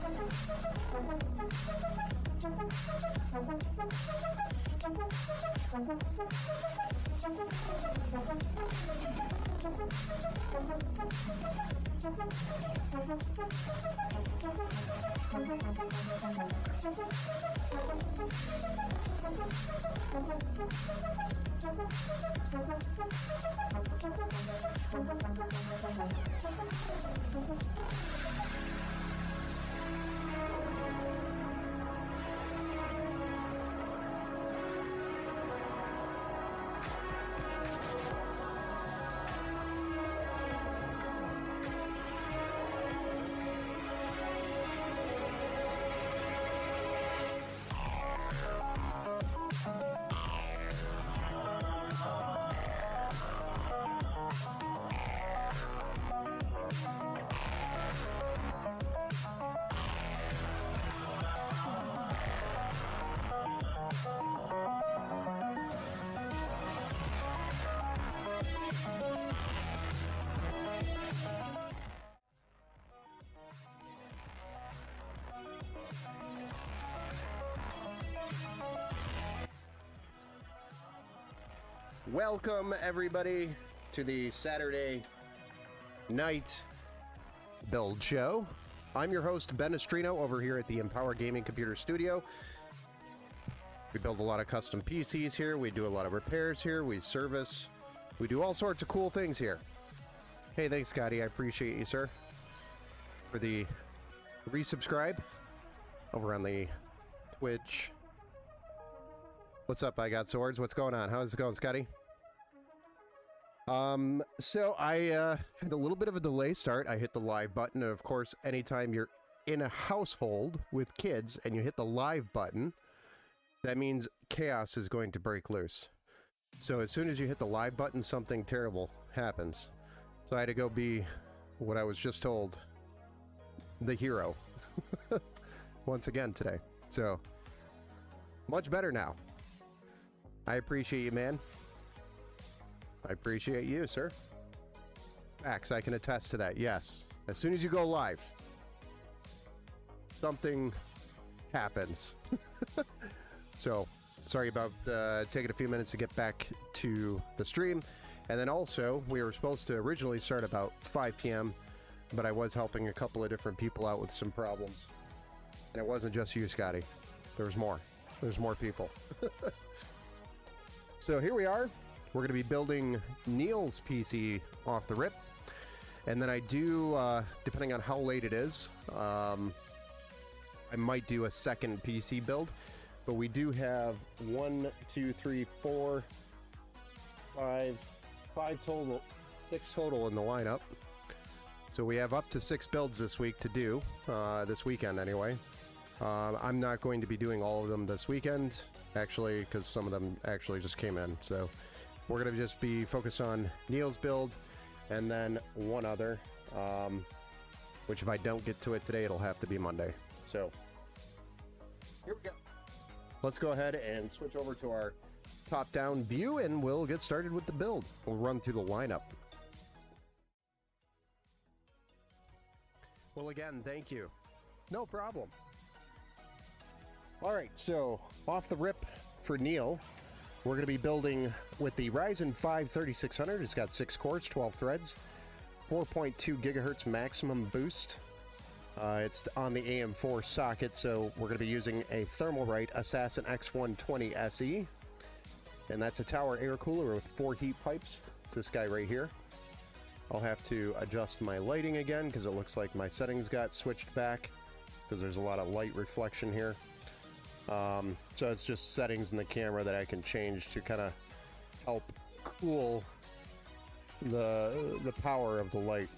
Thank you. Welcome, everybody, to the Saturday night build show. I'm your host, Ben Estrino, over here at the Empower Gaming Computer Studio. We build a lot of custom PCs here. We do a lot of repairs here. We service. We do all sorts of cool things here. Hey, thanks, Scotty. I appreciate you, sir, for the resubscribe over on the Twitch. What's up, I Got Swords? What's going on? How's it going, Scotty? So I had a little bit of a delay start. I hit the live button, and of course, anytime you're in a household with kids and you hit the live button, that means chaos is going to break loose. So as soon as you hit the live button, something terrible happens. So I had to go be what I was just told, the hero, once again today. So much better now. I appreciate you, man. I appreciate you, sir. Max, I can attest to that, yes. As soon as you go live, something happens. So, sorry about taking a few minutes to get back to the stream. And then also, we were supposed to originally start about 5 p.m., but I was helping a couple of different people out with some problems. And it wasn't just you, Scotty. There was more. There's more people. So here we are. We're going to be building Neil's PC off the rip. And then I do, depending on how late it is, I might do a second PC build. But we do have 5 total, 6 total in the lineup. So we have up to 6 builds this week to do, this weekend anyway. I'm not going to be doing all of them this weekend, actually, because some of them actually just came in. So we're going to just be focused on Neil's build and then one other, which if I don't get to it today, it'll have to be Monday. So here we go. Let's go ahead and switch over to our top-down view and we'll get started with the build. We'll run through the lineup. Well, again, thank you. No problem. All right, so off the rip for Neil, we're going to be building with the Ryzen 5 3600. It's got 6 cores, 12 threads, 4.2 gigahertz maximum boost. It's on the AM4 socket, so we're going to be using a Thermalright Assassin X120 SE. And that's a tower air cooler with 4 heat pipes. It's this guy right here. I'll have to adjust my lighting again because it looks like my settings got switched back because there's a lot of light reflection here. So it's just settings in the camera that I can change to kind of help cool the power of the light.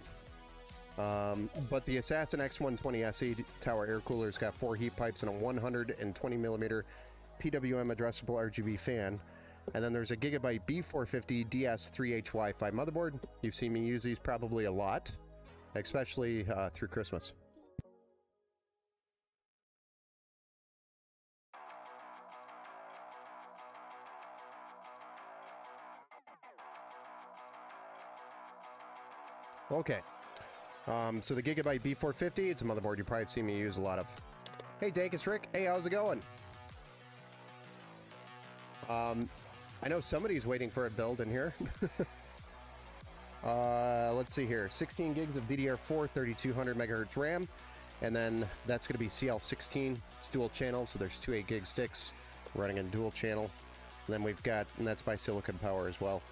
But the Assassin X120 SE tower air cooler's got 4 heat pipes and a 120 millimeter PWM addressable RGB fan. And then there's a Gigabyte B450 DS3H Wi-Fi motherboard. You've seen me use these probably a lot, especially through Christmas. Okay, so the Gigabyte B450, it's a motherboard you probably have seen me use a lot of. Hey, Dankus Rick. Hey, how's it going? I know somebody's waiting for a build in here. Let's see here. 16 gigs of DDR4, 3200 megahertz RAM. And then that's going to be CL16. It's dual channel, so there's two 8 gig sticks running in dual channel. And then we've got, and that's by Silicon Power as well,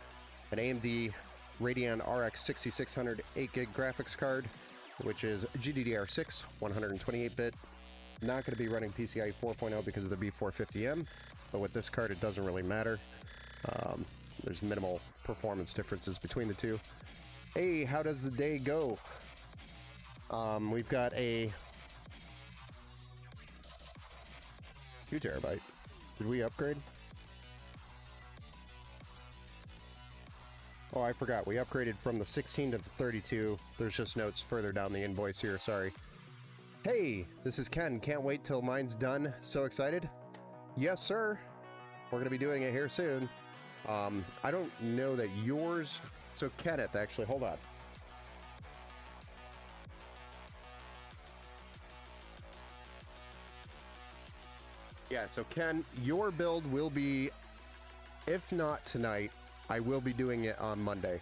an AMD Radeon RX 6600 8 gig graphics card, which is GDDR6, 128-bit. Not going to be running PCIe 4.0 because of the B450M, but with this card it doesn't really matter. There's minimal performance differences between the two. Hey, how does the day go? We've got a 2 terabyte. Did we upgrade? Oh, I forgot. We upgraded from the 16 to the 32. There's just notes further down the invoice here. Sorry. Hey, this is Ken. Can't wait till mine's done. So excited. Yes, sir. We're going to be doing it here soon. I don't know that yours... So, Kenneth, actually, hold on. Yeah, so Ken, your build will be, if not tonight, I will be doing it on Monday.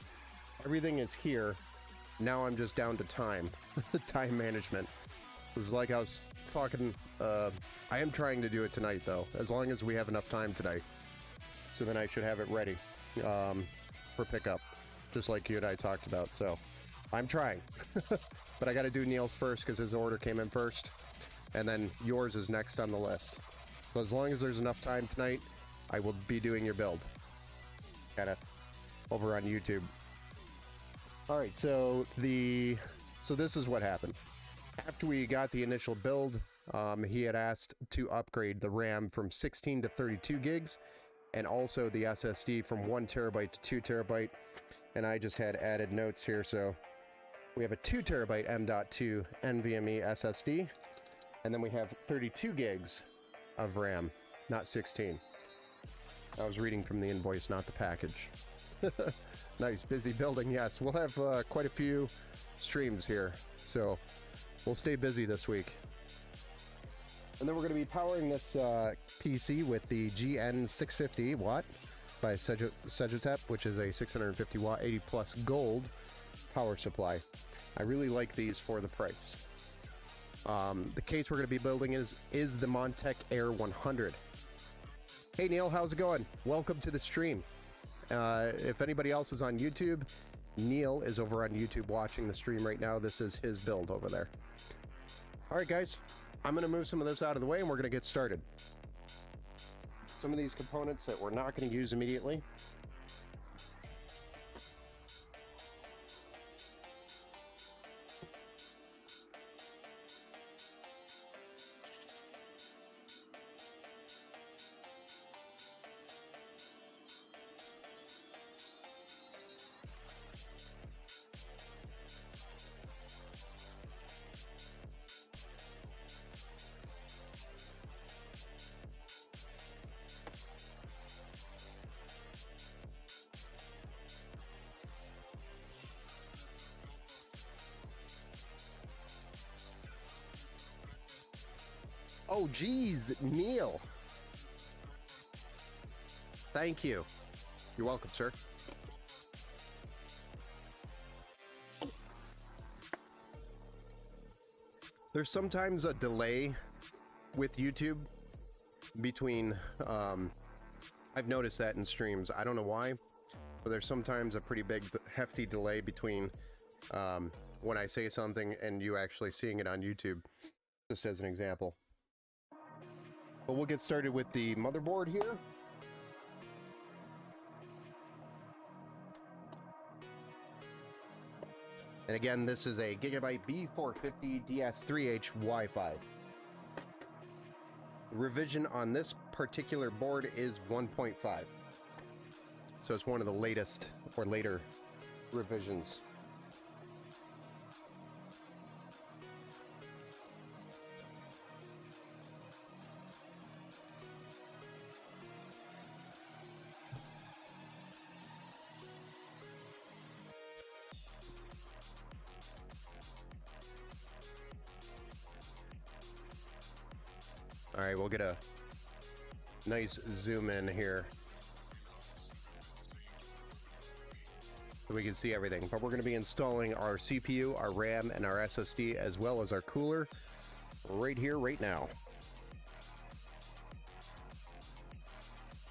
Everything is here. Now I'm just down to time. Time management. This is like I was talking, I am trying to do it tonight though, as long as we have enough time today. So then I should have it ready for pickup, just like you and I talked about. So I'm trying. But I got to do Neil's first because his order came in first. And then yours is next on the list. So as long as there's enough time tonight, I will be doing your build. Kind of over on YouTube. All right, so this is what happened. After we got the initial build, he had asked to upgrade the RAM from 16 to 32 gigs, and also the SSD from 1 terabyte to 2 terabyte. And I just had added notes here, so we have a 2 terabyte M.2 NVMe SSD, and then we have 32 gigs of RAM, not 16. I was reading from the invoice, not the package. Nice, busy building. Yes, we'll have quite a few streams here, so we'll stay busy this week. And then we're going to be powering this PC with the GN650 watt by Segitep, which is a 650 watt 80 plus gold power supply. I really like these for the price. The case we're going to be building is the Montech Air 100. Hey Neil, how's it going? Welcome to the stream. If anybody else is on YouTube, Neil is over on YouTube watching the stream right now. This is his build over there. All right, guys, I'm going to move some of this out of the way and we're going to get started. Some of these components that we're not going to use immediately. Oh, geez, Neil. Thank you. You're welcome, sir. There's sometimes a delay with YouTube between, I've noticed that in streams. I don't know why, but there's sometimes a pretty big, hefty delay between when I say something and you actually seeing it on YouTube, just as an example. But we'll get started with the motherboard here. And again, this is a Gigabyte B450 DS3H Wi-Fi. The revision on this particular board is 1.5. So it's one of the latest or later revisions. All right, we'll get a nice zoom in here. so we can see everything. But we're going to be installing our CPU, our RAM, and our SSD, as well as our cooler right here, right now.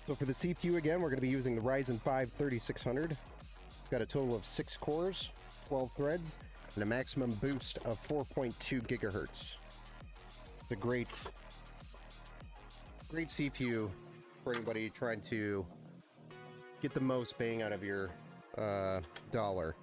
So for the CPU, again, we're going to be using the Ryzen 5 3600. It's got a total of 6 cores, 12 threads, and a maximum boost of 4.2 gigahertz. It's a great CPU for anybody trying to get the most bang out of your dollar.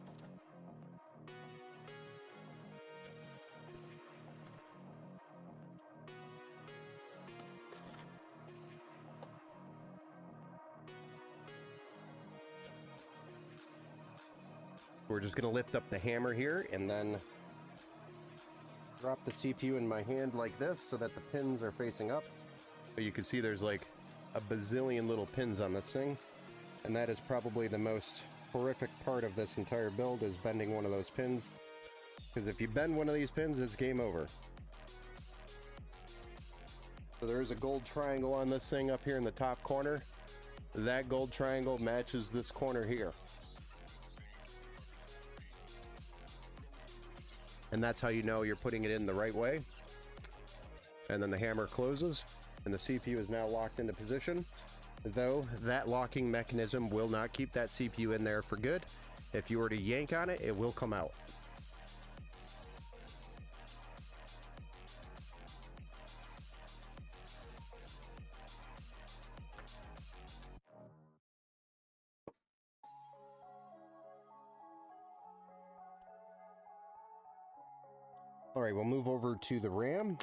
We're just going to lift up the hammer here and then drop the CPU in my hand like this so that the pins are facing up. But you can see there's like a bazillion little pins on this thing, and that is probably the most horrific part of this entire build, is bending one of those pins, because if you bend one of these pins, it's game over. So there is a gold triangle on this thing up here in the top corner. That gold triangle matches this corner here. And that's how you know you're putting it in the right way. And then the hammer closes, and the CPU is now locked into position. Though that locking mechanism will not keep that CPU in there for good. If you were to yank on it, it will come out. All right, we'll move over to the RAM.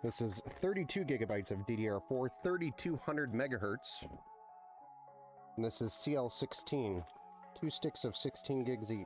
This is 32 gigabytes of DDR4, 3200 megahertz. And this is CL16, 2 sticks of 16 gigs each.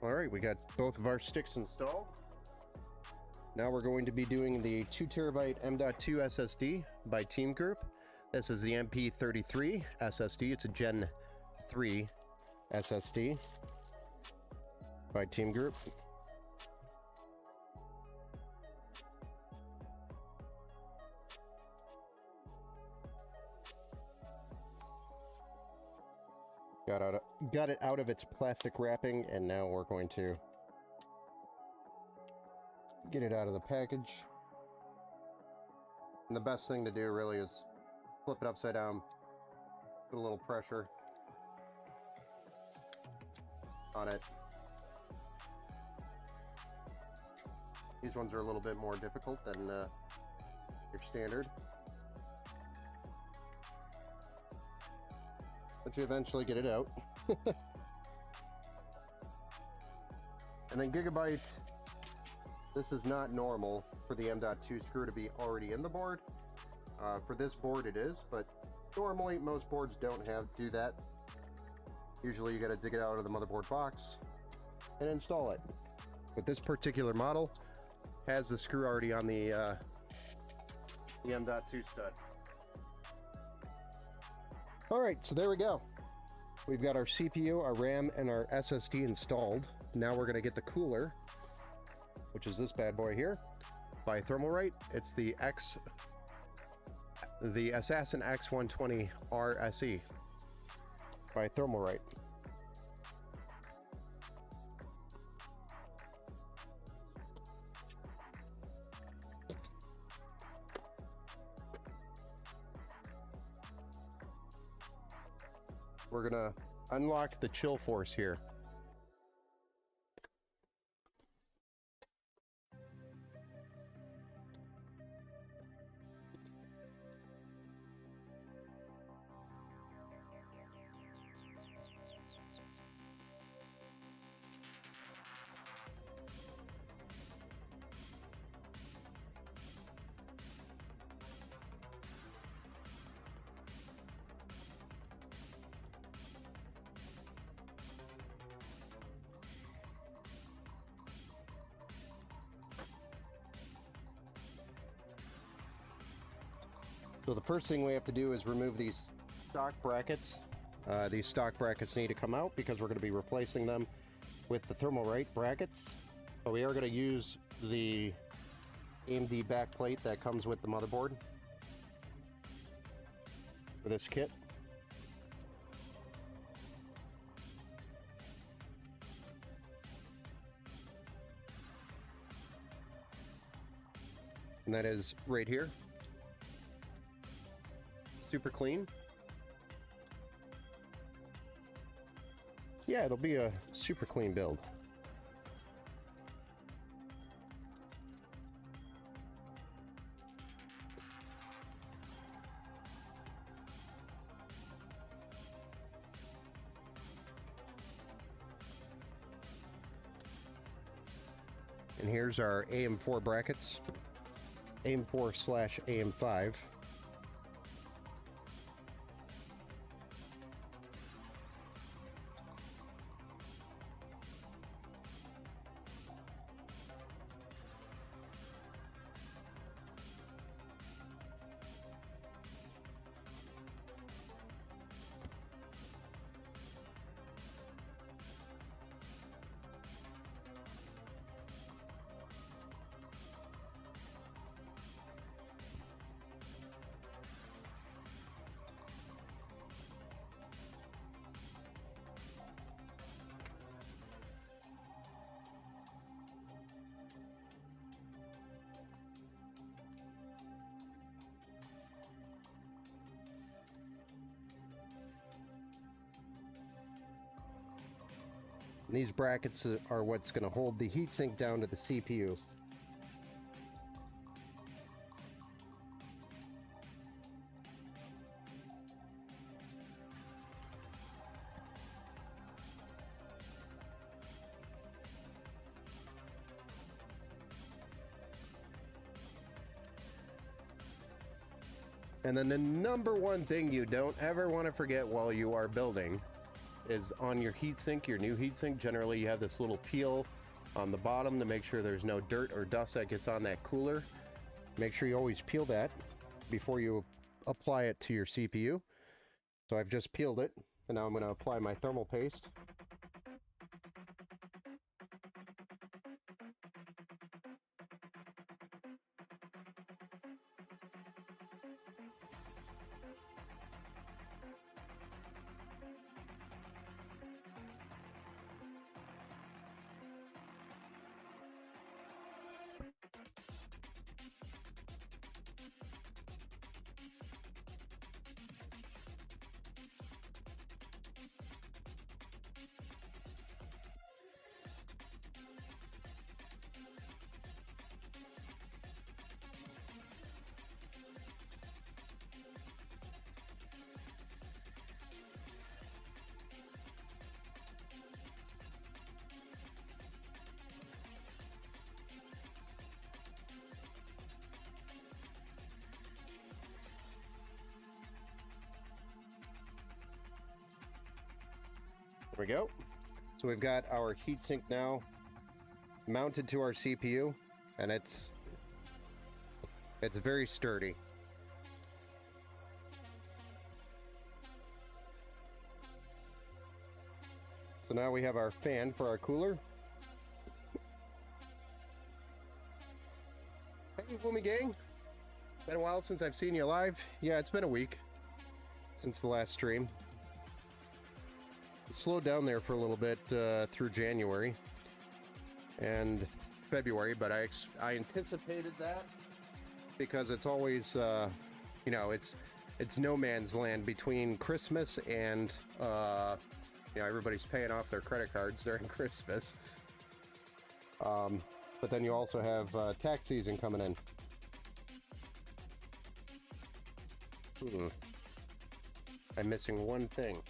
All right, we got both of our sticks installed. Now we're going to be doing the 2 terabyte M.2 SSD by Team Group. This is the MP33 SSD. It's a Gen 3 SSD by Team Group. Got it out of its plastic wrapping, and now we're going to get it out of the package. And the best thing to do really is flip it upside down, put a little pressure on it. These ones are a little bit more difficult than your standard, but you eventually get it out. And then Gigabyte, this is not normal for the M.2 screw to be already in the board. For this board it is, but normally most boards don't do that. Usually you got to dig it out of the motherboard box and install it. But this particular model has the screw already on the M.2 stud. All right, so there we go. We've got our CPU, our RAM, and our SSD installed. Now we're gonna get the cooler, which is this bad boy here, by Thermalright. It's the Assassin X120 RSE by Thermalright. We're gonna unlock the chill force here. So the first thing we have to do is remove these stock brackets. These stock brackets need to come out because we're going to be replacing them with the Thermalright brackets. But we are going to use the AMD backplate that comes with the motherboard for this kit. And that is right here. Super clean. Yeah, it'll be a super clean build. And here's our AM4 brackets. AM4/AM5. And these brackets are what's going to hold the heatsink down to the CPU. And then the number one thing you don't ever want to forget while you are building is on your heatsink, your new heatsink. Generally you have this little peel on the bottom to make sure there's no dirt or dust that gets on that cooler. Make sure you always peel that before you apply it to your CPU. So I've just peeled it, and now I'm going to apply my thermal paste. There we go. So we've got our heatsink now mounted to our CPU, and it's very sturdy. So now we have our fan for our cooler. Hey, Woomy Gang. Been a while since I've seen you live. Yeah, it's been a week since the last stream. It slowed down there for a little bit through January and February, but I anticipated that because it's always, you know, it's no man's land between Christmas and, you know, everybody's paying off their credit cards during Christmas. But then you also have tax season coming in. I'm missing one thing.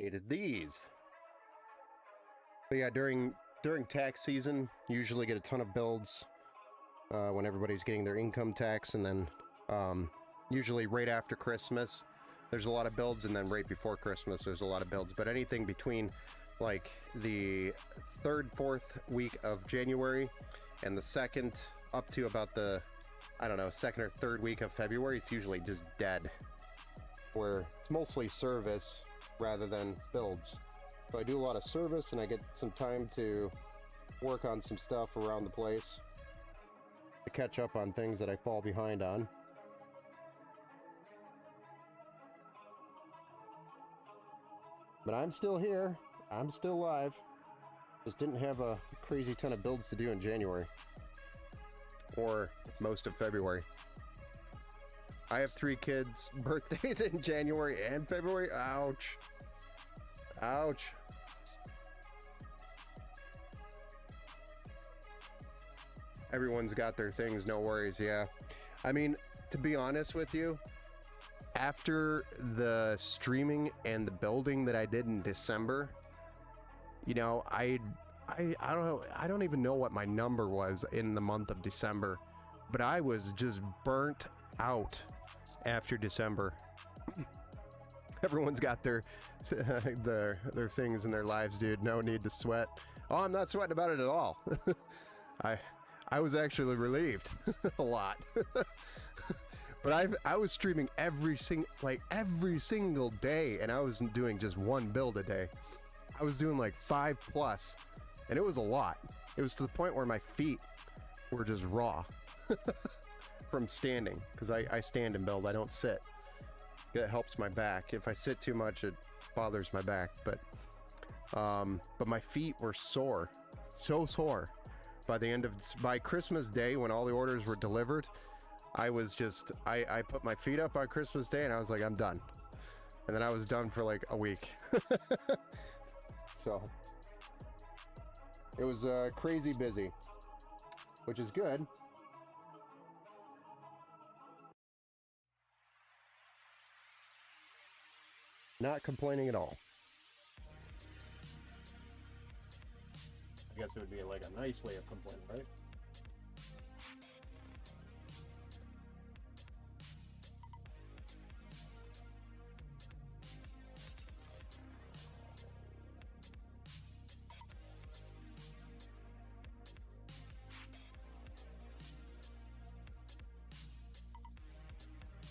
Needed these. But yeah, during tax season, usually get a ton of builds when everybody's getting their income tax, and then usually right after Christmas, there's a lot of builds, and then right before Christmas, there's a lot of builds. But anything between like the 3rd, 4th week of January and the 2nd up to about the, I don't know, 2nd or 3rd week of February, it's usually just dead, where it's mostly service rather than builds. So I do a lot of service, and I get some time to work on some stuff around the place to catch up on things that I fall behind on. But I'm still here. I'm still alive. Just didn't have a crazy ton of builds to do in January. Or most of February. I have 3 kids' birthdays in January and February. Ouch. Ouch. Everyone's got their things, no worries, yeah. I mean, to be honest with you, after the streaming and the building that I did in December, you know, I don't know, I don't even know what my number was in the month of December, but I was just burnt out after December. Everyone's got their things in their lives, dude. No need to sweat. Oh, I'm not sweating about it at all. I was actually relieved a lot. But I was streaming every single day, and I wasn't doing just one build a day. I was doing like 5+, and it was a lot. It was to the point where my feet were just raw from standing, because I stand and build. I don't sit. It helps my back. If I sit too much, it bothers my back. But my feet were sore, so sore. By Christmas Day, when all the orders were delivered, I was just, I put my feet up on Christmas Day, and I was like, I'm done. And then I was done for like a week. So it was crazy busy, which is good. Not complaining at all. I guess it would be like a nice way of complaining, right?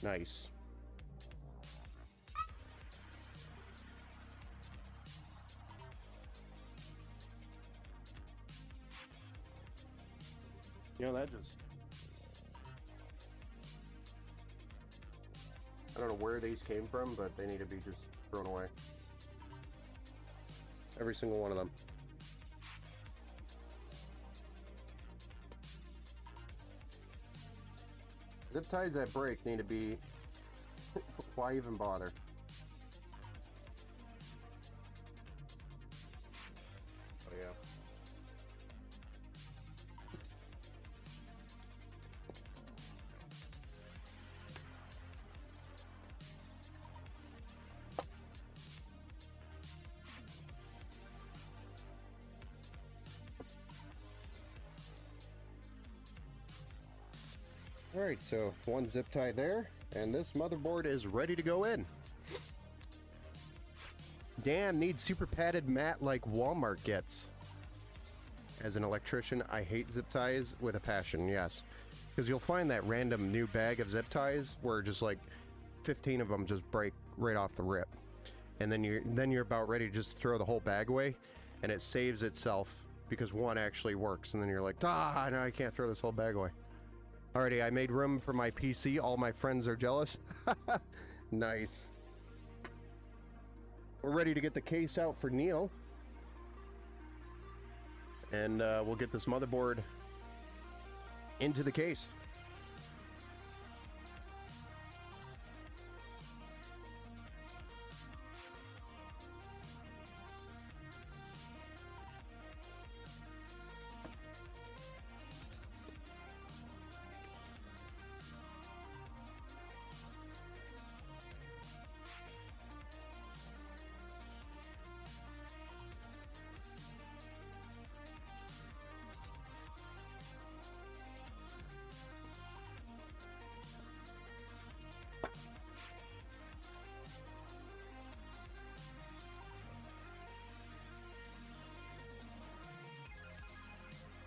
Nice. You know, that just... I don't know where these came from, but they need to be just thrown away. Every single one of them. Zip ties that break need to be... Why even bother? Oh yeah. Alright, so one zip tie there, and this motherboard is ready to go in. Damn, needs super padded mat like Walmart gets. As an electrician, I hate zip ties with a passion, yes. Because you'll find that random new bag of zip ties where just like 15 of them just break right off the rip. And then you're about ready to just throw the whole bag away, and it saves itself because one actually works, and then you're like, ah, no, I can't throw this whole bag away. Alrighty, I made room for my PC. All my friends are jealous. Nice. We're ready to get the case out for Neil. And we'll get this motherboard into the case.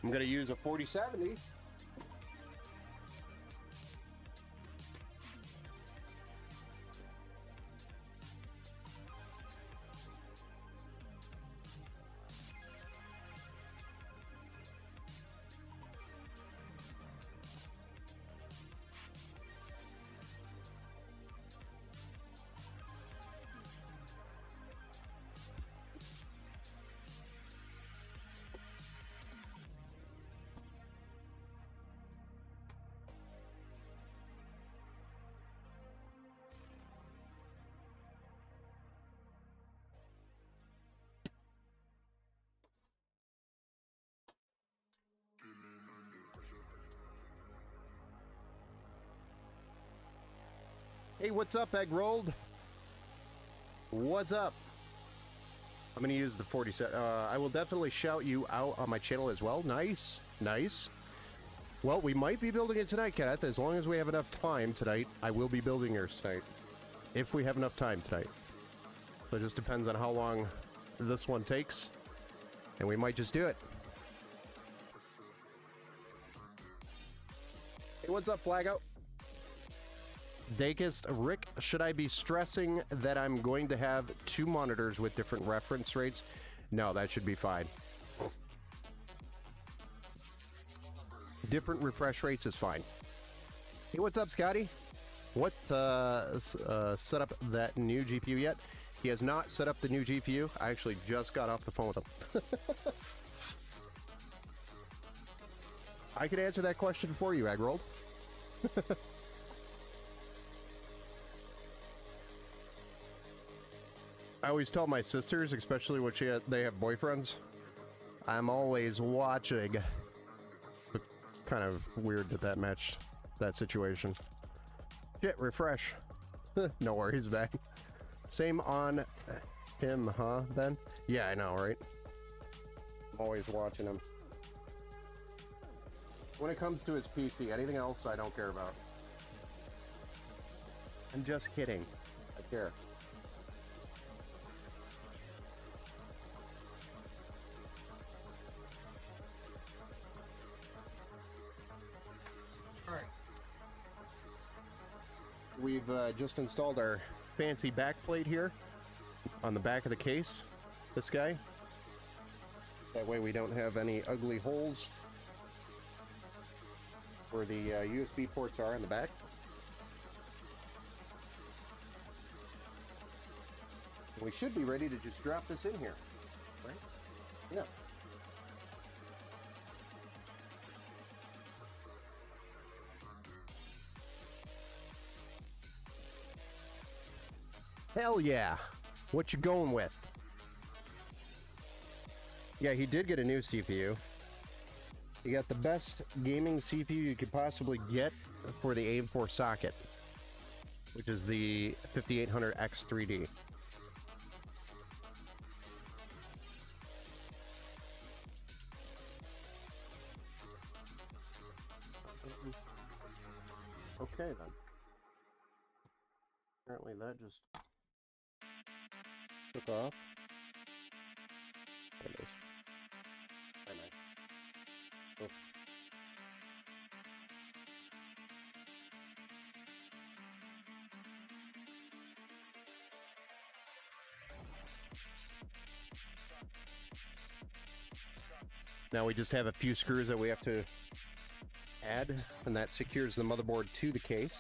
I'm going to use a 4070. Hey, what's up, Egg Rolled? What's up? I'm going to use the 47. I will definitely shout you out on my channel as well. Nice, nice. Well, we might be building it tonight, Kenneth. As long as we have enough time tonight, I will be building yours tonight. If we have enough time tonight. So it just depends on how long this one takes. And we might just do it. Hey, what's up, Flagout? Dakist, Rick, should I be stressing that I'm going to have 2 monitors with different reference rates? No, that should be fine. Different refresh rates is fine. Hey, what's up, Scotty? What, set up that new GPU yet? He has not set up the new GPU. I actually just got off the phone with him. I could answer that question for you, Aggrold. I always tell my sisters, especially when they have boyfriends, I'm always watching. But kind of weird that matched that situation. Shit, refresh. No worries, man. Same on him, huh, Ben? Yeah, I know, right? I'm always watching him. When it comes to his PC, anything else I don't care about. I'm just kidding. I care. We've just installed our fancy backplate here on the back of the case, this guy. That way we don't have any ugly holes where the USB ports are in the back. We should be ready to just drop this in here, right? Yeah. Hell yeah. What you going with? Yeah, he did get a new CPU. He got the best gaming CPU you could possibly get for the AIM-4 socket, which is the 5800X3D. Okay then. Apparently that just took off. There it is. Oh. Now we just have a few screws that we have to add, and that secures the motherboard to the case.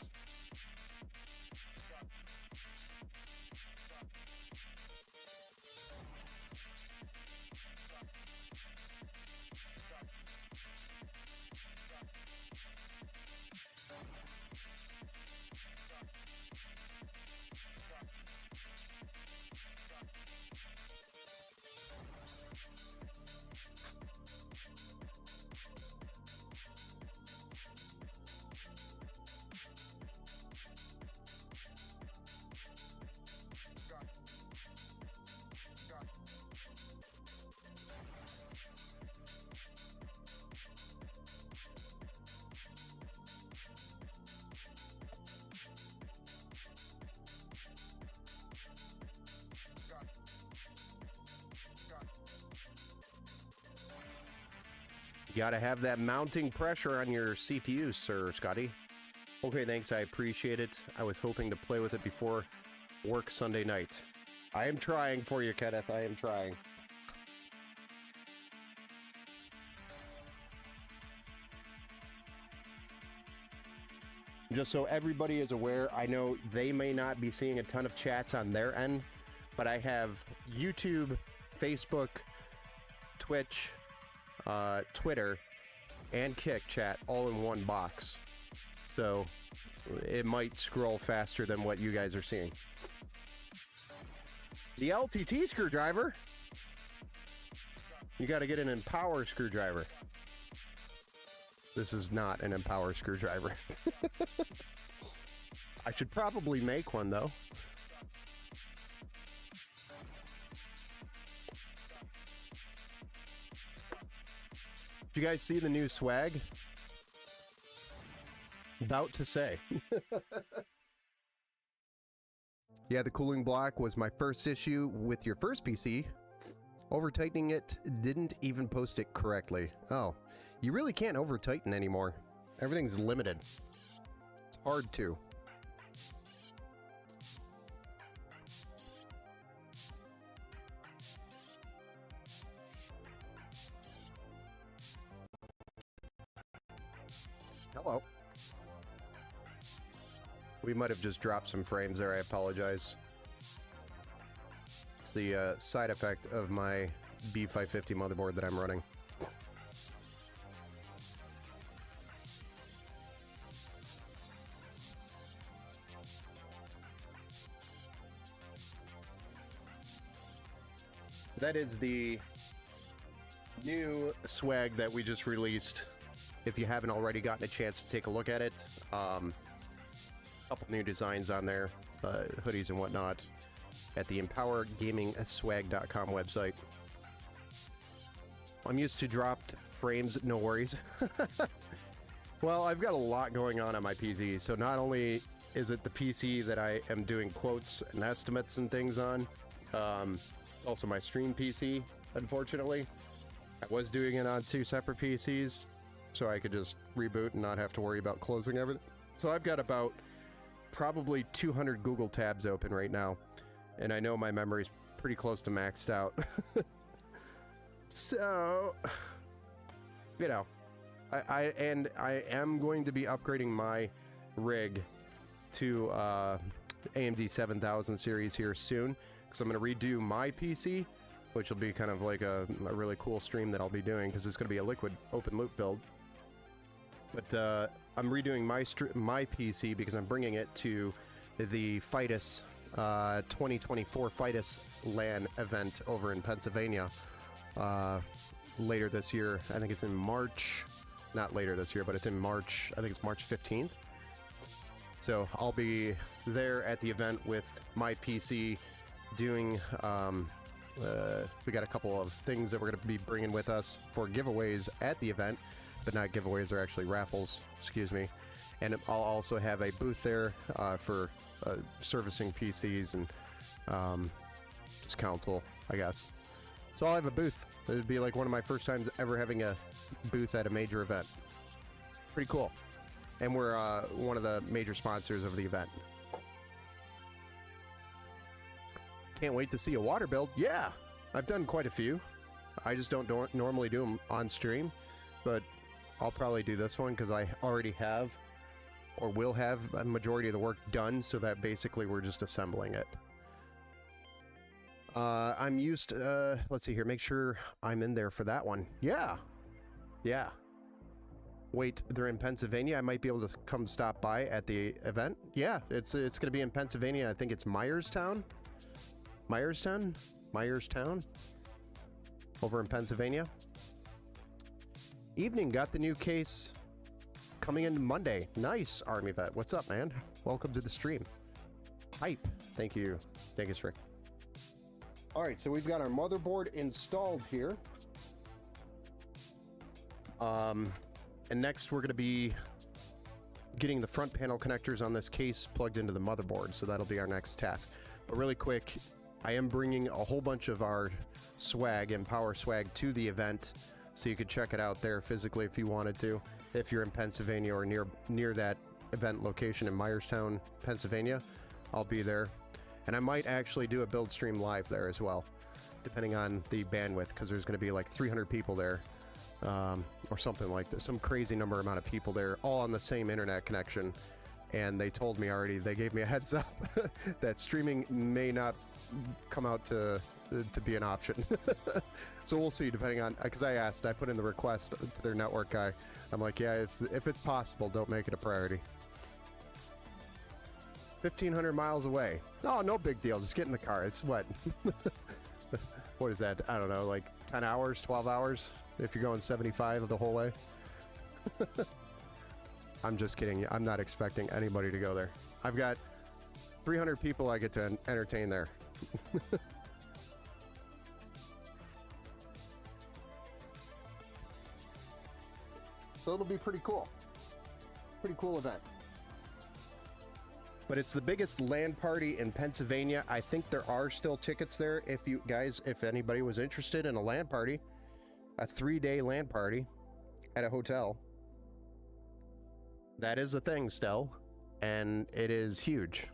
You gotta have that mounting pressure on your CPU, sir, Scotty. Okay, thanks. I appreciate it. I was hoping to play with it before work Sunday night. I am trying for you, Kenneth. I am trying. Just so everybody is aware, I know they may not be seeing a ton of chats on their end, but I have YouTube, Facebook, Twitch, Twitter, and Kick chat all in one box. So it might scroll faster than what you guys are seeing. The LTT screwdriver? You got to get an Empower screwdriver. This is not an Empower screwdriver. I should probably make one, though. Did you guys see the new swag? About to say. Yeah, the cooling block was my first issue with your first PC. Over-tightening it didn't even post it correctly. Oh, you really can't over-tighten anymore. Everything's limited. It's hard to. Hello. We might have just dropped some frames there. I apologize. It's the side effect of my B550 motherboard that I'm running. That is the new swag that we just released. If you haven't already gotten a chance to take a look at it, a couple new designs on there, hoodies and whatnot, at the empowergamingswag.com website. I'm used to dropped frames, no worries. Well, I've got a lot going on my PC, so not only is it the PC that I am doing quotes and estimates and things on, it's also my stream PC, unfortunately. I was doing it on 2 separate PCs, so I could just reboot and not have to worry about closing everything. So I've got about probably 200 Google tabs open right now, and I know my memory's pretty close to maxed out. So, you know, I am going to be upgrading my rig to AMD 7000 series here soon, because I'm going to redo my PC, which will be kind of like a really cool stream that I'll be doing, because it's going to be a liquid open loop build. But I'm redoing my PC because I'm bringing it to the FITUS 2024 FITUS LAN event over in Pennsylvania later this year. I think it's in March. Not later this year, but it's in March. I think it's March 15th. So I'll be there at the event with my PC doing... we got a couple of things that we're going to be bringing with us for giveaways at the event. But not giveaways, they're actually raffles, excuse me. And I'll also have a booth there for servicing PCs and just counsel, I guess. So I'll have a booth. It'd be like one of my first times ever having a booth at a major event. Pretty cool. And we're one of the major sponsors of the event. Can't wait to see a water build. Yeah, I've done quite a few. I just don't normally do them on stream, but I'll probably do this one because I already have or will have a majority of the work done, so that basically we're just assembling it. I'm used to, let's see here, make sure I'm in there for that one. Yeah. Yeah. Wait, they're in Pennsylvania? I might be able to come stop by at the event? Yeah, it's going to be in Pennsylvania. I think it's Myerstown? Myerstown? Over in Pennsylvania. Evening, got the new case coming in Monday. Nice, Army Vet. What's up, man? Welcome to the stream. Hype. Thank you. Thank you, Rick. All right, so we've got our motherboard installed here. And next we're going to be getting the front panel connectors on this case plugged into the motherboard, so that'll be our next task. But really quick, I am bringing a whole bunch of our swag and power swag to the event so you could check it out there physically if you wanted to, if you're in Pennsylvania or near that event location in Myerstown, Pennsylvania. I'll be there, and I might actually do a build stream live there as well, depending on the bandwidth, because there's going to be like 300 people there, or something like that, some crazy amount of people there, all on the same internet connection. And they told me already, they gave me a heads up that streaming may not come out to be an option. So we'll see, depending on, because I put in the request to their network guy. I'm like, yeah, if it's possible, don't make it a priority. 1,500 miles away. Oh, no big deal. Just get in the car. It's what? What is that? I don't know, like 10 hours, 12 hours if you're going 75 the whole way. I'm just kidding. I'm not expecting anybody to go there. I've got 300 people I get to entertain there. So it'll be pretty cool. Pretty cool event. But it's the biggest LAN party in Pennsylvania. I think there are still tickets there if you guys, if anybody was interested in a LAN party, a 3-day LAN party at a hotel. That is a thing still, and it is huge.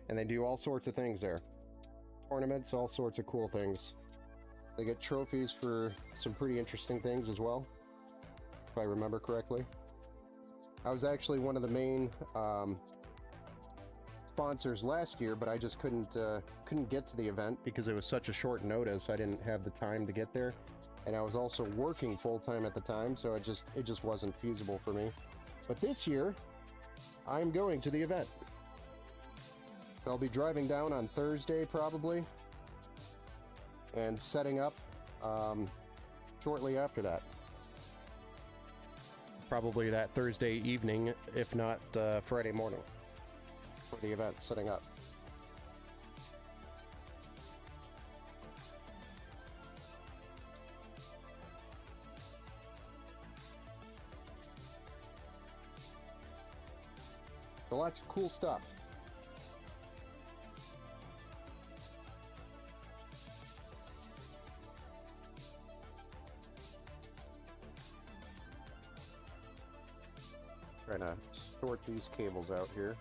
And they do all sorts of things there. Tournaments, all sorts of cool things. They get trophies for some pretty interesting things as well, if I remember correctly. I was actually one of the main sponsors last year, but I just couldn't get to the event because it was such a short notice. I didn't have the time to get there, and I was also working full-time at the time, so it just wasn't feasible for me. But this year, I'm going to the event. I'll be driving down on Thursday, probably, and setting up shortly after that. Probably that Thursday evening, if not Friday morning, for the event, setting up. So lots of cool stuff. Trying to sort these cables out here.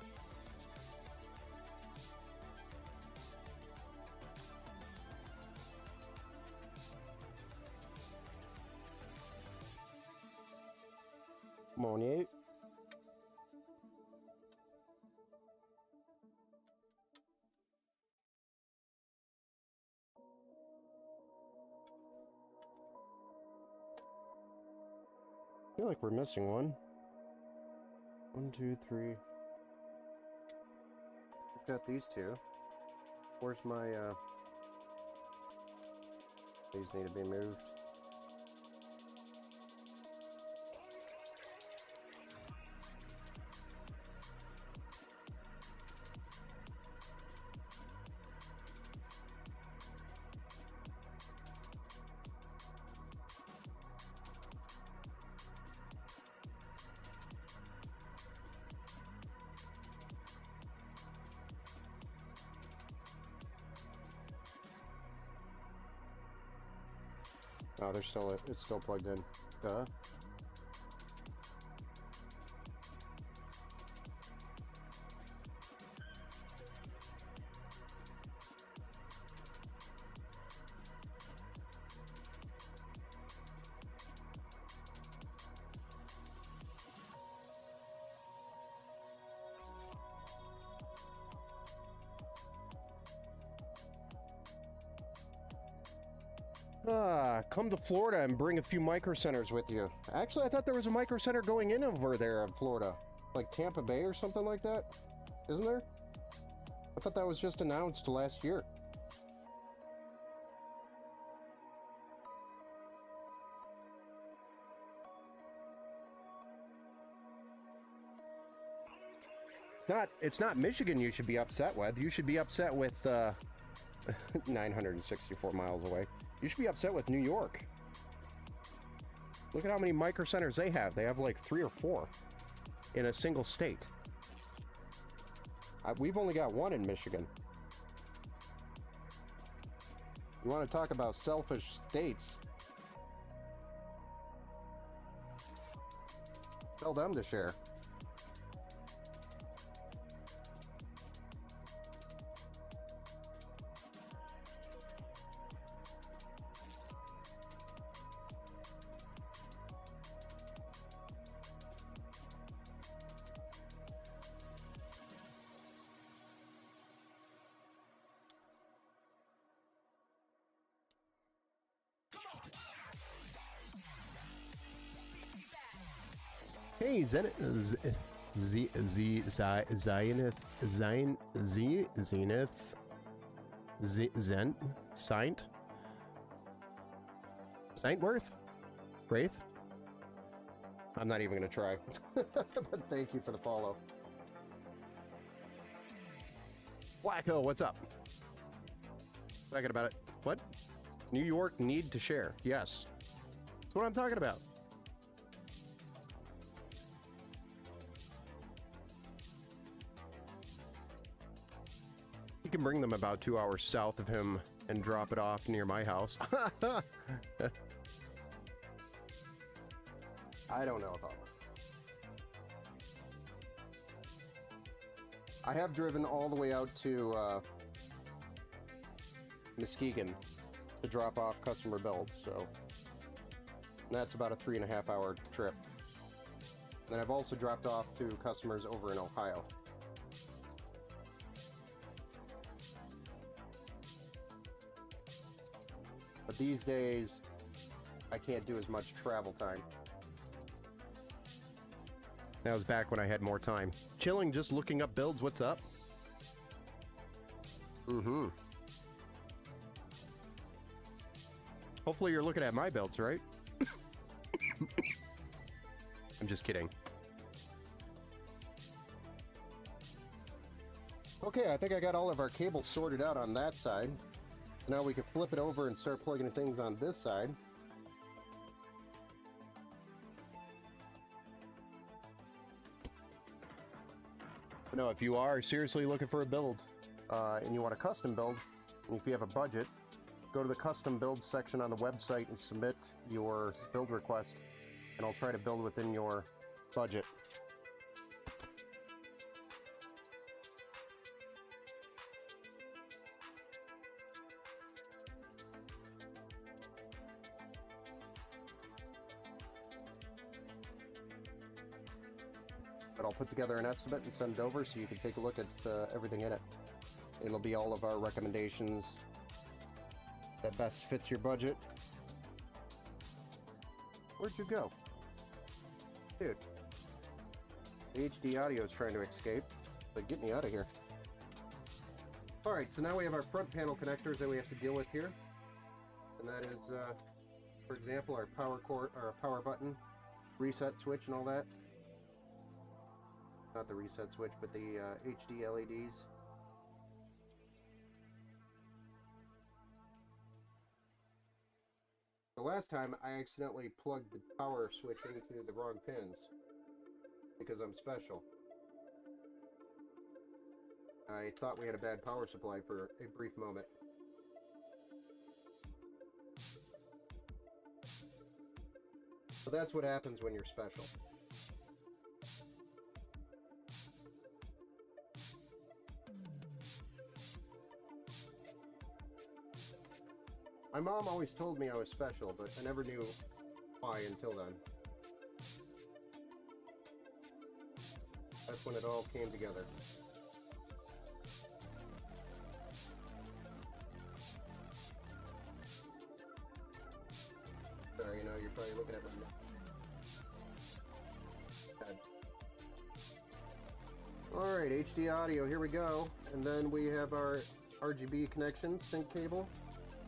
Come on out. I feel like we're missing one. 1, 2, 3. We've got these two. Where's my, these need to be moved. Oh, they're still, it's still plugged in. Duh. Come to Florida and bring a few micro centers with you. Actually, I thought there was a micro center going in over there in Florida. Like Tampa Bay or something like that. Isn't there? I thought that was just announced last year. It's not Michigan you should be upset with. You should be upset with 964 miles away. You should be upset with New York. Look at how many micro centers they have. They have like 3 or 4 in a single state. We've only got 1 in Michigan. You want to talk about selfish states? Tell them to share. Hey, Zenith, Zenith, Saintworth? Wraith? I'm not even gonna try. But thank you for the follow. Blacko, what's up? Talking about it. What? New York need to share. Yes. That's what I'm talking about. You can bring them about 2 hours south of him and drop it off near my house. I don't know about that. I have driven all the way out to Muskegon to drop off customer builds, so that's about a 3.5 hour trip. Then I've also dropped off to customers over in Ohio. But these days, I can't do as much travel time. That was back when I had more time. Chilling, just looking up builds. What's up? Mm-hmm. Hopefully you're looking at my builds, right? I'm just kidding. Okay, I think I got all of our cables sorted out on that side. Now we can flip it over and start plugging things on this side. But no, if you are seriously looking for a build, and you want a custom build, and if you have a budget, go to the custom build section on the website and submit your build request, and I'll try to build within your budget. But I'll put together an estimate and send it over so you can take a look at everything in it. It'll be all of our recommendations that best fits your budget. Where'd you go? Dude. The HD audio is trying to escape, but get me out of here. Alright, so now we have our front panel connectors that we have to deal with here. And that is, for example, our power cord, our power button, reset switch and all that. Not the reset switch, but the HD LEDs. The last time I accidentally plugged the power switch into the wrong pins because I'm special. I thought we had a bad power supply for a brief moment. So that's what happens when you're special. My mom always told me I was special, but I never knew why until then. That's when it all came together. Sorry, you know, you're probably looking at my head. Alright, HD audio, here we go. And then we have our RGB connection, sync cable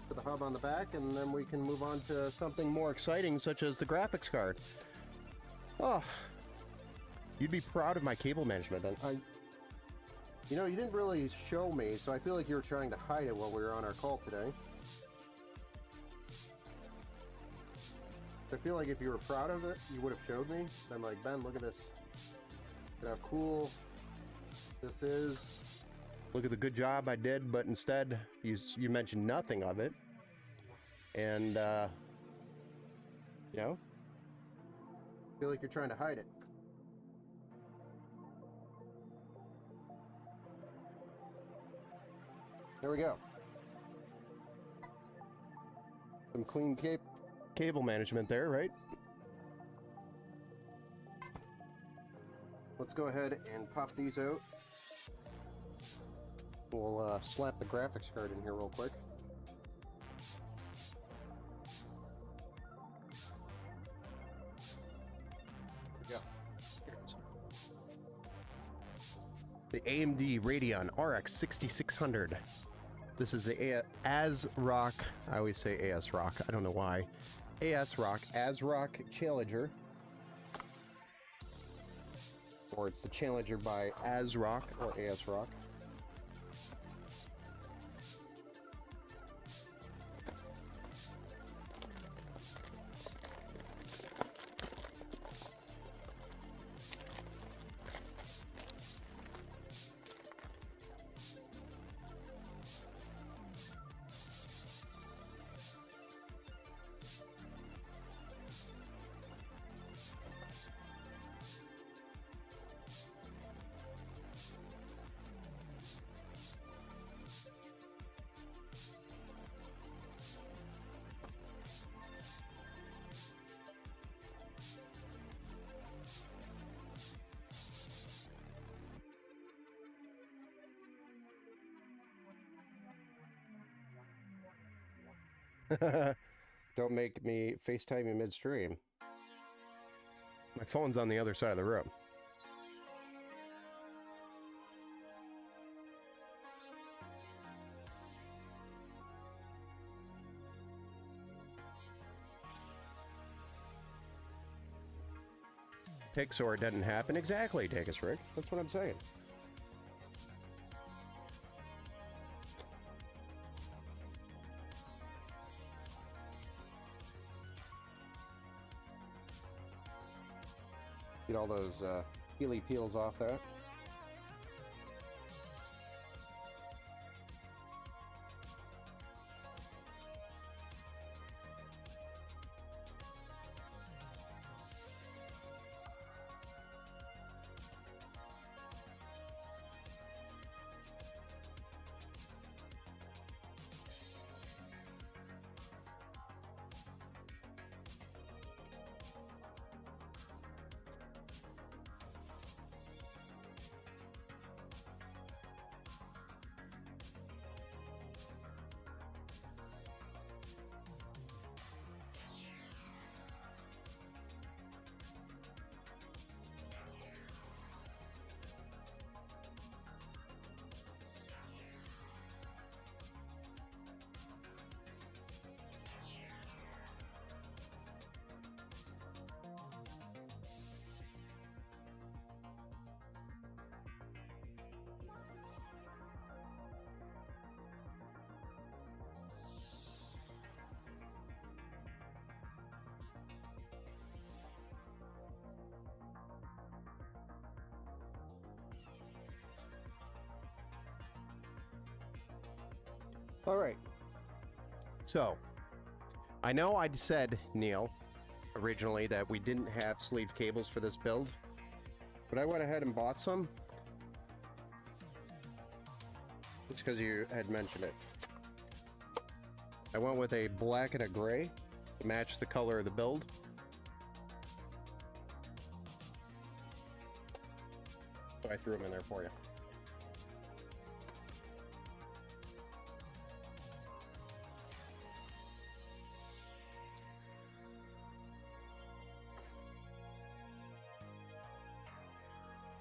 to the hub on the back, and then we can move on to something more exciting, such as the graphics card. Oh, you'd be proud of my cable management. And you know, you didn't really show me, so I feel like you were trying to hide it while we were on our call today. I feel like if you were proud of it, you would have showed me. I'm like, Ben, look at this. Look how cool this is. Look at the good job I did, but instead you mentioned nothing of it. And, you know, I feel like you're trying to hide it. There we go. Some clean cable management there, right? Let's go ahead and pop these out. We'll slap the graphics card in here real quick. There we go. Here it is. The AMD Radeon RX 6600. This is the ASRock. I always say ASRock. I don't know why. ASRock Challenger. Or it's the Challenger by ASRock or ASRock. Don't make me FaceTime you midstream. My phone's on the other side of the room. Pixor doesn't happen. Exactly, Takus Rick. That's what I'm saying. Get all those peely peels off that. All right. So, I know I said, Neil, originally that we didn't have sleeve cables for this build, but I went ahead and bought some. It's because you had mentioned it. I went with a black and a gray to match the color of the build. So I threw them in there for you.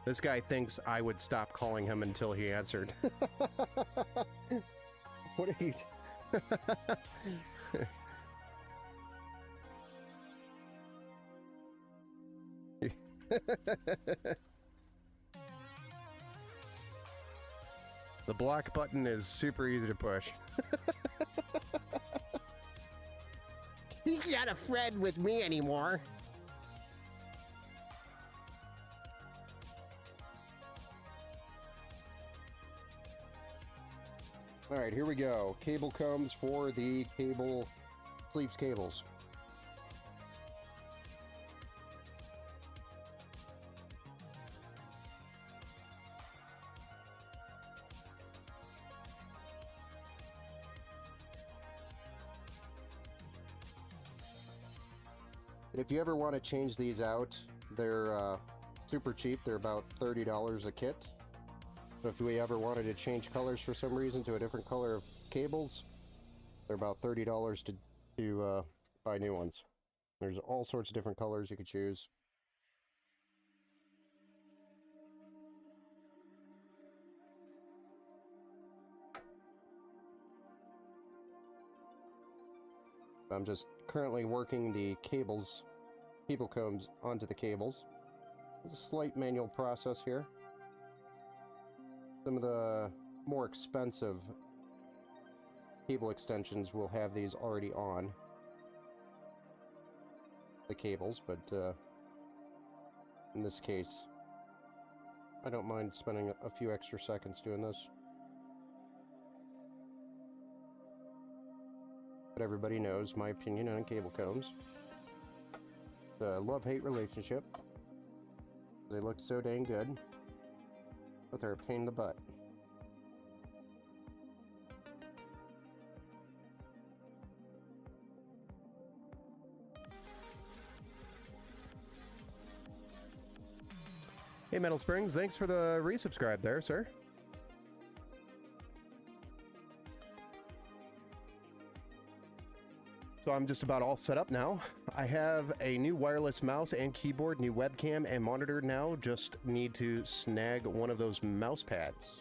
This guy thinks I would stop calling him until he answered. What are you... The block button is super easy to push. He's not a friend with me anymore. All right, here we go. Cable comes for the cable sleeves cables. And if you ever want to change these out, they're super cheap. They're about $30 a kit. So if we ever wanted to change colors for some reason to a different color of cables, they're about $30 to buy new ones. There's all sorts of different colors you could choose. I'm just currently working the cable combs onto the cables. There's a slight manual process here. Some of the more expensive cable extensions will have these already on the cables, but in this case, I don't mind spending a few extra seconds doing this. But everybody knows my opinion on cable combs. It's a love-hate relationship. They look so dang good, but they're a pain in the butt. Hey, Metal Springs, thanks for the resubscribe there, sir. So I'm just about all set up now. I have a new wireless mouse and keyboard, new webcam and monitor now. Just need to snag one of those mouse pads.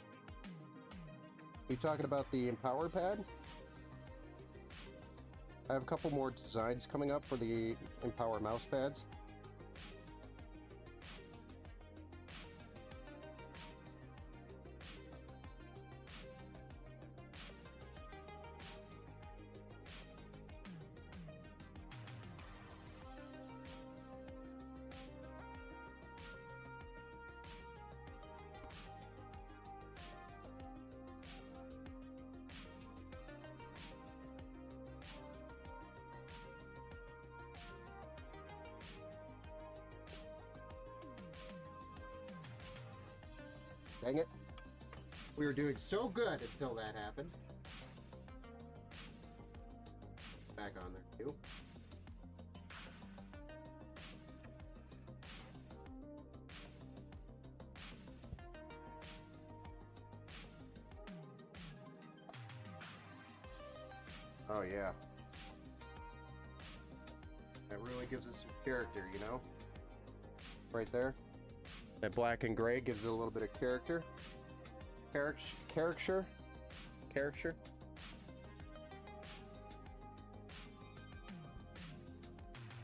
You talking about the Empower pad? I have a couple more designs coming up for the Empower mouse pads. Dang it. We were doing so good until that happened. Back on there, too. Oh, yeah. That really gives us some character, you know? Right there. That black and gray gives it a little bit of character. Character.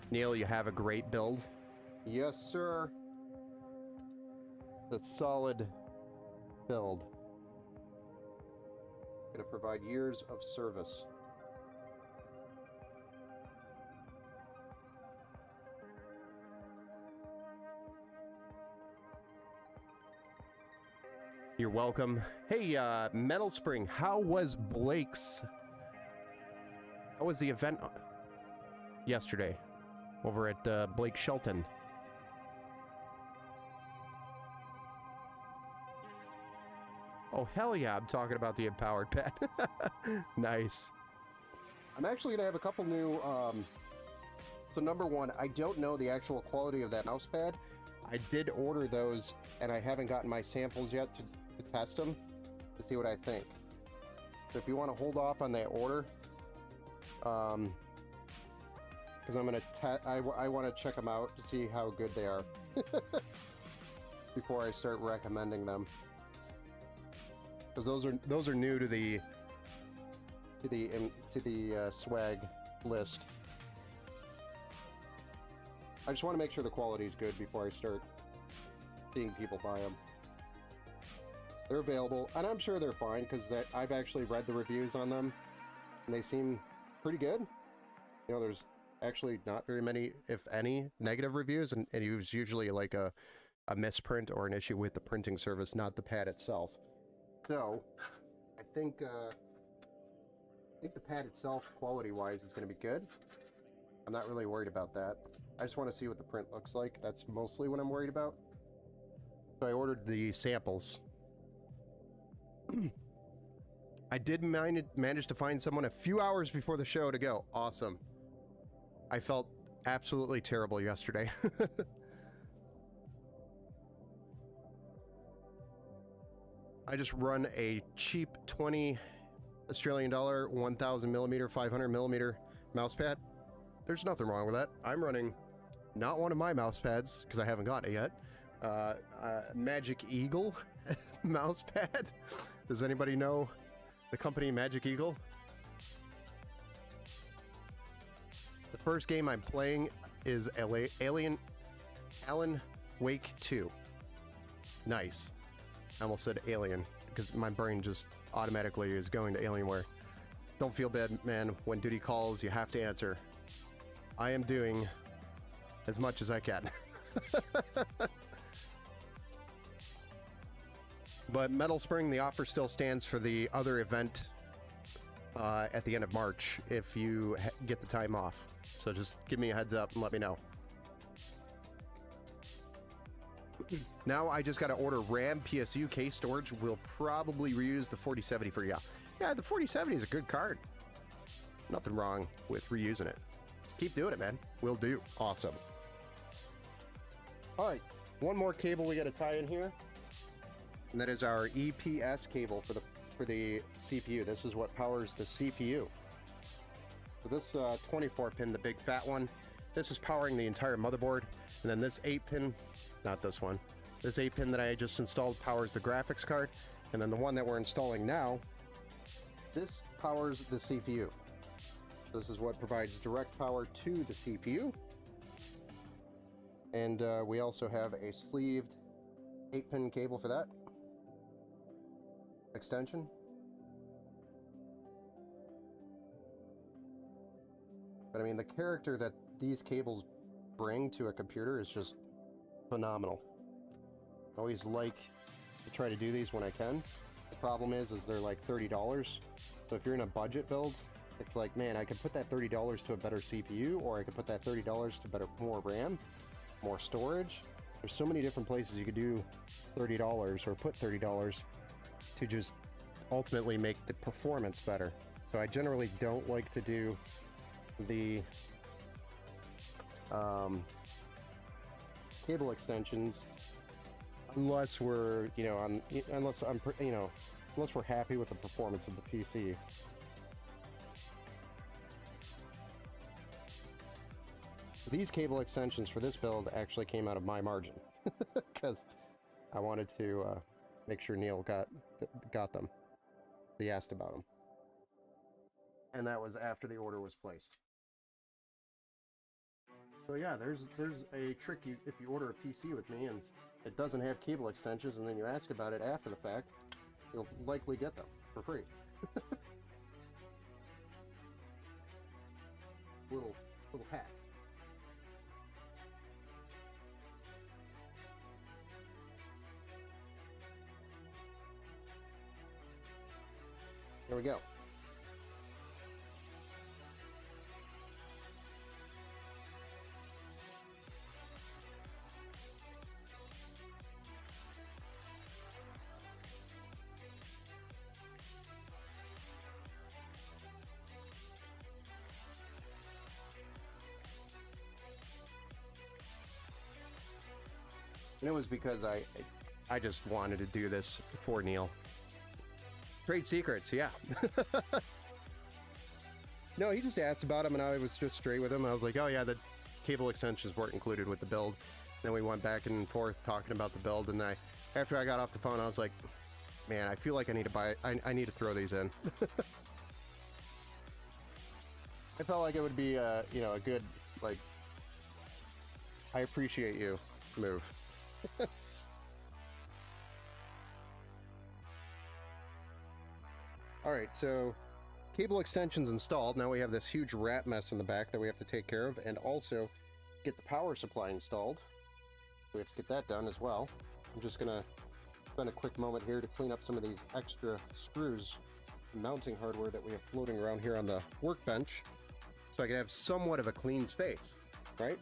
Neil, you have a great build. Yes, sir. The solid build. Gonna provide years of service. You're welcome. Hey, Metal Spring, how was Blake's? How was the event yesterday over at Blake Shelton? Oh, hell yeah, I'm talking about the Empowered pad. Nice. I'm actually going to have a couple new... So number one, I don't know the actual quality of that mouse pad. I did order those, and I haven't gotten my samples yet to test them, to see what I think. So if you want to hold off on that order, because I'm going to I want to check them out to see how good they are before I start recommending them. Because those are new to the swag list. I just want to make sure the quality is good before I start seeing people buy them. They're available, and I'm sure they're fine because I've actually read the reviews on them, and they seem pretty good. You know, there's actually not very many, if any, negative reviews, and it was usually like a misprint or an issue with the printing service, not the pad itself. So, I think the pad itself, quality-wise, is going to be good. I'm not really worried about that. I just want to see what the print looks like. That's mostly what I'm worried about. So I ordered the samples. I did manage to find someone a few hours before the show to go. Awesome. I felt absolutely terrible yesterday. I just run a cheap 20 Australian dollar 1000 millimeter 500 millimeter mouse pad. There's nothing wrong with that. I'm running not one of my mouse pads because I haven't got it yet. Magic Eagle mouse pad. Does anybody know the company Magic Eagle? The first game I'm playing is Alan Wake 2. Nice. I almost said Alien because my brain just automatically is going to Alienware. Don't feel bad, man. When duty calls, you have to answer. I am doing as much as I can. But Metal Spring, the offer still stands for the other event at the end of March if you get the time off. So just give me a heads up and let me know. Now I just got to order RAM, PSU, case storage. We'll probably reuse the 4070 for you. Yeah, the 4070 is a good card. Nothing wrong with reusing it. Just keep doing it, man. Will do. Awesome. All right, one more cable we got to tie in here, and that is our EPS cable for the CPU. This is what powers the CPU. So this 24 pin, the big fat one, this is powering the entire motherboard, and then this 8 pin, not this one, this 8 pin that I just installed powers the graphics card, and then the one that we're installing now, this powers the CPU. This is what provides direct power to the CPU. And we also have a sleeved 8-pin cable for that extension. But I mean, the character that these cables bring to a computer is just phenomenal. I always like to try to do these when I can. The problem is they're like $30. So if you're in a budget build, it's like, man, I could put that $30 to a better CPU, or I could put that $30 to more RAM, more storage. There's so many different places you could do $30 or put $30 to just ultimately make the performance better. So I generally don't like to do the cable extensions unless we're, unless we're happy with the performance of the PC. These cable extensions for this build actually came out of my margin because I wanted to make sure Neil got them. He asked about them, and that was after the order was placed. So yeah, there's a trick. If you order a PC with me and it doesn't have cable extensions, and then you ask about it after the fact, you'll likely get them for free. little hack. There we go. And it was because I just wanted to do this for Neil. Trade secrets, yeah. No, he just asked about them, and I was just straight with him. I was like, oh yeah, the cable extensions weren't included with the build. Then we went back and forth talking about the build, and after I got off the phone, I was like, man, I feel like I need to buy it. I need to throw these in. I felt like it would be a good, like, I appreciate you move. Alright, so cable extensions installed. Now we have this huge rat mess in the back that we have to take care of, and also get the power supply installed. We have to get that done as well. I'm just gonna spend a quick moment here to clean up some of these extra screws and mounting hardware that we have floating around here on the workbench, so I can have somewhat of a clean space, right?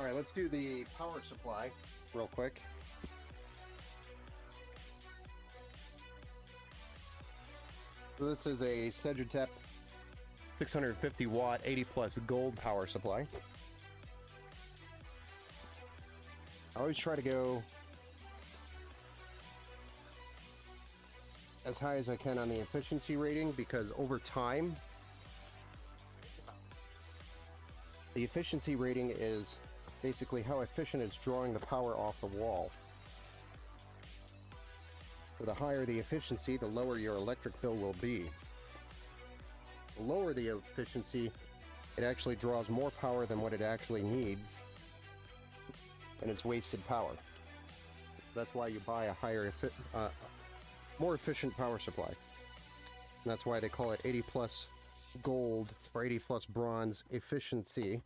All right, let's do the power supply real quick. So this is a Segitep 650 watt 80 plus gold power supply. I always try to go as high as I can on the efficiency rating, because over time, the efficiency rating is basically how efficient it's drawing the power off the wall. So the higher the efficiency, the lower your electric bill will be. The lower the efficiency, it actually draws more power than what it actually needs, and it's wasted power. That's why you buy a higher, more efficient power supply. And that's why they call it 80 plus gold or 80 plus bronze efficiency.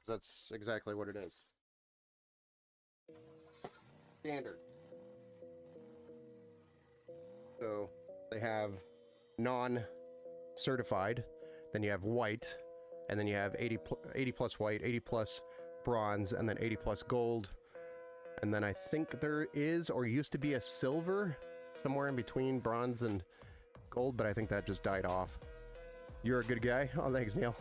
That's exactly what it is. Standard. So they have non-certified, then you have white, and then you have 80 plus white, 80 plus bronze, and then 80 plus gold. And then I think there is, or used to be, a silver somewhere in between bronze and gold, but I think that just died off. You're a good guy. Oh, thanks, Neil.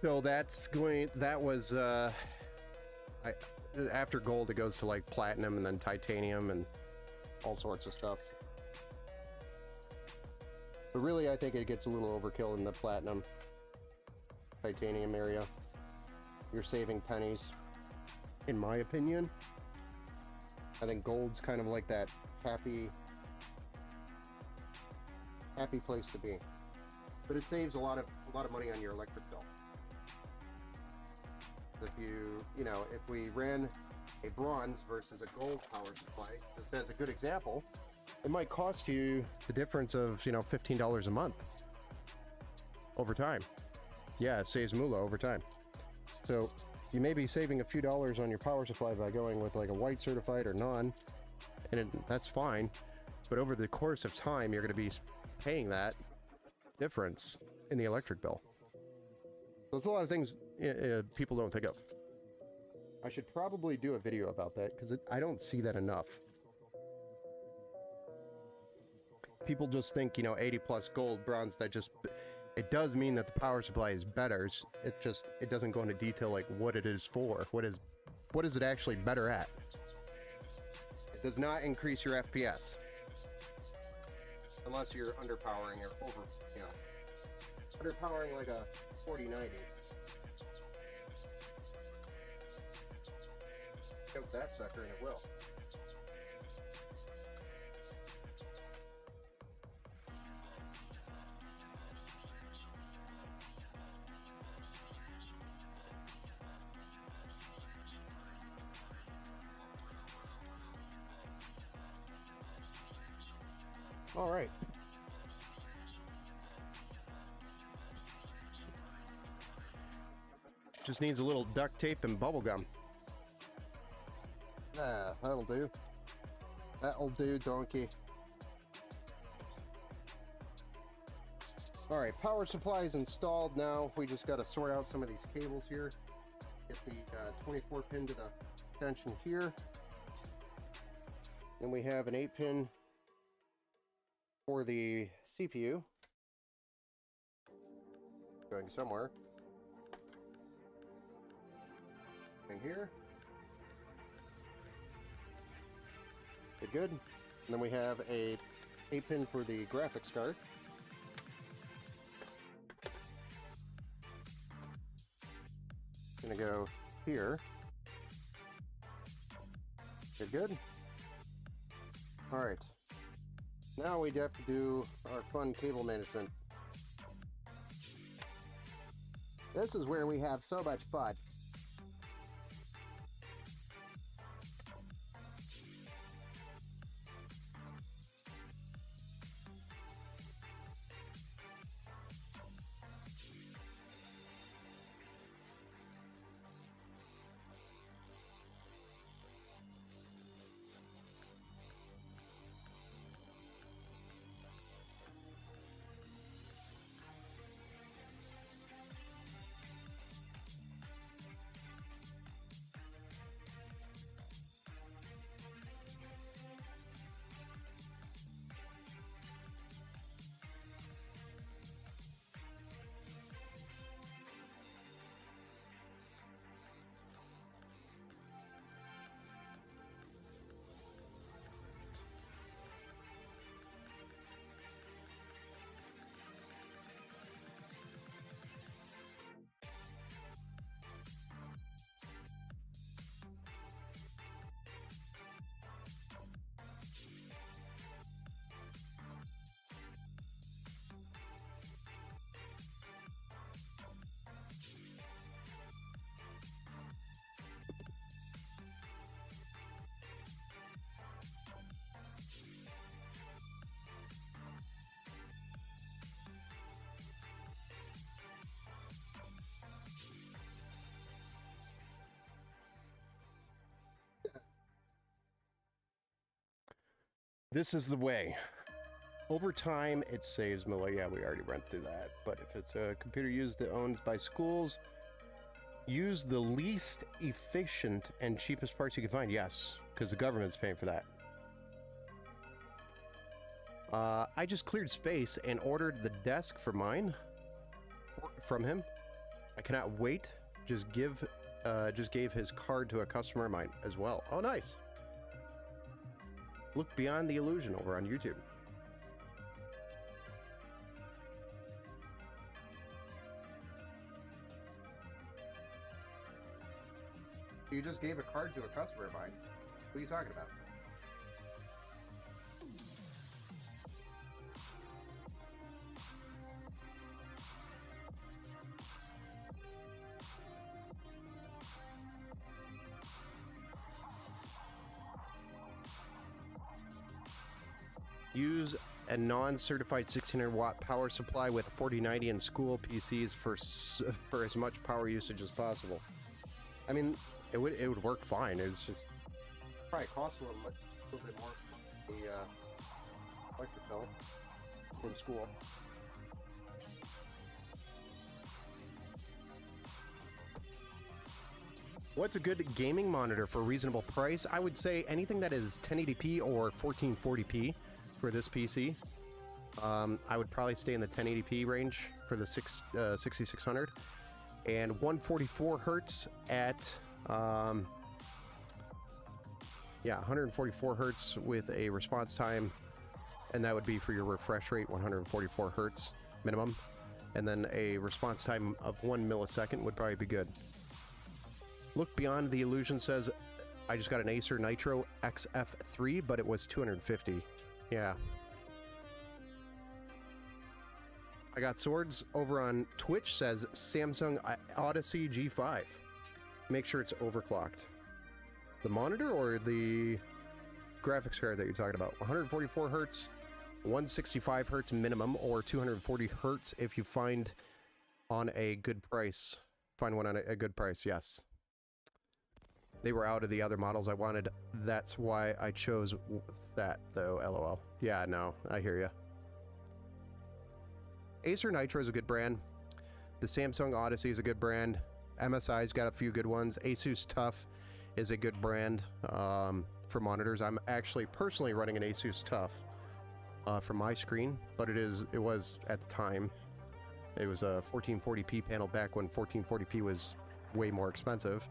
So that was, after gold, it goes to like platinum and then titanium and all sorts of stuff. But really, I think it gets a little overkill in the platinum, titanium area. You're saving pennies, in my opinion. I think gold's kind of like that happy place to be. But it saves a lot of money on your electric bill. If if we ran a bronze versus a gold power supply, as a good example, it might cost you the difference of, $15 a month over time. Yeah, it saves moolah over time. So you may be saving a few dollars on your power supply by going with like a white certified or non, and that's fine. But over the course of time, you're going to be paying that difference in the electric bill. There's a lot of things people don't think of. I should probably do a video about that, because I don't see that enough. People just think, 80 plus gold, bronze, it does mean that the power supply is better. It doesn't go into detail like what it is for. What is it actually better at? It does not increase your FPS. Unless you're underpowering or underpowering like a 4090. Choke that sucker and it will. All right. Just needs a little duct tape and bubble gum. Ah, that'll do. That'll do, donkey. All right, power supply is installed now. We just got to sort out some of these cables here. Get the 24 pin to the extension here. Then we have an 8-pin for the CPU. Going somewhere. In here. Good. And then we have a 8-pin for the graphics card. Gonna go here. Good. All right. Now we have to do our fun cable management. This is where we have so much fun. This is the way. Over time, it saves Miller. Yeah, we already went through that. But if it's a computer used that owned by schools, use the least efficient and cheapest parts you can find. Yes, because the government's paying for that. I just cleared space and ordered the desk for mine from him. I cannot wait. Just gave his card to a customer of mine as well. Oh, nice. Look Beyond the Illusion over on YouTube. You just gave a card to a customer of mine. What are you talking about? Use a non-certified 1600 watt power supply with a 4090 and school PCs for as much power usage as possible. I mean, it would work fine. It's just probably cost a little bit more than the electric bill in school. What's a good gaming monitor for a reasonable price? I would say anything that is 1080p or 1440p for this PC. I would probably stay in the 1080p range for the 6600 and 144 hertz at 144 hertz with a response time, and that would be for your refresh rate, 144 hertz minimum, and then a response time of 1 millisecond would probably be good. Look Beyond the Illusion says, I just got an Acer Nitro XF3, but it was 250. Yeah. I got Swords over on Twitch says Samsung Odyssey G5. Make sure it's overclocked. The monitor or the graphics card that you're talking about? 144 hertz, 165 hertz minimum, or 240 hertz if you find on a good price. Find one on a good price, yes. They were out of the other models I wanted. That's why I chose that, though, LOL. Yeah, no, I hear you. Acer Nitro is a good brand. The Samsung Odyssey is a good brand. MSI's got a few good ones. Asus TUF is a good brand for monitors. I'm actually personally running an Asus TUF for my screen, but it was at the time. It was a 1440p panel back when 1440p was way more expensive.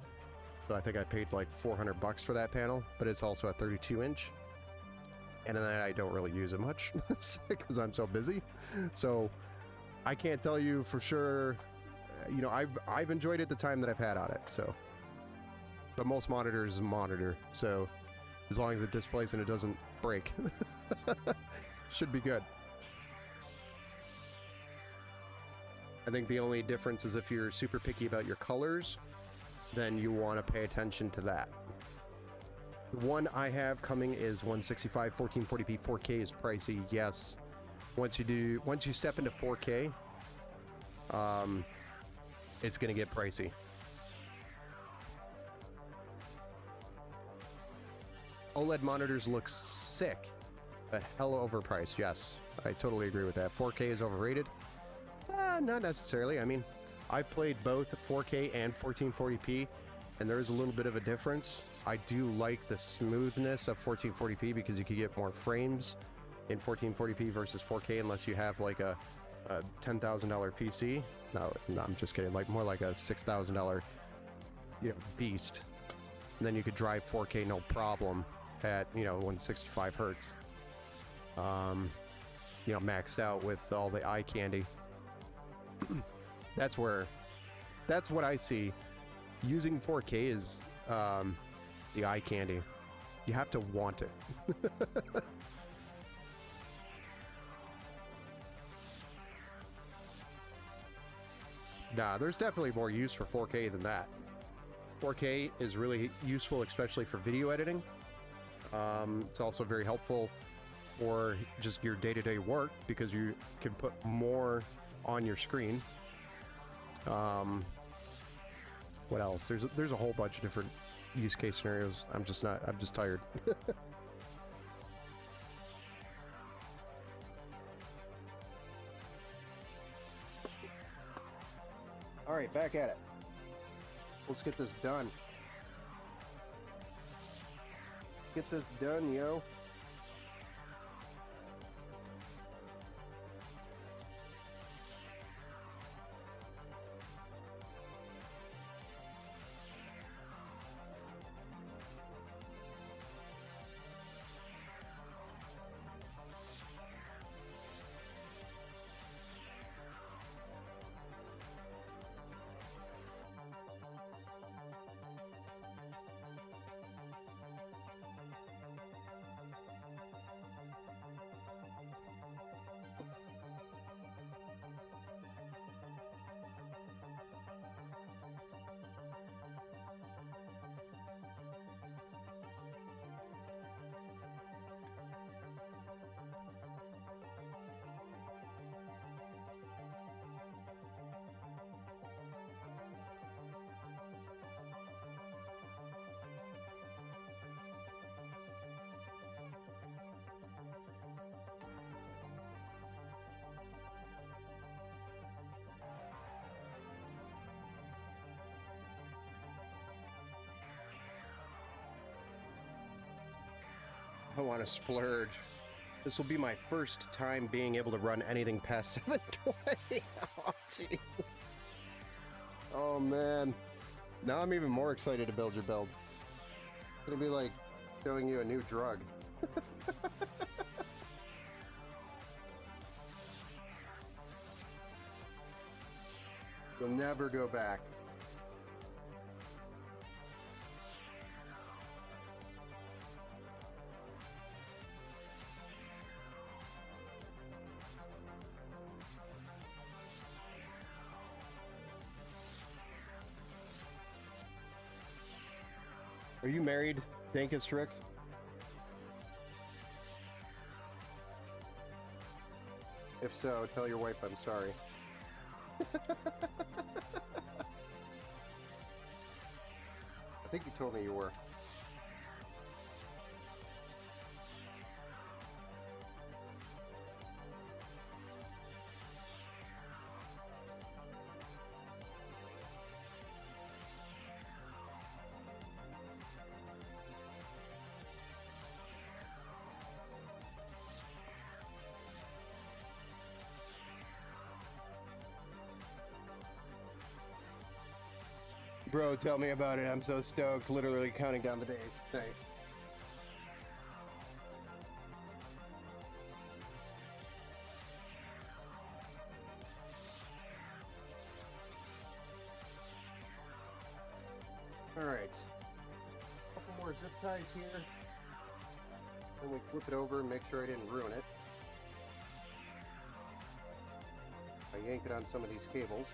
So I think I paid like $400 for that panel, but it's also a 32-inch. And then I don't really use it much because I'm so busy. So I can't tell you for sure. You know, I've enjoyed it the time that I've had on it. So, but most monitors monitor. So as long as it displays and it doesn't break, should be good. I think the only difference is if you're super picky about your colors, then you want to pay attention to that. The one I have coming is 165, 1440p, 4K is pricey. Yes, once you step into 4K, it's gonna get pricey. OLED monitors look sick, but hella overpriced. Yes, I totally agree with that. 4K is overrated. Not necessarily. I mean, I've played both 4K and 1440p, and there is a little bit of a difference. I do like the smoothness of 1440p because you can get more frames in 1440p versus 4K unless you have like a $10,000 PC. No, I'm just kidding. Like more like a $6,000, beast. And then you could drive 4K no problem at 165 hertz. Maxed out with all the eye candy. That's what I see. Using 4K is the eye candy. You have to want it. Nah, there's definitely more use for 4K than that. 4K is really useful, especially for video editing. It's also very helpful for just your day-to-day work because you can put more on your screen. What else? There's a whole bunch of different use case scenarios. I'm just tired. right, back at it. Let's get this done. Get this done, yo. I want to splurge. This will be my first time being able to run anything past 720. Oh, jeez. Oh, man. Now I'm even more excited to build your build. It's gonna be like showing you a new drug. You'll never go back. Are you married, Dankistrick? If so, tell your wife I'm sorry. I think you told me you were. Bro, tell me about it. I'm so stoked. Literally counting down the days. Nice. Alright. Couple more zip ties here. Then we flip it over and make sure I didn't ruin it. I yank it on some of these cables.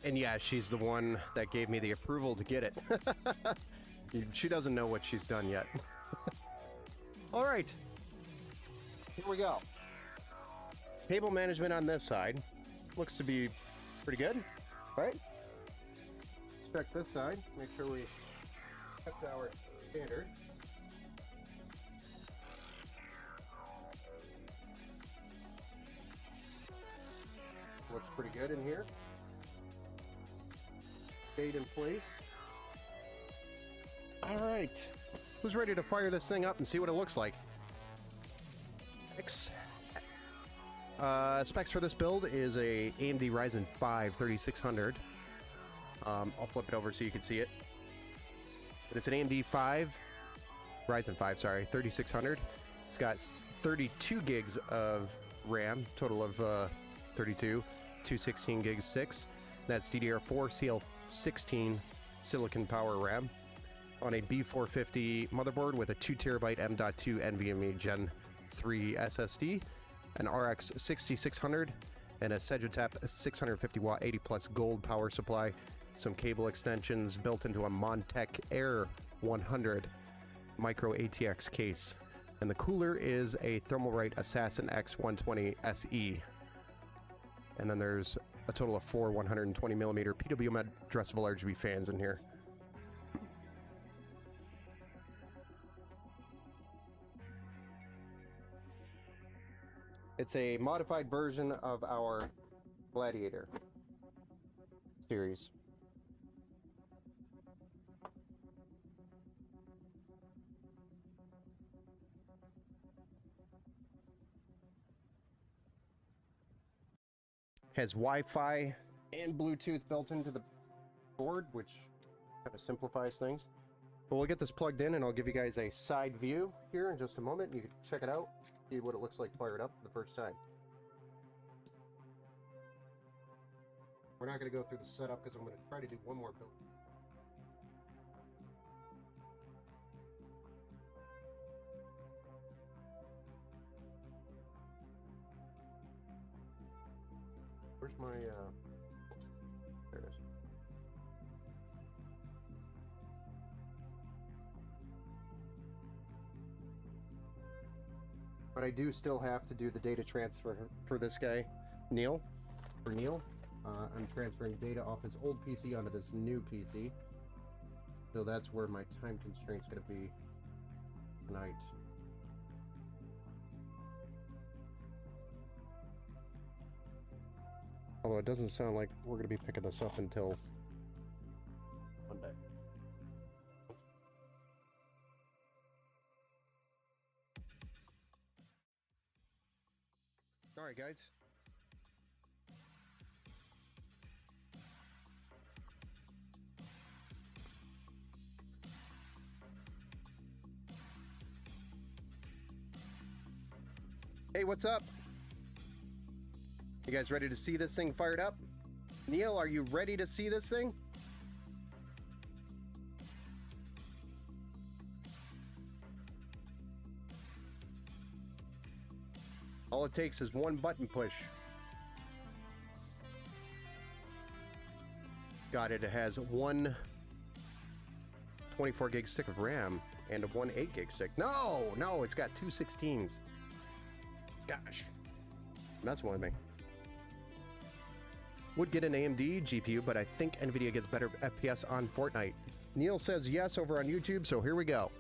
And yeah, she's the one that gave me the approval to get it. She doesn't know what she's done yet. All right, here we go. Cable management on this side looks to be pretty good, right? Let's check this side, make sure we kept our standard. Looks pretty good in here. Stayed in place. All right, who's ready to fire this thing up and see what it looks like? Specs for this build is a AMD Ryzen 5 3600. I'll flip it over so you can see it. But it's an AMD Ryzen 5, sorry, 3600. It's got 32 gigs of RAM, total of 32, 216 gigs sticks. That's DDR4 CL16 Silicon Power RAM on a B450 motherboard with a 2TB M.2 NVMe Gen 3 SSD, an RX 6600, and a Segitap 650 watt 80 plus gold power supply, some cable extensions built into a Montech Air 100 micro ATX case, and the cooler is a Thermalright Assassin X120 SE. And then there's a total of 4 120mm PWM addressable RGB fans in here. It's a modified version of our Gladiator series. Has Wi-Fi and Bluetooth built into the board, which kind of simplifies things. But we'll get this plugged in and I'll give you guys a side view here in just a moment. You can check it out, see what it looks like fired up the first time. We're not going to go through the setup because I'm going to try to do one more build. Where's my, there it is. But I do still have to do the data transfer for this guy, Neil. For Neil, I'm transferring data off his old PC onto this new PC. So that's where my time constraint's going to be tonight. Although it doesn't sound like we're going to be picking this up until Monday. All right, guys. Hey, what's up? You guys ready to see this thing fired up? Neil, are you ready to see this thing? All it takes is one button push. Got it. It has one 24 gig stick of RAM and a one 8 gig stick. No, it's got two 16s. Gosh, that's one thing. Would get an AMD GPU, but I think NVIDIA gets better FPS on Fortnite. Neil says yes over on YouTube, so here we go.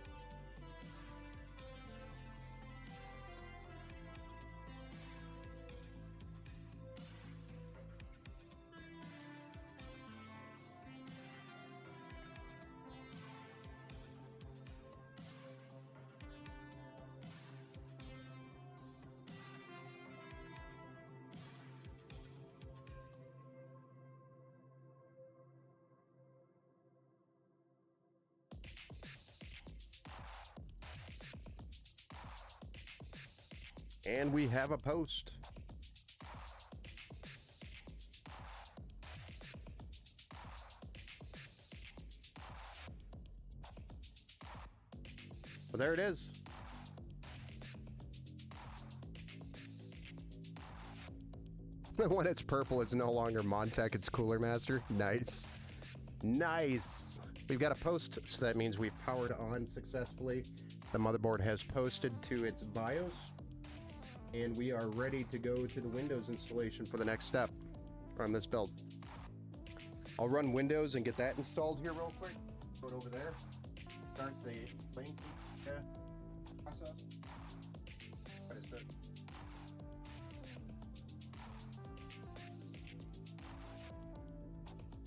And we have a post. Well, there it is. When it's purple, it's no longer Montech, it's Cooler Master. Nice. Nice. We've got a post, so that means we've powered on successfully. The motherboard has posted to its BIOS, and we are ready to go to the Windows installation for the next step on this build. I'll run Windows and get that installed here real quick. Put it over there. Start the link process. Try to start.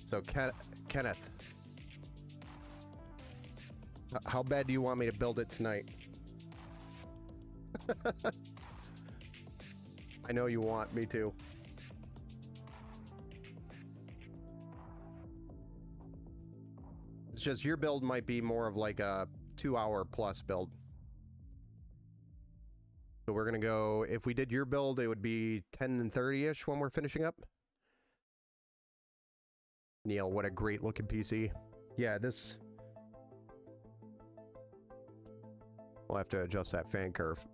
So Kenneth, how bad do you want me to build it tonight? I know you want me to. It's just your build might be more of like a 2-hour plus build. So we're gonna go, if we did your build, it would be 10 and 30-ish when we're finishing up. Neil, what a great looking PC. Yeah, this... We'll have to adjust that fan curve.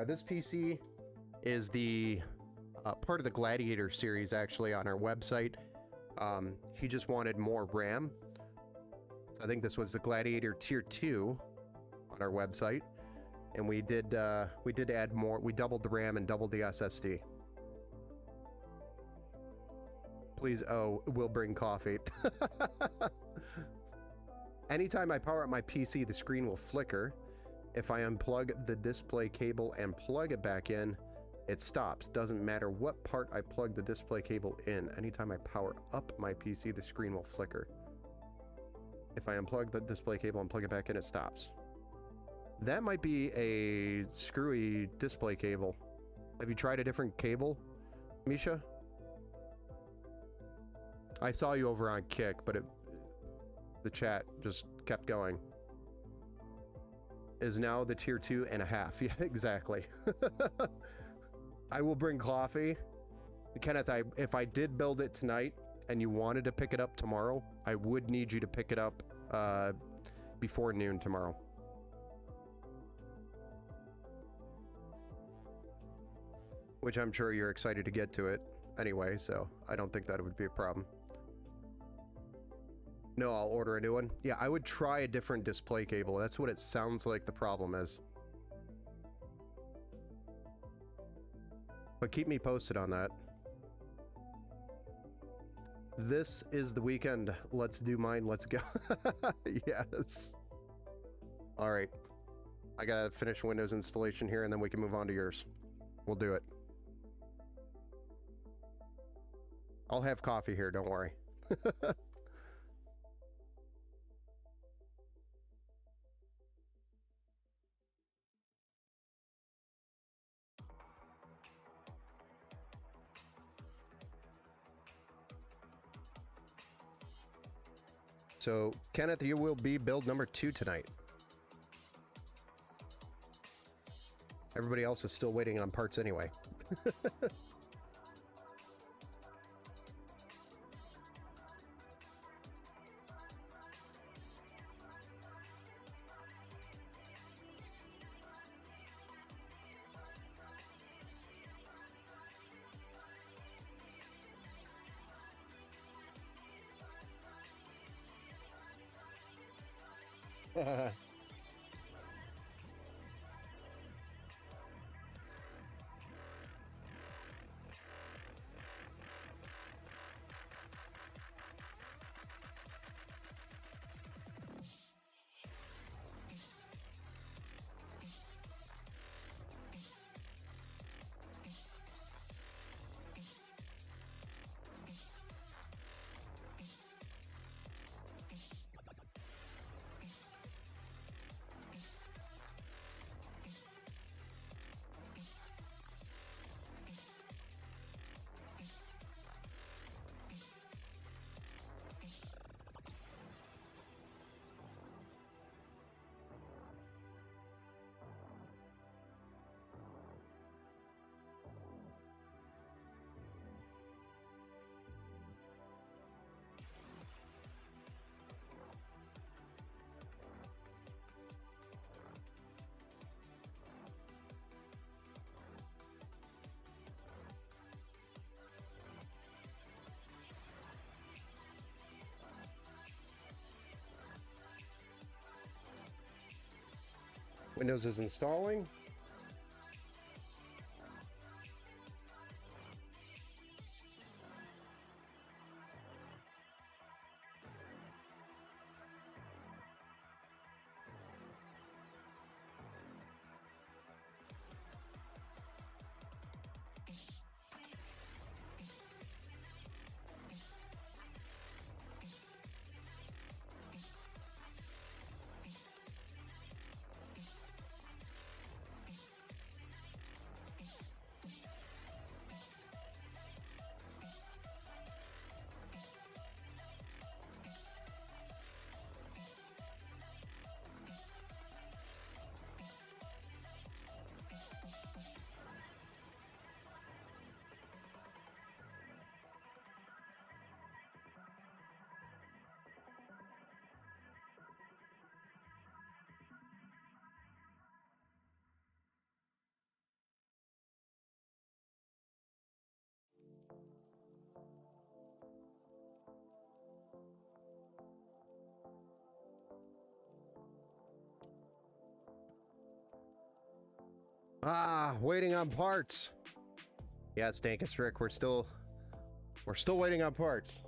This PC is the part of the Gladiator series, actually, on our website. He just wanted more RAM. So I think this was the Gladiator Tier 2 on our website. And we did add more. We doubled the RAM and doubled the SSD. Please, oh, we'll bring coffee. Anytime I power up my PC, the screen will flicker. If I unplug the display cable and plug it back in, it stops. Doesn't matter what part I plug the display cable in. Anytime I power up my PC, the screen will flicker. If I unplug the display cable and plug it back in, it stops. That might be a screwy display cable. Have you tried a different cable, Misha? I saw you over on Kick, but the chat just kept going. Is now the tier 2.5. Yeah, exactly. I will bring coffee. Kenneth, if I did build it tonight and you wanted to pick it up tomorrow, I would need you to pick it up before noon tomorrow. Which I'm sure you're excited to get to it anyway, so I don't think that would be a problem. No, I'll order a new one. Yeah, I would try a different display cable. That's what it sounds like the problem is. But keep me posted on that. This is the weekend. Let's do mine. Let's go. Yes. All right. I gotta finish Windows installation here and then we can move on to yours. We'll do it. I'll have coffee here, don't worry. So, Kenneth, you will be build number 2 tonight. Everybody else is still waiting on parts anyway. Windows is installing. Waiting on parts. Yeah, Stankus Rick, we're still waiting on parts.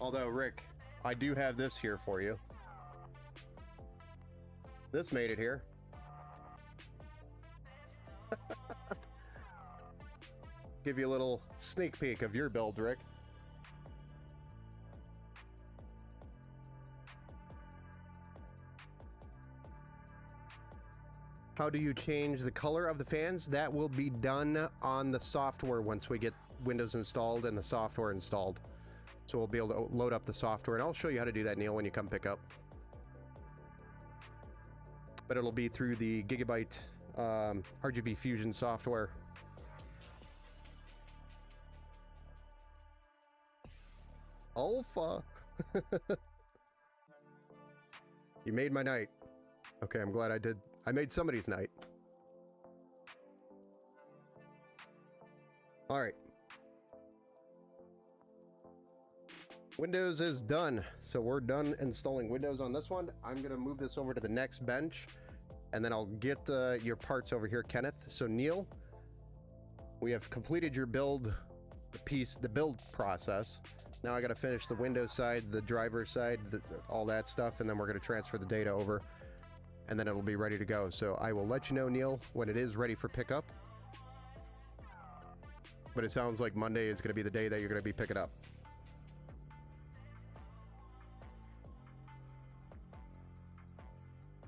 Although, Rick, I do have this here for you. This made it here. Give you a little sneak peek of your build, Rick. How do you change the color of the fans? That will be done on the software once we get Windows installed and the software installed. So we'll be able to load up the software, and I'll show you how to do that, Neil, when you come pick up. But it'll be through the Gigabyte RGB Fusion software. Alpha. You made my night. Okay, I'm glad I did. I made somebody's night. All right. Windows is done. So we're done installing Windows on this one. I'm going to move this over to the next bench, and then I'll get your parts over here, Kenneth. So Neil, we have completed your build, the build process. Now I got to finish the Windows side, the driver side, all that stuff, and then we're going to transfer the data over, and then it'll be ready to go. So I will let you know, Neil, when it is ready for pickup. But it sounds like Monday is going to be the day that you're going to be picking up.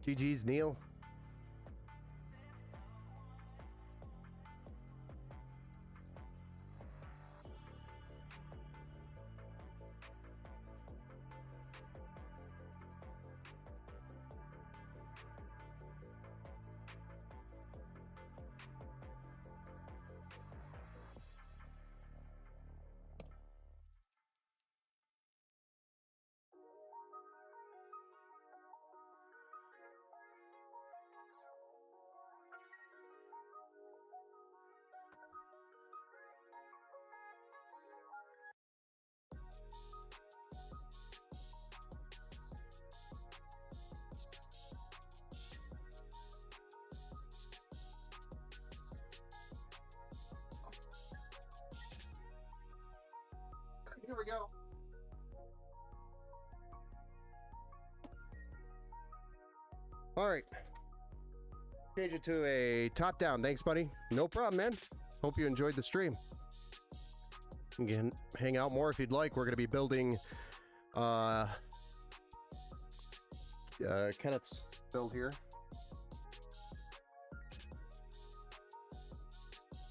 GG's, Neil. Here we go. All right. Change it to a top down. Thanks, buddy. No problem, man. Hope you enjoyed the stream. You can hang out more if you'd like. We're going to be building Kenneth's build here.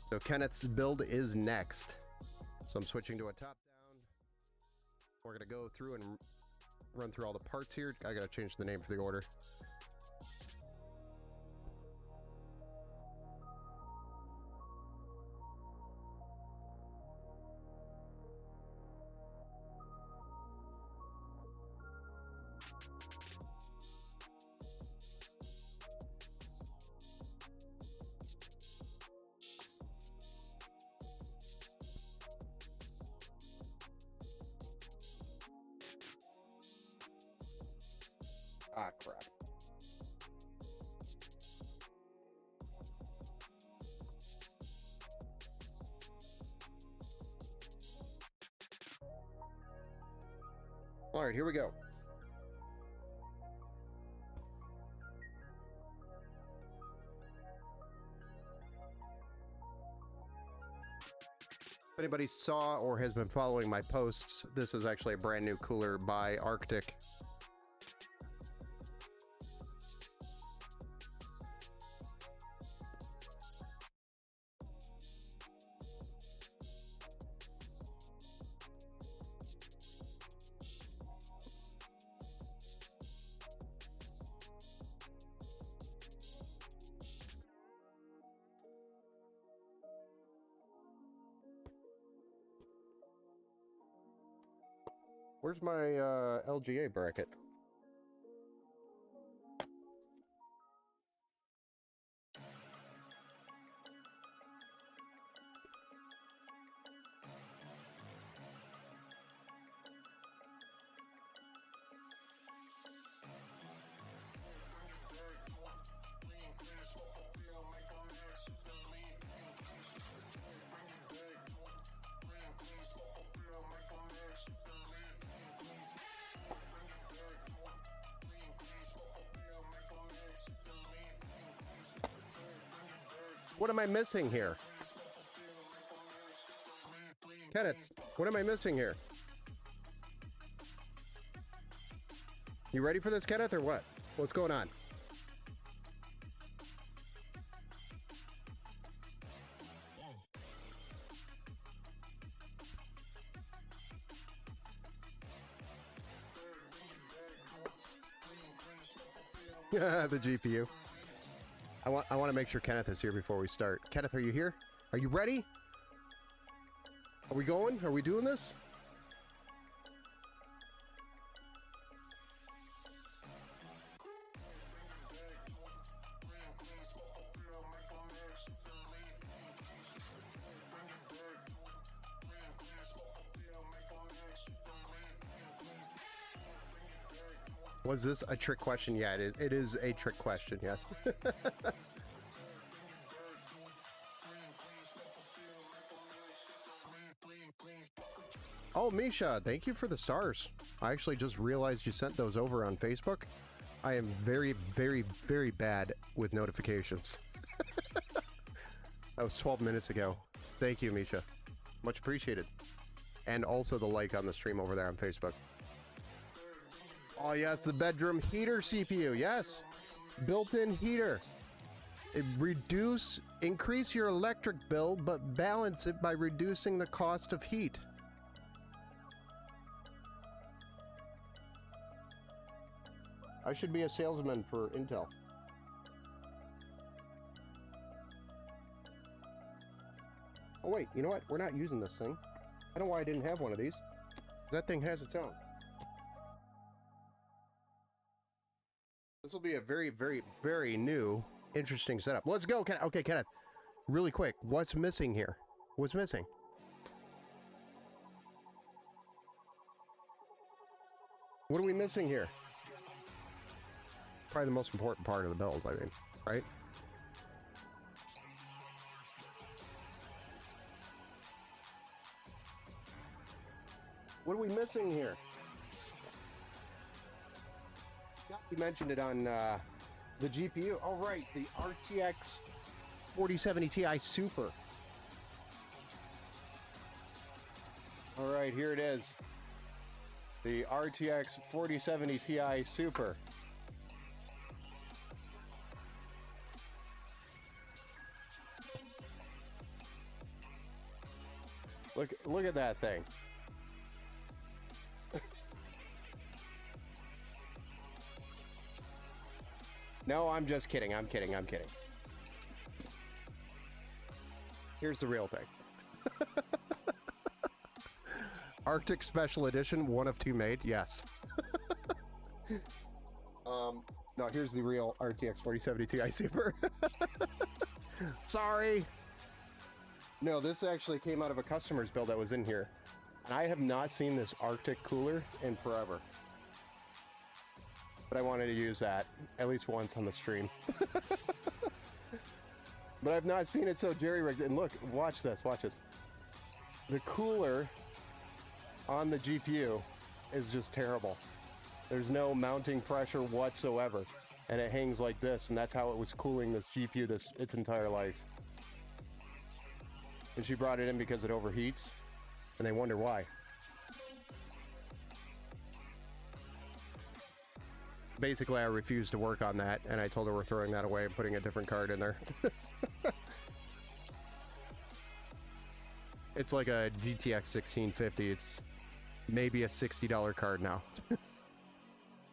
So Kenneth's build is next. So I'm switching to a top down. We're going to go through and run through all the parts here. I got to change the name for the order. Ah, crap. All right, here we go. If anybody saw or has been following my posts, this is actually a brand new cooler by Arctic. Where's my LGA bracket? What am I missing here? Kenneth, what am I missing here? You ready for this, Kenneth, or what? What's going on? The GPU. I want to make sure Kenneth is here before we start. Kenneth, are you here? Are you ready? Are we going? Are we doing this? Was this a trick question? Yeah, it is a trick question, yes. Oh, Misha, thank you for the stars. I actually just realized you sent those over on Facebook. I am very, very, very bad with notifications. That was 12 minutes ago. Thank you, Misha. Much appreciated. And also the like on the stream over there on Facebook. Oh yes, the bedroom heater CPU, yes. Built-in heater. Increase your electric bill, but balance it by reducing the cost of heat. I should be a salesman for Intel. Oh wait, you know what? We're not using this thing. I don't know why I didn't have one of these. That thing has its own. This will be a very, very, very new, interesting setup. Let's go, Kenneth. Okay, Kenneth, really quick. What's missing here? What's missing? What are we missing here? Probably the most important part of the build, I mean, right? What are we missing here? You mentioned it on the GPU. Oh, right, the RTX 4070 Ti Super. All right, here it is. The RTX 4070 Ti Super. Look at that thing. No, I'm just kidding. I'm kidding. Here's the real thing. Arctic Special Edition, 1 of 2 made. Yes. No, here's the real RTX 4070 Ti Super. Sorry. No, this actually came out of a customer's build that was in here. And I have not seen this Arctic cooler in forever. but I wanted to use that at least once on the stream. But I've not seen it so jerry-rigged. And look, watch this, watch this. The cooler on the GPU is just terrible. There's no mounting pressure whatsoever. And it hangs like this, and that's how it was cooling this GPU its entire life. And she brought it in because it overheats, and they wonder why. Basically, I refused to work on that, and I told her we're throwing that away and putting a different card in there. It's like a GTX 1650. It's maybe a $60 card now.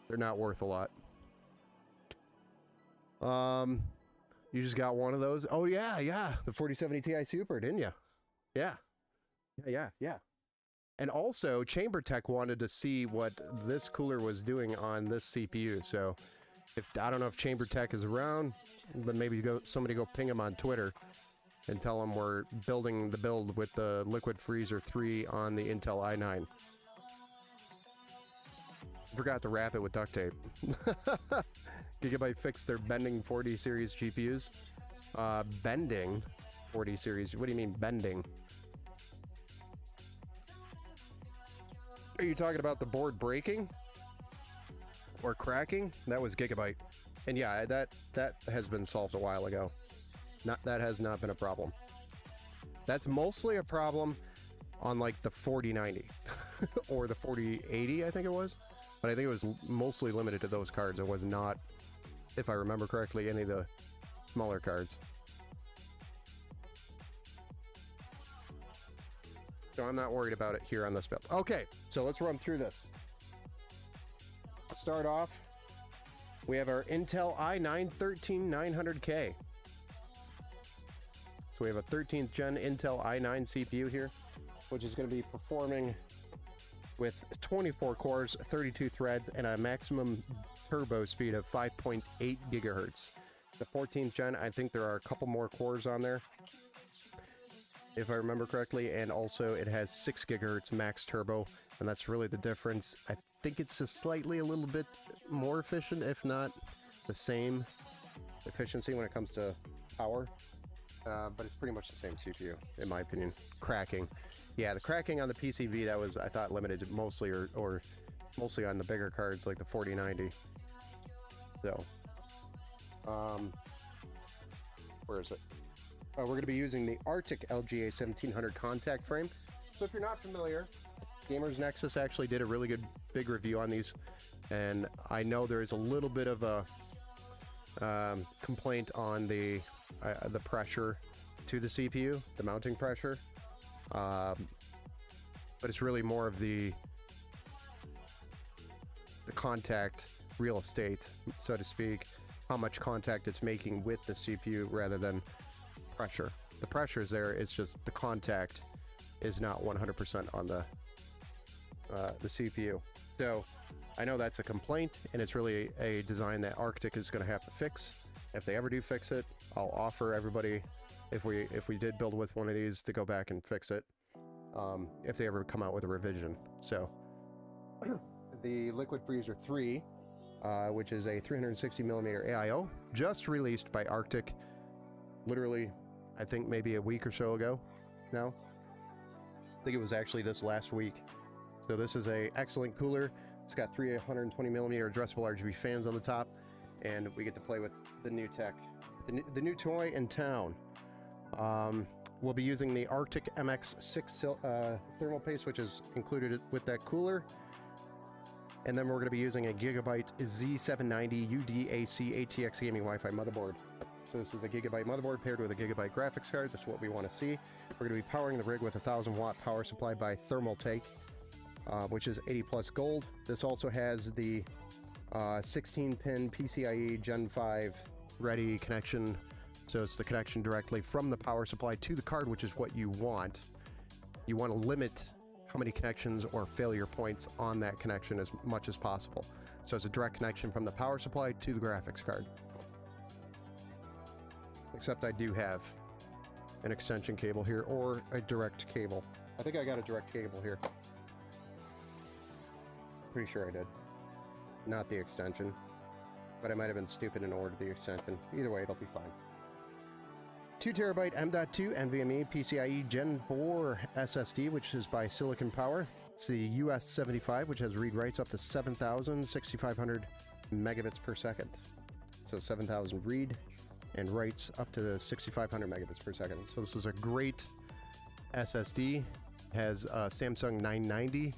They're not worth a lot. You just got one of those? Oh, yeah. The 4070 Ti Super, didn't you? Yeah. And also, Chamber Tech wanted to see what this cooler was doing on this CPU. So, I don't know if Chamber Tech is around, but maybe somebody go ping him on Twitter and tell him we're building the build with the Liquid Freezer 3 on the Intel i9. Forgot to wrap it with duct tape. Gigabyte fixed their bending 40 series GPUs. Bending 40 series? What do you mean bending? Are you talking about the board breaking? Or cracking? That was Gigabyte. And yeah, that has been solved a while ago. That has not been a problem. That's mostly a problem on like the 4090 or the 4080, I think it was. But I think it was mostly limited to those cards. It was not, if I remember correctly, any of the smaller cards. So I'm not worried about it here on this build. Okay, so let's run through this. Start off, we have our Intel i9 13900K. So we have a 13th gen Intel i9 CPU here, which is going to be performing with 24 cores, 32 threads, and a maximum turbo speed of 5.8 gigahertz. The 14th gen, I think there are a couple more cores on there, if I remember correctly, and also it has 6 gigahertz max turbo, and that's really the difference. I think it's just slightly a little bit more efficient, if not the same efficiency when it comes to power, but it's pretty much the same CPU, in my opinion. Cracking. Yeah, the cracking on the PCV, that was, I thought, limited mostly, or mostly on the bigger cards like the 4090. So, where is it? We're going to be using the Arctic LGA 1700 contact frame. So if you're not familiar, Gamers Nexus actually did a really good big review on these, and I know there is a little bit of a complaint on the pressure to the CPU, the mounting pressure, but it's really more of the contact real estate, so to speak, how much contact it's making with the CPU rather than pressure. The pressure is there, it's just the contact is not 100% on the CPU. So I know that's a complaint, and it's really a design that Arctic is going to have to fix. If they ever do fix it, I'll offer everybody, if we did build with one of these, to go back and fix it, if they ever come out with a revision. So the Liquid Freezer 3, which is a 360 millimeter AIO, just released by Arctic, literally, I think maybe a week or so ago now. I think it was actually this last week. So this is a excellent cooler. It's got 320 millimeter addressable RGB fans on the top, and we get to play with the new tech, the new toy in town. We'll be using the Arctic MX6 thermal paste, which is included with that cooler. And then we're going to be using a Gigabyte Z790 UDAC ATX gaming Wi-Fi motherboard. So this is a Gigabyte motherboard paired with a Gigabyte graphics card. That's what we want to see. We're going to be powering the rig with a 1000 watt power supply by Thermaltake, which is 80 plus gold. This also has the 16 pin PCIe Gen 5 ready connection. So it's the connection directly from the power supply to the card, which is what you want. You want to limit how many connections or failure points on that connection as much as possible. So it's a direct connection from the power supply to the graphics card. Except I do have an extension cable here, or a direct cable. I think I got a direct cable here. Pretty sure I did. not the extension. But I might have been stupid and ordered the extension. Either way, it'll be fine. 2 terabyte M.2 NVMe PCIe Gen 4 SSD, which is by Silicon Power. It's the US75, which has read-writes up to 6,500 megabits per second. So 7,000 read and writes up to 6,500 megabits per second. So this is a great SSD. Has a Samsung 990,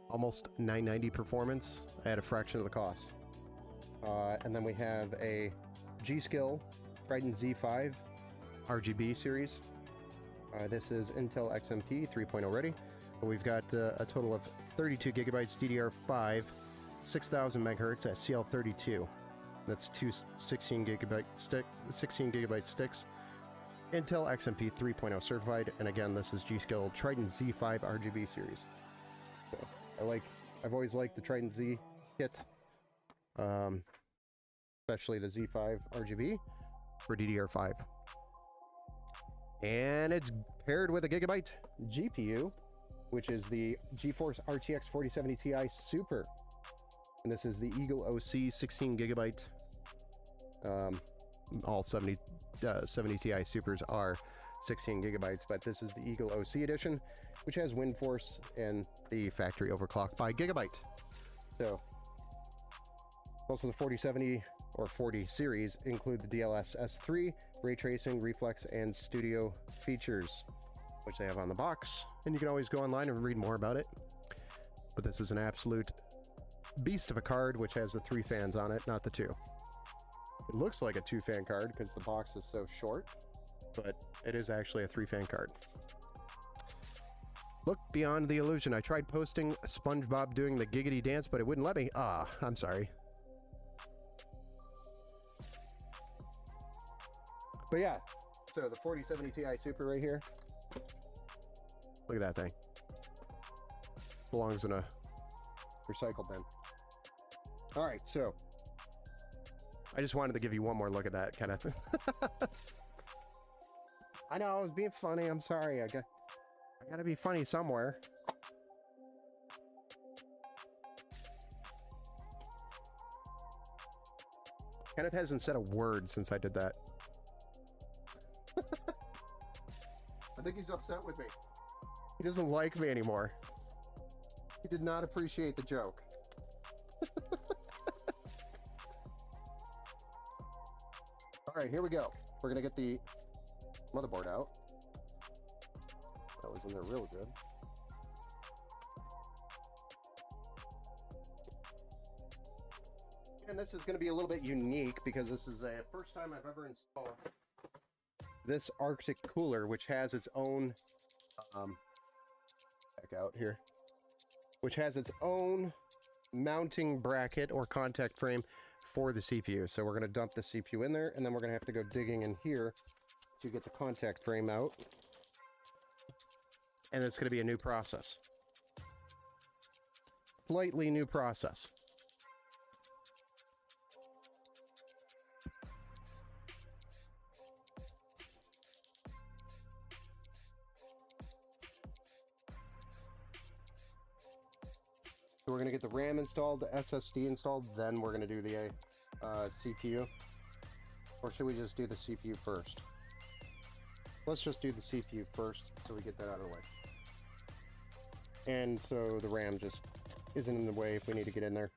almost 990 performance at a fraction of the cost. And then we have a G.Skill Trident Z5 RGB series. This is Intel XMP 3.0 ready. But we've got a total of 32 gigabytes DDR5, 6,000 megahertz at CL32. That's two 16 gigabyte sticks. Intel XMP 3.0 certified, and again, this is G.Skill Trident Z5 RGB series. So I've always liked the Trident Z kit, especially the Z5 RGB for DDR5. And it's paired with a gigabyte GPU, which is the GeForce RTX 4070 Ti Super. And this is the Eagle OC 16 gigabyte. All 70 Ti Supers are 16 gigabytes, but this is the Eagle OC edition, which has WindForce and the factory overclock by Gigabyte. So most of the 4070 or 40 series include the DLSS 3, ray tracing, reflex, and studio features, which they have on the box, and you can always go online and read more about it. But this is an absolute beast of a card, which has the 3 fans on it, not the 2. It looks like a 2-fan card because the box is so short, but it is actually a 3-fan card. Look beyond the illusion. I tried posting SpongeBob doing the giggity dance, but it wouldn't let me. I'm sorry. But yeah, so the 4070 Ti Super right here. Look at that thing. Belongs in a recycle bin. All right, so I just wanted to give you one more look at that kind of thing. I know, I was being funny. I'm sorry. I gotta be funny somewhere. Kenneth hasn't said a word since I did that. I think he's upset with me. He doesn't like me anymore. He did not appreciate the joke. All right, here we go. We're gonna get the motherboard out. That was in there real good. And this is going to be a little bit unique because this is the first time I've ever installed this Arctic cooler, which has its own back out here, which has its own mounting bracket or contact frame for the CPU. So we're going to dump the CPU in there, and then we're going to have to go digging in here to get the contact frame out. And it's going to be a new process. Slightly new process. So we're going to get the RAM installed, the SSD installed, then we're going to do the CPU. Or should we just do the CPU first? Let's just do the CPU first so we get that out of the way. And so the RAM just isn't in the way if we need to get in there.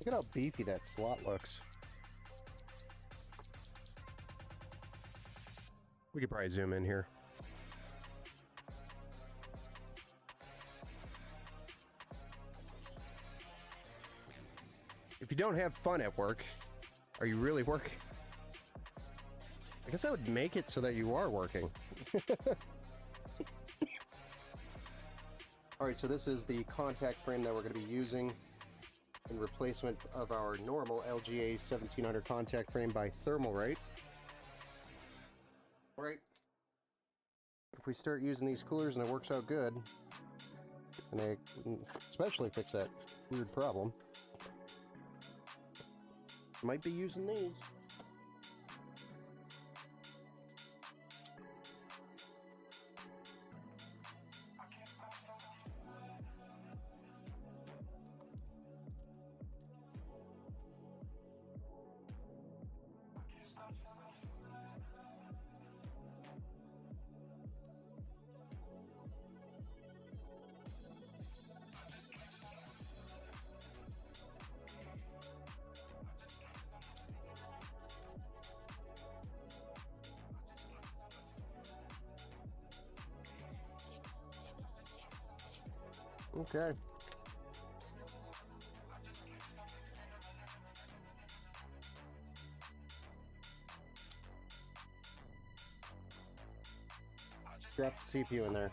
Look at how beefy that slot looks. We could probably zoom in here. If you don't have fun at work, are you really working? I guess I would make it so that you are working. Alright, so this is the contact frame that we're going to be using in replacement of our normal LGA 1700 contact frame by Thermalright. Alright, if we start using these coolers and it works out good, and I especially fix that weird problem, might be using these. Okay. Drop the CPU in there.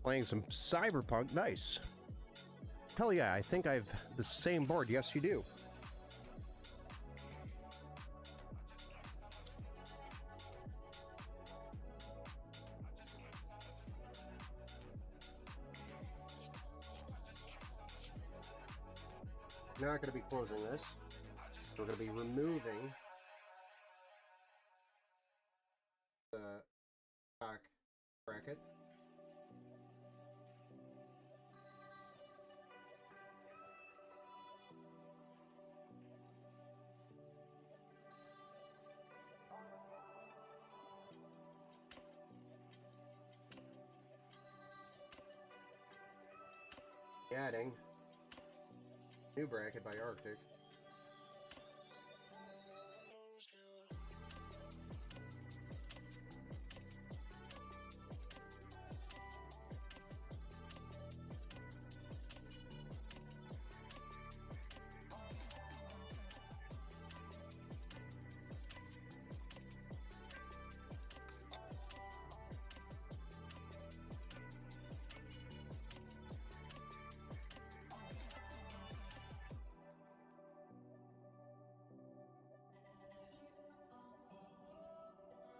Playing some Cyberpunk, nice. Hell yeah, I think I've the same board. Yes, you do. Not going to be closing this. We're going to be removing the back bracket. Adding new bracket by Arctic.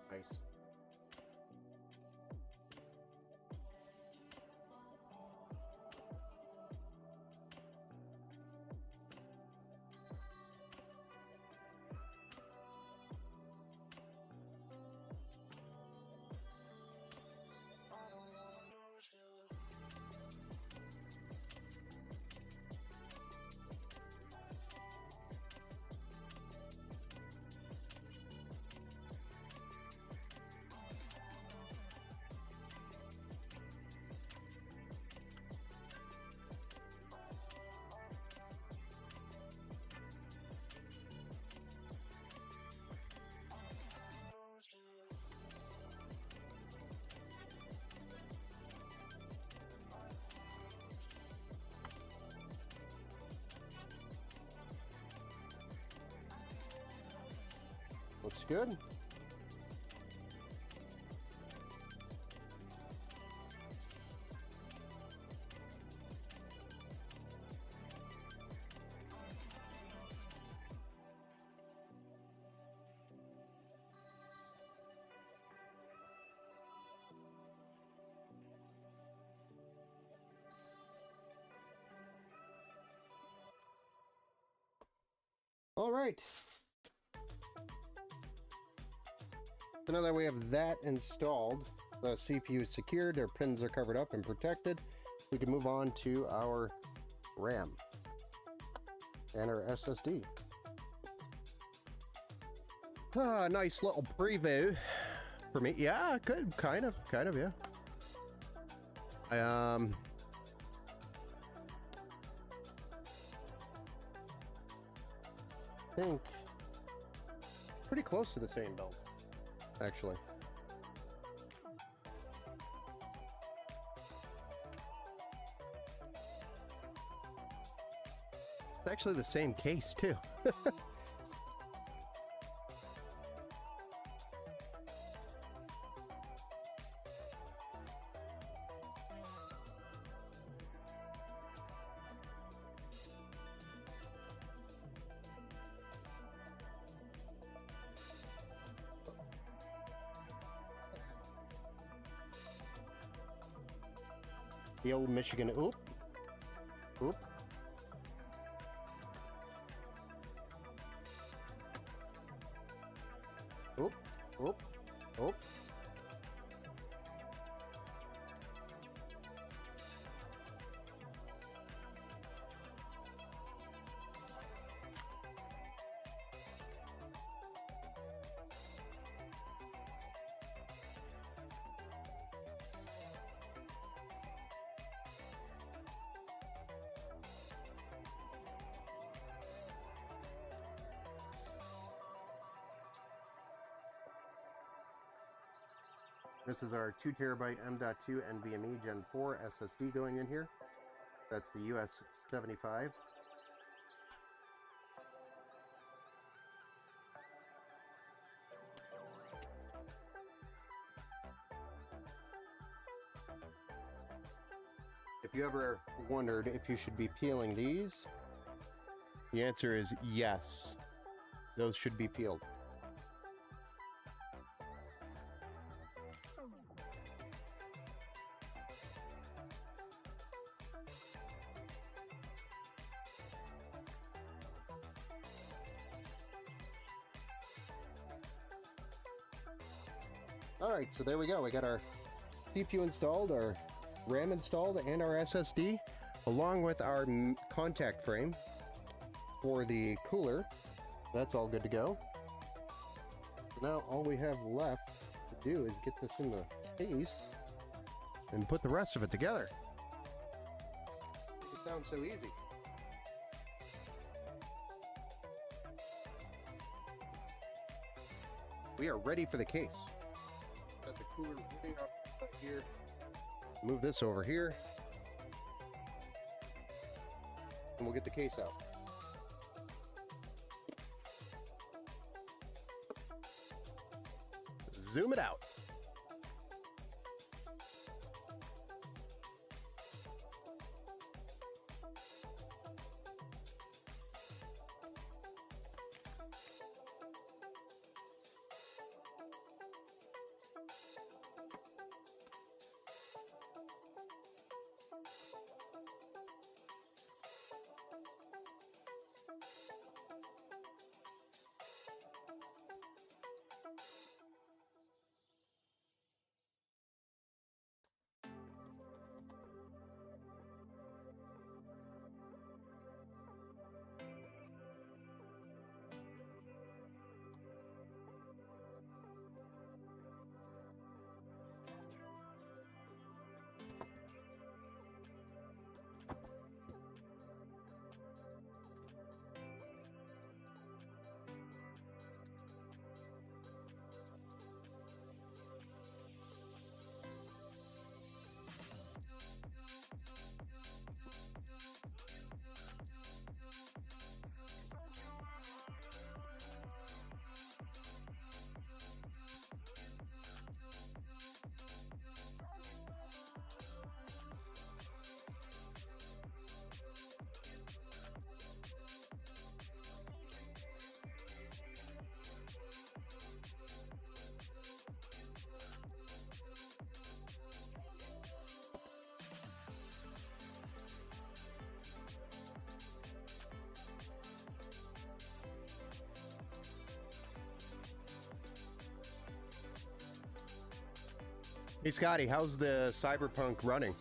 Nice. good. All right. So now that we have that installed, the CPU is secured, their pins are covered up and protected, we can move on to our RAM and our SSD. Nice little preview for me. Yeah, good, kind of, yeah. I think pretty close to the same build, actually. It's actually the same case too. The old Michigan, oop. Oop. Oop, oop, oop. This is our 2 terabyte M.2 NVMe Gen 4 SSD going in here. That's the US 75. If you ever wondered if you should be peeling these, the answer is yes. Those should be peeled. All right, so there we go. We got our CPU installed, our RAM installed, and our SSD, along with our contact frame for the cooler. That's all good to go. So now all we have left to do is get this in the case and put the rest of it together. It sounds so easy. We are ready for the case. Got the cooler way up here. Move this over here. And we'll get the case out. Zoom it out. Hey Scotty, how's the Cyberpunk running?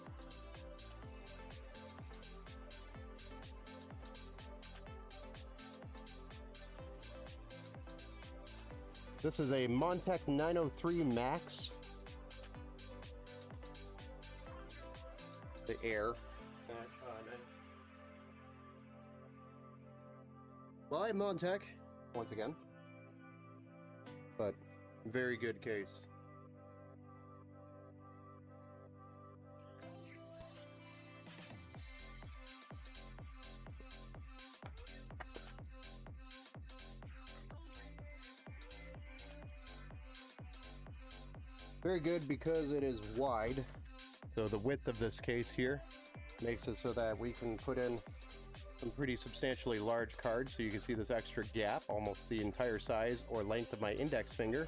This is a Montech 903 Max. The Air. Well, I have Montech, once again. But, very good case. Very good because it is wide. So the width of this case here makes it so that we can put in some pretty substantially large cards. So you can see this extra gap, almost the entire size or length of my index finger,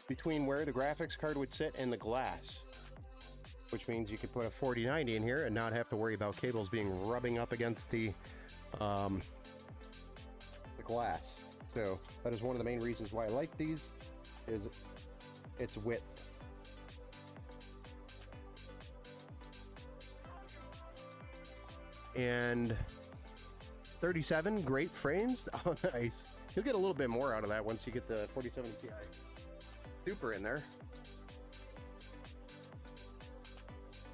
between where the graphics card would sit and the glass. Which means you could put a 4090 in here and not have to worry about cables being rubbing up against the glass. So that is one of the main reasons why I like these, is its width. And 37 great frames. Oh, nice. You'll get a little bit more out of that once you get the 4070 Ti Super in there.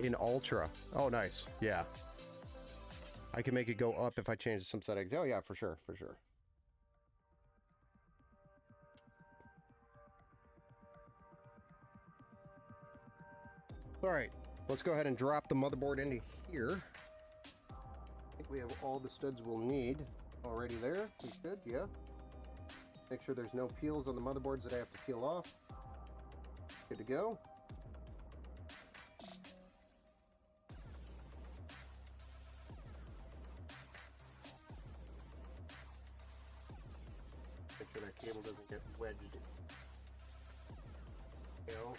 In Ultra. Oh, nice. Yeah. I can make it go up if I change some settings. Oh, yeah, for sure. For sure. All right. Let's go ahead and drop the motherboard into here. I think we have all the studs we'll need already there. We should, yeah. Make sure there's no peels on the motherboards that I have to peel off. Good to go. Make sure that cable doesn't get wedged. You know.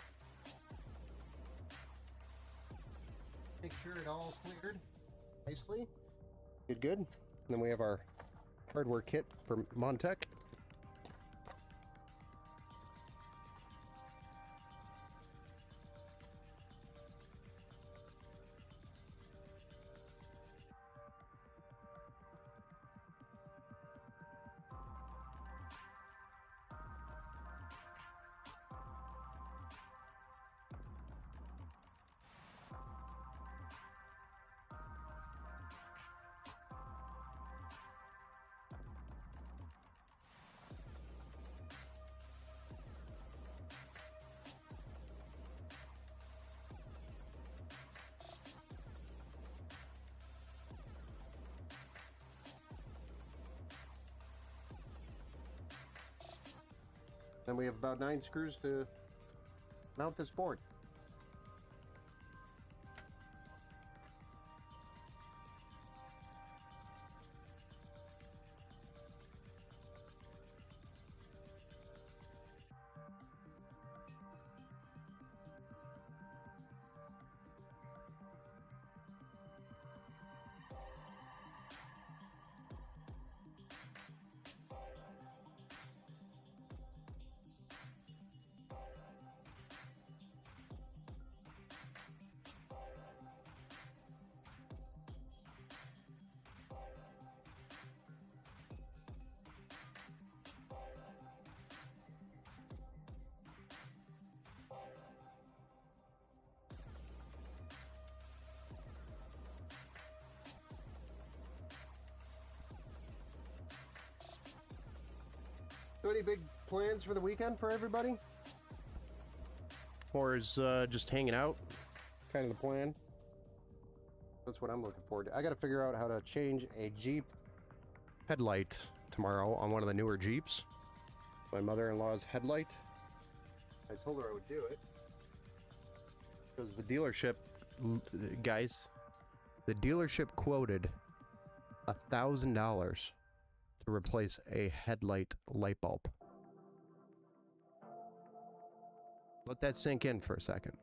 Make sure it all cleared nicely. Good. And then we have our hardware kit from Montech. Then we have about 9 screws to mount this board. So any big plans for the weekend for everybody? Or is just hanging out kind of the plan? That's what I'm looking forward to. I got to figure out how to change a Jeep headlight tomorrow on one of the newer Jeeps. My mother-in-law's headlight. I told her I would do it. Because the dealership, guys, the dealership quoted $1,000 to replace a headlight light bulb. Let that sink in for a second.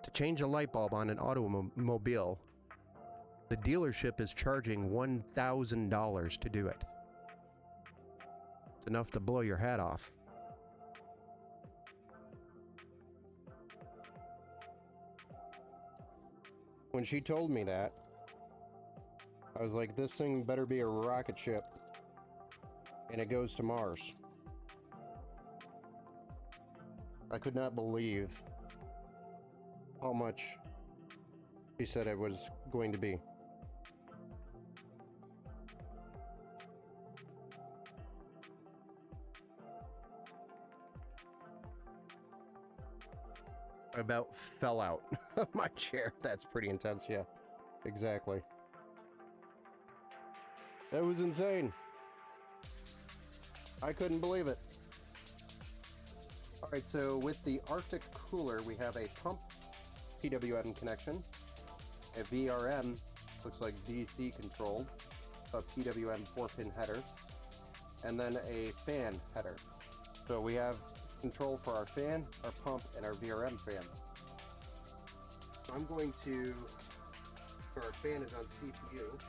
To change a light bulb on an automobile, the dealership is charging $1,000 to do it. It's enough to blow your hat off. when she told me that, I was like, this thing better be a rocket ship. And it goes to Mars. I could not believe how much she said it was going to be. I about fell out of my chair. That's pretty intense, yeah. Exactly. That was insane. I couldn't believe it. All right, so with the Arctic cooler, we have a pump PWM connection, a VRM, looks like DC controlled, a PWM 4-pin header, and then a fan header. So we have control for our fan, our pump, and our VRM fan. So I'm going to, so our fan is on CPU,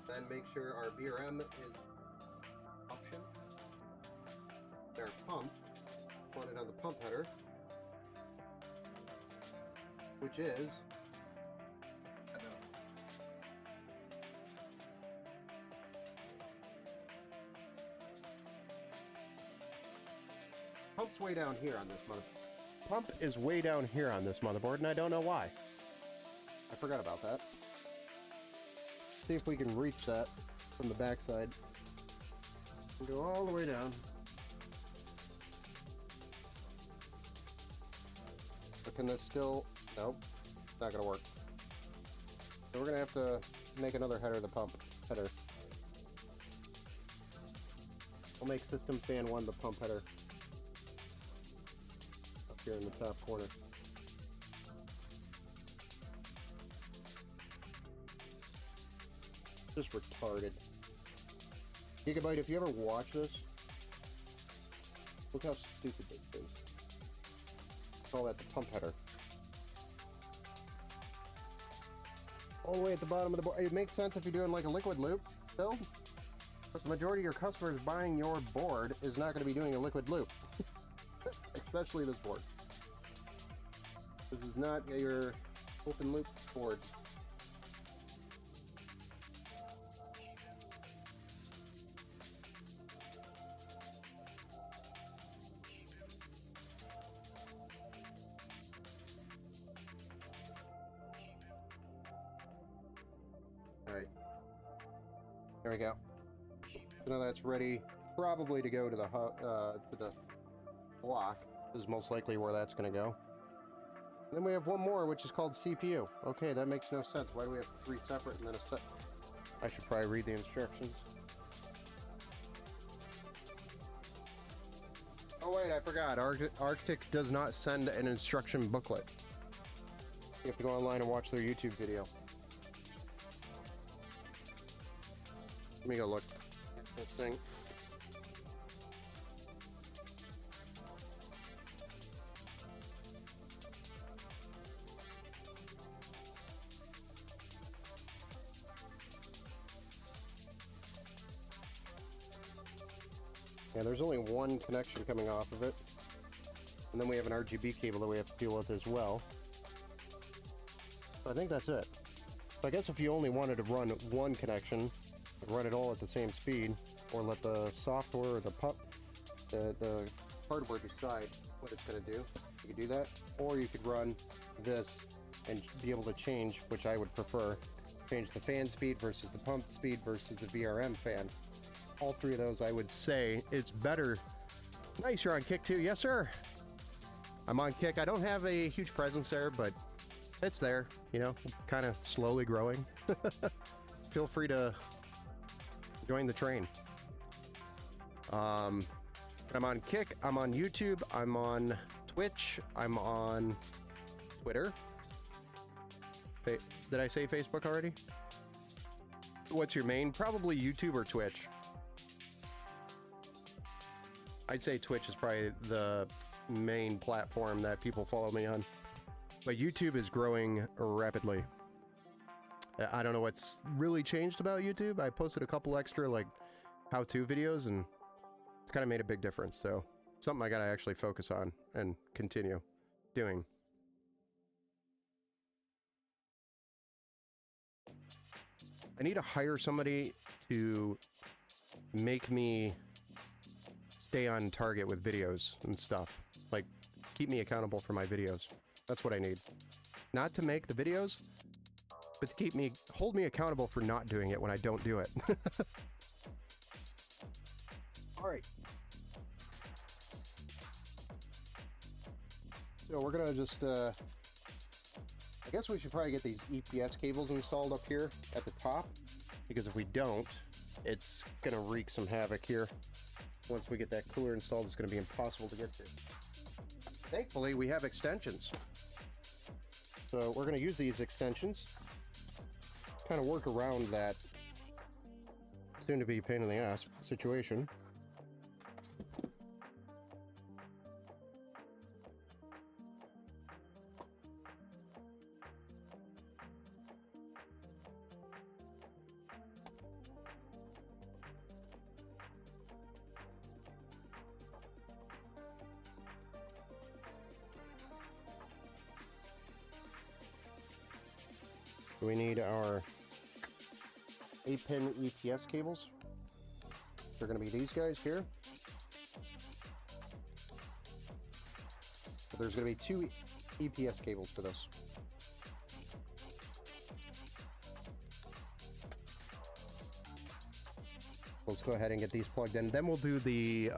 then make sure our VRM is option, our pump, want it on the pump header, which is pump's way down here on this motherboard. Pump is way down here on this motherboard, and I don't know why. I forgot about that. Let's see if we can reach that from the backside. Go all the way down. But can this still... Nope. It's not gonna work. So we're gonna have to make another header of the pump header. We'll make system fan 1 the pump header. Up here in the top corner. Just retarded. Gigabyte, if you ever watch this, look how stupid this is. Call that the pump header. All the way at the bottom of the board. It makes sense if you're doing like a liquid loop build, but the majority of your customers buying your board is not going to be doing a liquid loop. Especially this board. This is not your open loop board. Alright. There we go. So now that's ready, probably to go to the block. This is most likely where that's going to go. And then we have one more, which is called CPU. Okay, that makes no sense. Why do we have 3 separate and then a set? I should probably read the instructions. Oh wait, I forgot. Arctic does not send an instruction booklet. You have to go online and watch their YouTube video. Let me go look at this thing. Yeah, there's only one connection coming off of it. And then we have an RGB cable that we have to deal with as well. So I think that's it. So I guess if you only wanted to run one connection, run it all at the same speed, or let the software or the hardware decide what it's going to do, you could do that. Or you could run this and be able to change, which I would prefer, change the fan speed versus the pump speed versus the VRM fan. All 3 of those, I would say it's better. Nice, you're on Kick too. Yes, sir. I'm on Kick. I don't have a huge presence there, but it's there, you know, kind of slowly growing. Feel free to join the train. But I'm on Kick, I'm on YouTube, I'm on Twitch, I'm on Twitter. Did I say Facebook already? What's your main? Probably YouTube or Twitch. I'd say Twitch is probably the main platform that people follow me on. But YouTube is growing rapidly. I don't know what's really changed about YouTube. I posted a couple extra like how-to videos and it's kind of made a big difference. So something I gotta actually focus on and continue doing. I need to hire somebody to make me stay on target with videos and stuff. Like, keep me accountable for my videos. That's what I need. Not to make the videos, but to hold me accountable for not doing it when I don't do it. All right. So we're gonna just, I guess we should probably get these EPS cables installed up here at the top, because if we don't, it's gonna wreak some havoc here. Once we get that cooler installed, it's gonna be impossible to get to. Thankfully, we have extensions. So we're gonna use these extensions, kind of work around that soon to be pain in the ass situation. We need our 8-pin EPS cables. They're going to be these guys here. But there's going to be 2 EPS cables for this. Let's go ahead and get these plugged in. Then we'll do the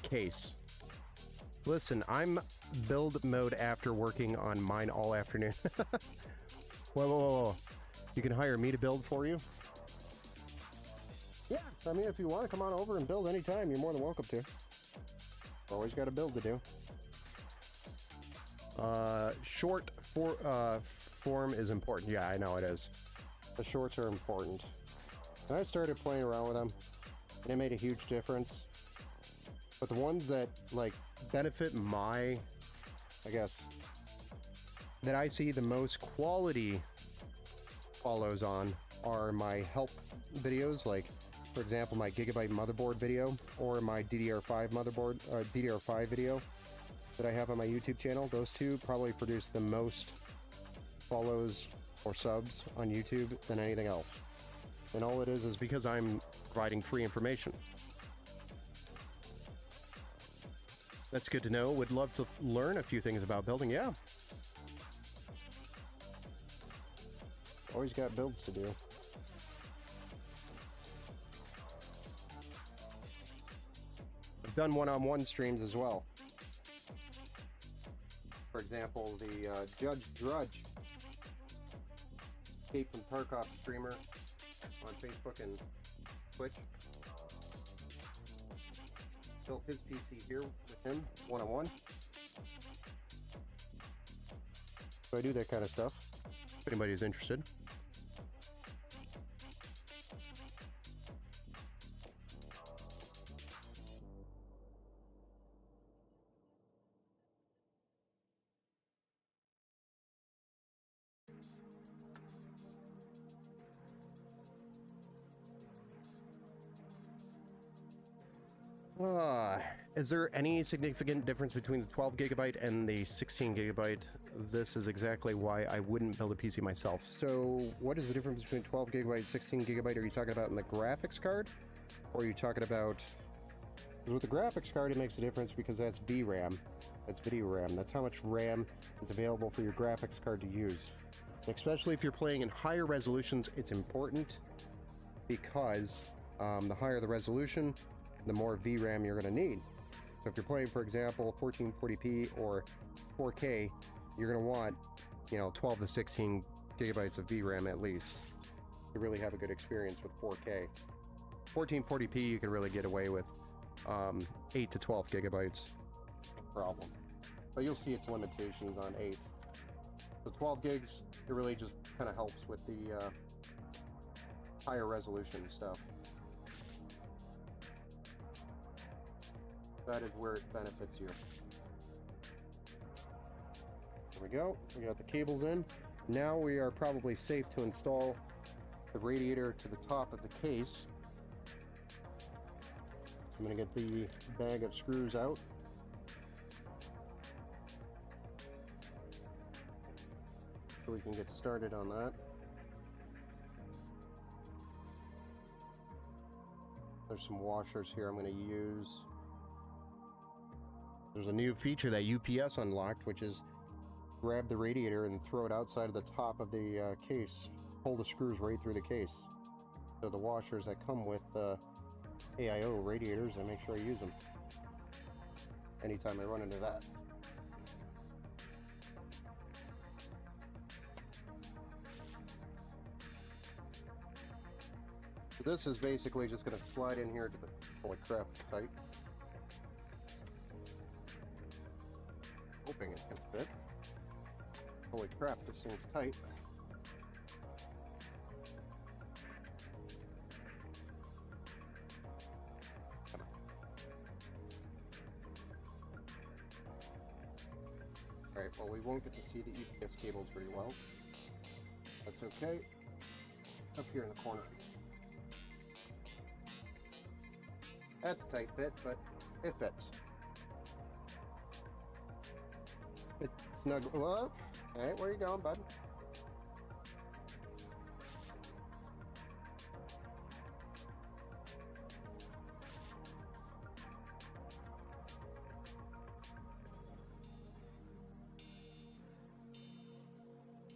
case. Listen, I'm build mode after working on mine all afternoon. Whoa. You can hire me to build for you? Yeah, I mean, if you want to come on over and build anytime, you're more than welcome to. Always got a build to do. Short form is important. Yeah, I know it is. The shorts are important. And I started playing around with them, and it made a huge difference. But the ones that, like, benefit my, I guess, that I see the most quality follows on are my help videos, like, for example, my Gigabyte motherboard video or my DDR5 motherboard, DDR5 video that I have on my YouTube channel. Those two probably produce the most follows or subs on YouTube than anything else. And all it is because I'm providing free information. That's good to know. Would love to learn a few things about building. Yeah. Always got builds to do. I've done one-on-one streams as well. For example, the Judge Drudge, Escape from Tarkov streamer on Facebook and Twitch. Built his PC here with him, one-on-one. So I do that kind of stuff, if anybody's interested. Is there any significant difference between the 12 gigabyte and the 16 gigabyte? This is exactly why I wouldn't build a PC myself. So what is the difference between 12 gigabyte and 16 gigabyte? Are you talking about in the graphics card? Or are you talking about... With the graphics card, it makes a difference because that's VRAM. That's video RAM. That's how much RAM is available for your graphics card to use. Especially if you're playing in higher resolutions, it's important because the higher the resolution, the more VRAM you're going to need. So if you're playing, for example, 1440p or 4K, you're going to want, 12 to 16 gigabytes of VRAM at least to really have a good experience with 4K. 1440p, you can really get away with 8 to 12 gigabytes. No problem. But you'll see its limitations on 8. So 12 gigs, it really just kind of helps with the higher resolution stuff. That is where it benefits you. There we go. We got the cables in. Now we are probably safe to install the radiator to the top of the case. I'm going to get the bag of screws out. So we can get started on that. There's some washers here I'm going to use. There's a new feature that UPS unlocked, which is grab the radiator and throw it outside of the top of the case. Pull the screws right through the case. So the washers that come with AIO radiators, I make sure I use them anytime I run into that. So this is basically just going to slide in here to the, holy crap, it's tight. Hoping it's going to fit. Holy crap, this thing's tight. Come on. Alright, well, we won't get to see the UPS cables very well. That's okay. Up here in the corner. That's a tight fit, but it fits. It's snug. Whoa! Alright, where are you going, bud?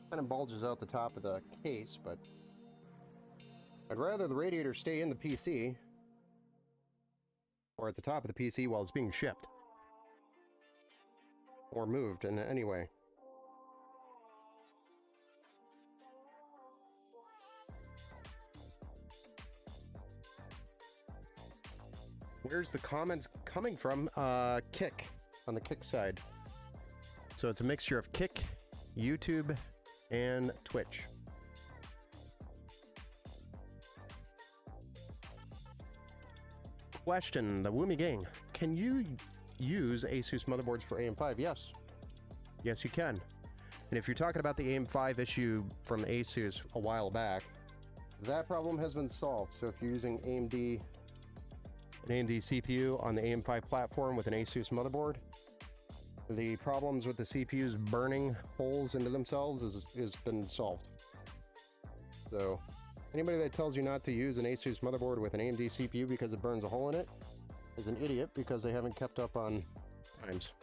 Kind of bulges out the top of the case, but I'd rather the radiator stay in the PC or at the top of the PC while it's being shipped or moved in any way. Where's the comments coming from? Kick, on the Kick side. So it's a mixture of Kick, YouTube, and Twitch. Question, the Woomy Gang. Can you use ASUS motherboards for AM5? Yes. Yes, you can. And if you're talking about the AM5 issue from ASUS a while back, that problem has been solved. So if you're using an AMD CPU on the AM5 platform with an ASUS motherboard, the problems with the CPUs burning holes into themselves has been solved. So anybody that tells you not to use an ASUS motherboard with an AMD CPU because it burns a hole in it is an idiot, because they haven't kept up on times.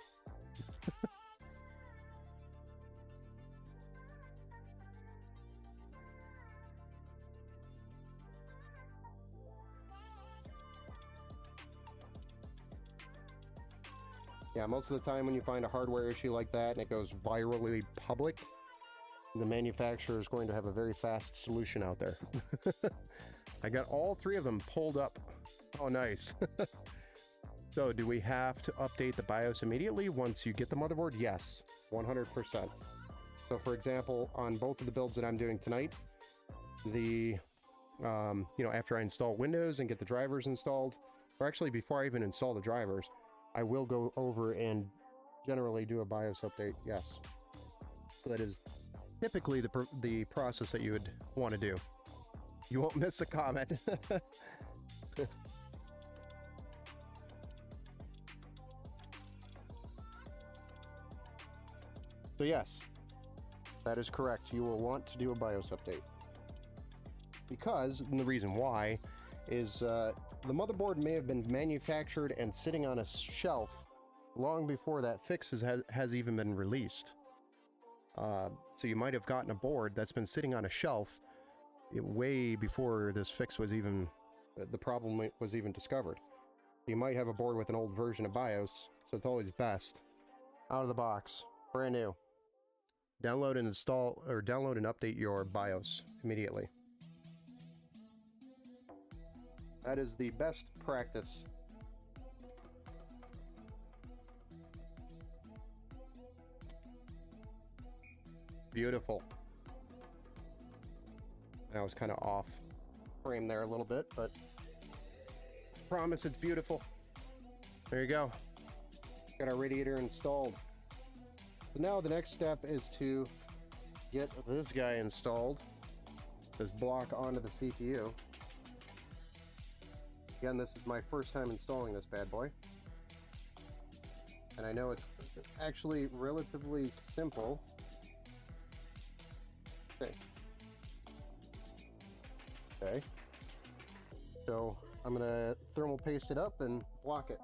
Yeah, most of the time when you find a hardware issue like that and it goes virally public, the manufacturer is going to have a very fast solution out there. I got all three of them pulled up. Oh, nice. So do we have to update the BIOS immediately once you get the motherboard? Yes, 100%. So for example, on both of the builds that I'm doing tonight, after I install Windows and get the drivers installed, or actually before I even install the drivers, I will go over and generally do a BIOS update, yes. So that is typically the process that you would want to do. You won't miss a comment. So yes, that is correct. You will want to do a BIOS update. Because, and the reason why, is the motherboard may have been manufactured and sitting on a shelf long before that fix has even been released. So you might have gotten a board that's been sitting on a shelf way before this fix was even, the problem was even discovered. You might have a board with an old version of BIOS, so it's always best out of the box, brand new. Download and install, or download and update your BIOS immediately. That is the best practice. Beautiful. I was kind of off frame there a little bit, but I promise it's beautiful. There you go. Got our radiator installed. So now the next step is to get this guy installed, this block onto the CPU. Again, this is my first time installing this bad boy. And I know it's actually relatively simple. Okay. Okay. So I'm gonna thermal paste it up and block it.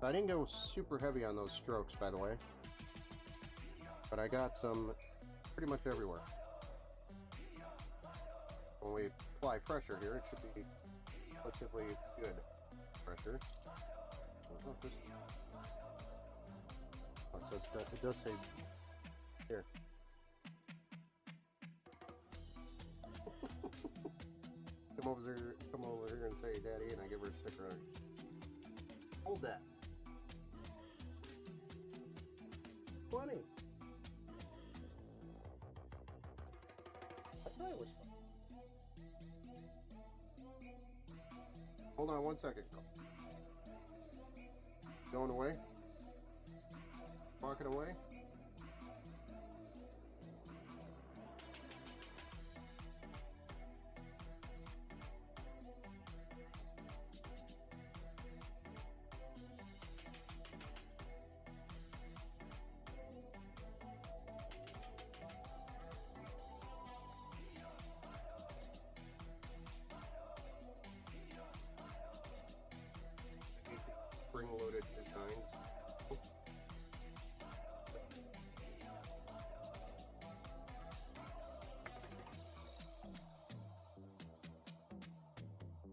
I didn't go super heavy on those strokes, by the way, but I got some pretty much everywhere. When we apply pressure here, it should be relatively good pressure. Oh, it does say here. Come over here and say daddy, and I give her a sticker on her. Hold that. 20. I thought it was fun. Hold on 1 second. Going away. Walking away. Spring-loaded designs.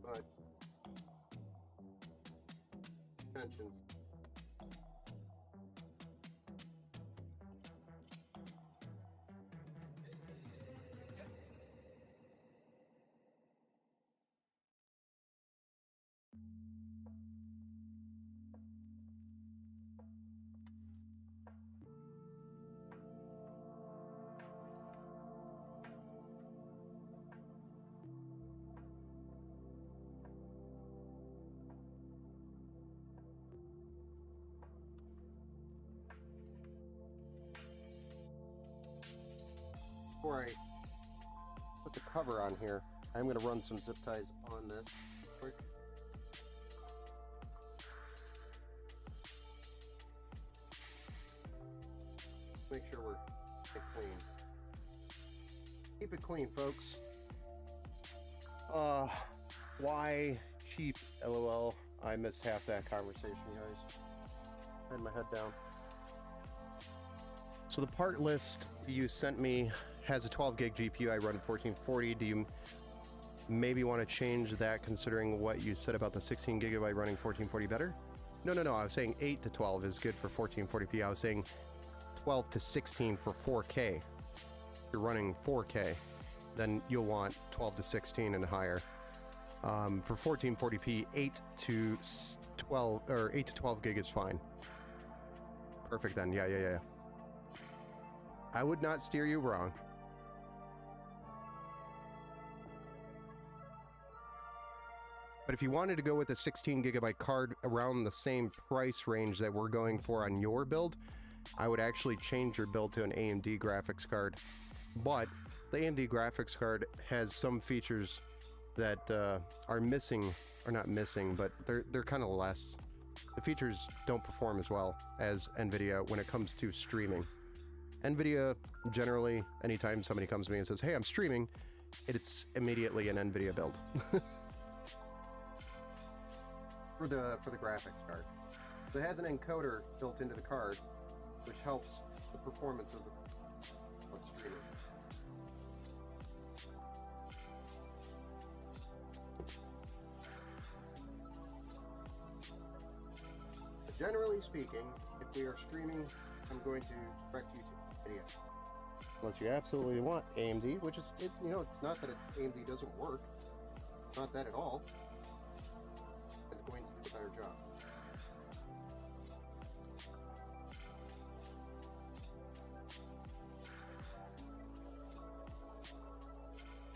But tensions. Before I put the cover on here, I'm going to run some zip ties on this quick. Make sure we're clean. Keep it clean, folks. Why cheap? LOL. I missed half that conversation, guys. I had my head down. So the part list you sent me has a 12 gig GPU. I run 1440. Do you maybe want to change that considering what you said about the 16 gigabyte running 1440 better? No. I was saying 8 to 12 is good for 1440p. I was saying 12 to 16 for 4K. If you're running 4K, then you'll want 12 to 16 and higher. For 1440p, 8 to 12 or 8 to 12 gig is fine. Perfect then. Yeah. I would not steer you wrong. But if you wanted to go with a 16 gigabyte card around the same price range that we're going for on your build, I would actually change your build to an AMD graphics card. But the AMD graphics card has some features that are missing, or not missing, but they're kind of less. The features don't perform as well as NVIDIA when it comes to streaming. NVIDIA, generally, anytime somebody comes to me and says, hey, I'm streaming, it's immediately an NVIDIA build. for the graphics card. So it has an encoder built into the card, which helps the performance of the streaming. But generally speaking, if we are streaming, I'm going to direct you to NVIDIA. Unless you absolutely want AMD, which is, it's not that AMD doesn't work. Not that at all. It's going to do a better job.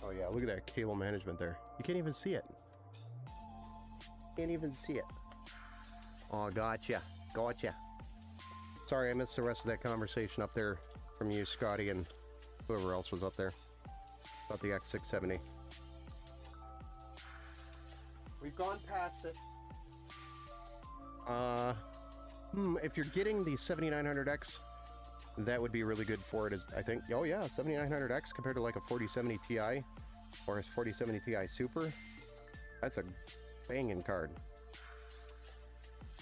Oh yeah, look at that cable management there. You can't even see it. Can't even see it. Oh, gotcha. Sorry, I missed the rest of that conversation up there from you, Scotty, and whoever else was up there about the X670. We've gone past it. If you're getting the 7900X, that would be really good for it, I think. Oh yeah, 7900X compared to like a 4070 Ti or a 4070 Ti Super. That's a banging card.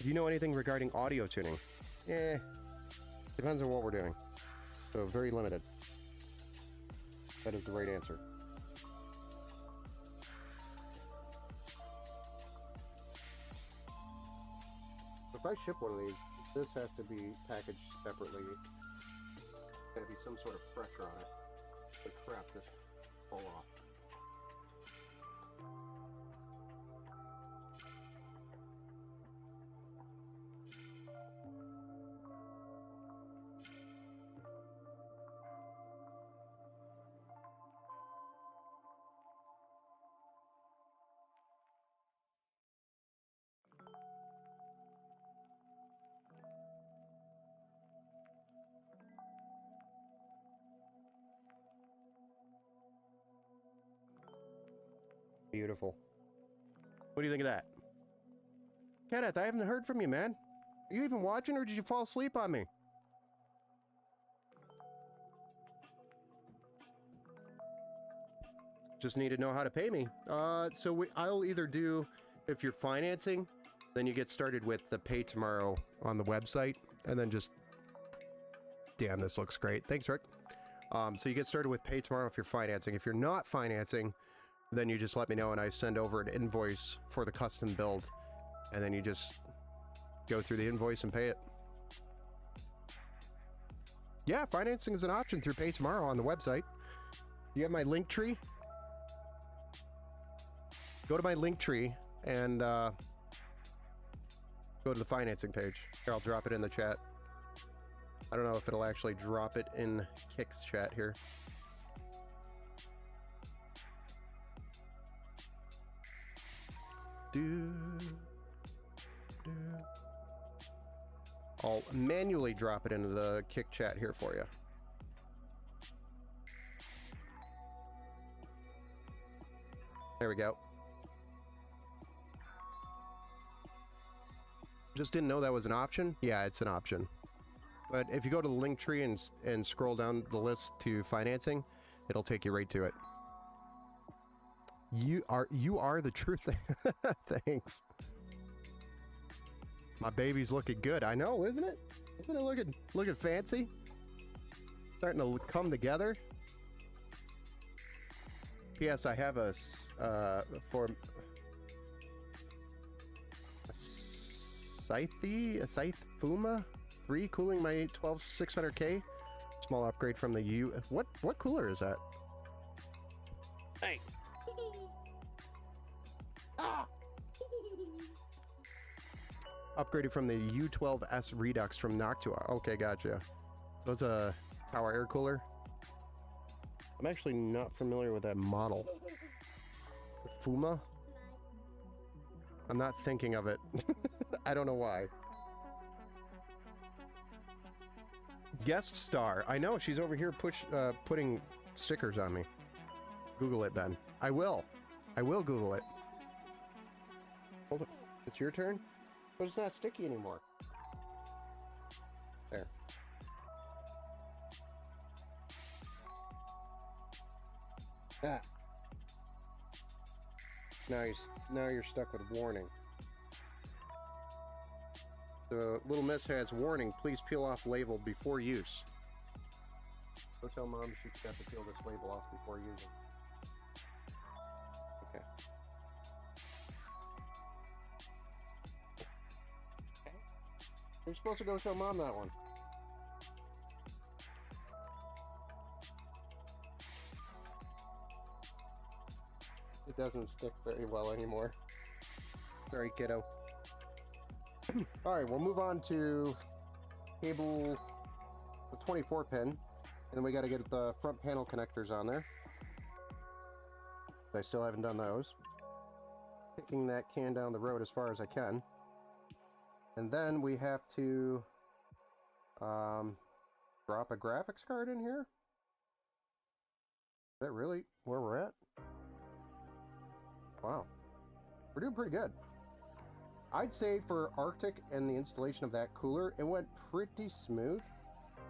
Do you know anything regarding audio tuning? Depends on what we're doing. So very limited. That is the right answer. If I ship one of these, this has to be packaged separately. Gotta be some sort of pressure on it. But crap, this fall off. Beautiful. What do you think of that? Kenneth, I haven't heard from you, man. Are you even watching, or did you fall asleep on me? Just need to know how to pay me. I'll either do, if you're financing, then you get started with the pay tomorrow on the website, and then just... Damn, this looks great. Thanks, Rick. So you get started with pay tomorrow if you're financing. If you're not financing, then you just let me know and I send over an invoice for the custom build, and then you just go through the invoice and pay it. Yeah, financing is an option through Pay Tomorrow on the website. You have my link tree. Go to my link tree and go to the financing page. Here, I'll drop it in the chat. I don't know if it'll actually drop it in Kick's chat here. I'll manually drop it into the Kick chat here for you. There we go. Just didn't know that was an option? Yeah, it's an option. But if you go to the link tree and scroll down the list to financing, it'll take you right to it. You are the truth. Thanks. My baby's looking good. I know, isn't it? Isn't it looking fancy? Starting to come together. P.S. I have a Scythe Fuma 3 cooling my 12600K. Small upgrade from the U. What cooler is that? Hey. Upgraded from the U12S Redux from Noctua. Okay, gotcha. So it's a tower air cooler. I'm actually not familiar with that model. Fuma? I'm not thinking of it. I don't know why. Guest star. I know, she's over here putting stickers on me. Google it, Ben. I will. I will Google it. Hold on. It's your turn? But it's not sticky anymore. There. Ah. Now you're stuck with warning. The Little Miss has warning. Please peel off label before use. Go tell Mom she's got to peel this label off before using. Okay. You're supposed to go show Mom that one. It doesn't stick very well anymore. Sorry, kiddo. Alright, we'll move on to cable, the 24 pin, and then we got to get the front panel connectors on there. I still haven't done those. Kicking that can down the road as far as I can. And then we have to Drop a graphics card in here? Is that really where we're at? Wow. We're doing pretty good. I'd say for Arctic and the installation of that cooler, it went pretty smooth.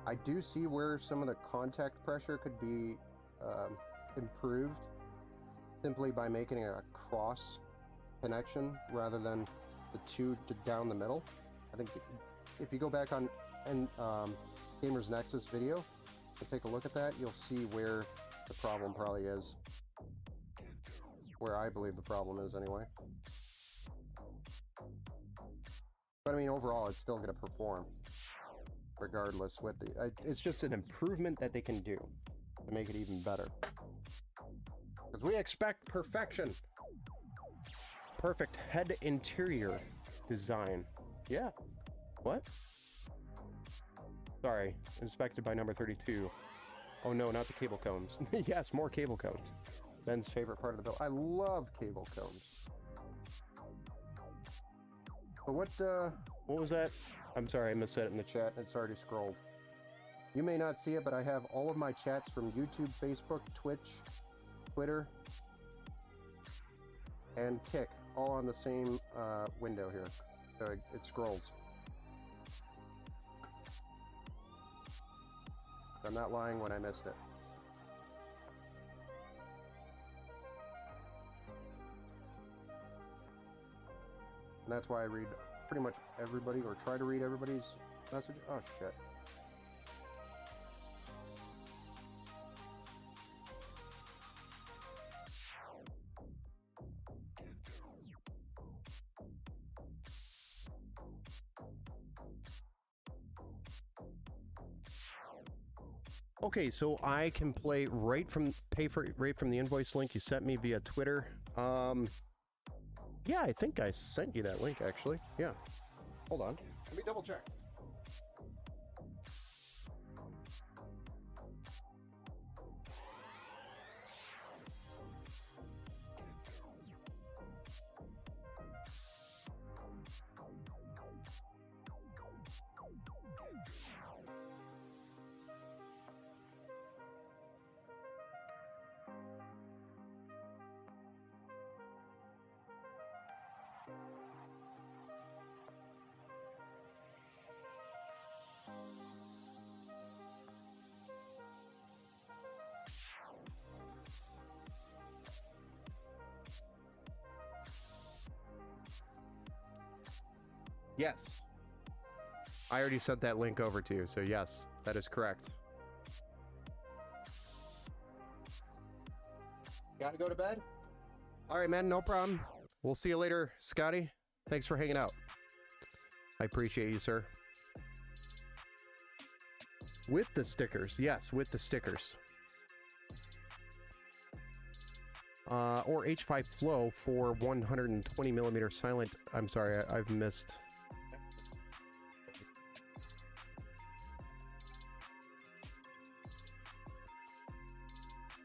I do see where some of the contact pressure could be improved simply by making it a cross connection rather than the two down the middle. I think if you go back on Gamers Nexus video and take a look at that, you'll see where the problem probably is. Where I believe the problem is anyway. But I mean, overall, it's still going to perform regardless with the... it's just an improvement that they can do to make it even better. Because we expect perfection. Perfect head interior design. Yeah. What? Sorry. Inspected by number 32. Oh no, not the cable cones. Yes, more cable cones. Ben's favorite part of the build. I love cable cones. But what was that? I'm sorry, I missed it in the chat. It's already scrolled. You may not see it, but I have all of my chats from YouTube, Facebook, Twitch, Twitter, and Kick all on the same window here. So it scrolls. I'm not lying when I missed it. And that's why I read pretty much everybody, or try to read everybody's message. Oh, shit. Okay, so I can play right from the invoice link you sent me via Twitter. Yeah, I think I sent you that link, actually. Yeah. Hold on. Let me double check. Yes. I already sent that link over to you, so yes, that is correct. Gotta go to bed? All right, man, no problem. We'll see you later, Scotty. Thanks for hanging out. I appreciate you, sir. With the stickers. Yes, with the stickers. Or H5 Flow for 120mm silent. I'm sorry, I've missed.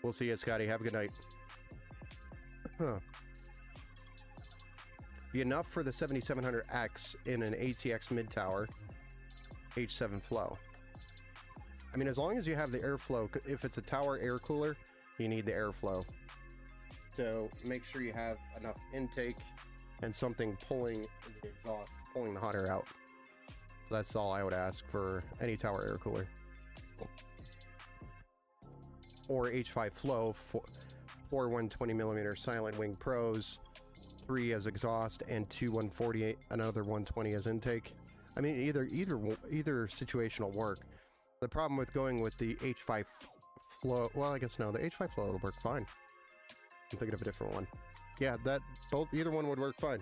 We'll see you, Scotty. Have a good night. Huh. Be enough for the 7700X in an ATX mid-tower H7 Flow. I mean, as long as you have the airflow, if it's a tower air cooler, you need the airflow. So make sure you have enough intake and something pulling the exhaust, pulling the hot air out. So that's all I would ask for any tower air cooler. Or H5 Flow for 120mm Silent Wing Pros, 3 as exhaust and 2 140, another 120 as intake. I mean, either situation will work. The problem with going with the H5 Flow, well, I guess no, the H5 Flow will work fine. I'm thinking of a different one. Yeah, either one would work fine.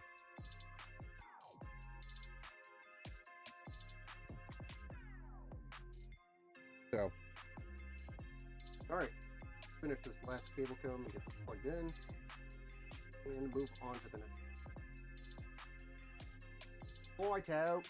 So, all right, finish this last cable comb and get this plugged in, and move on to the next. Point out.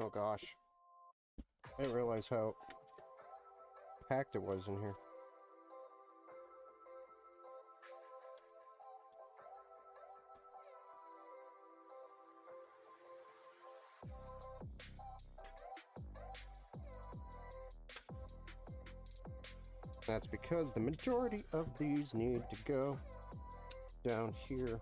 Oh gosh. I didn't realize how packed it was in here. That's because the majority of these need to go down here.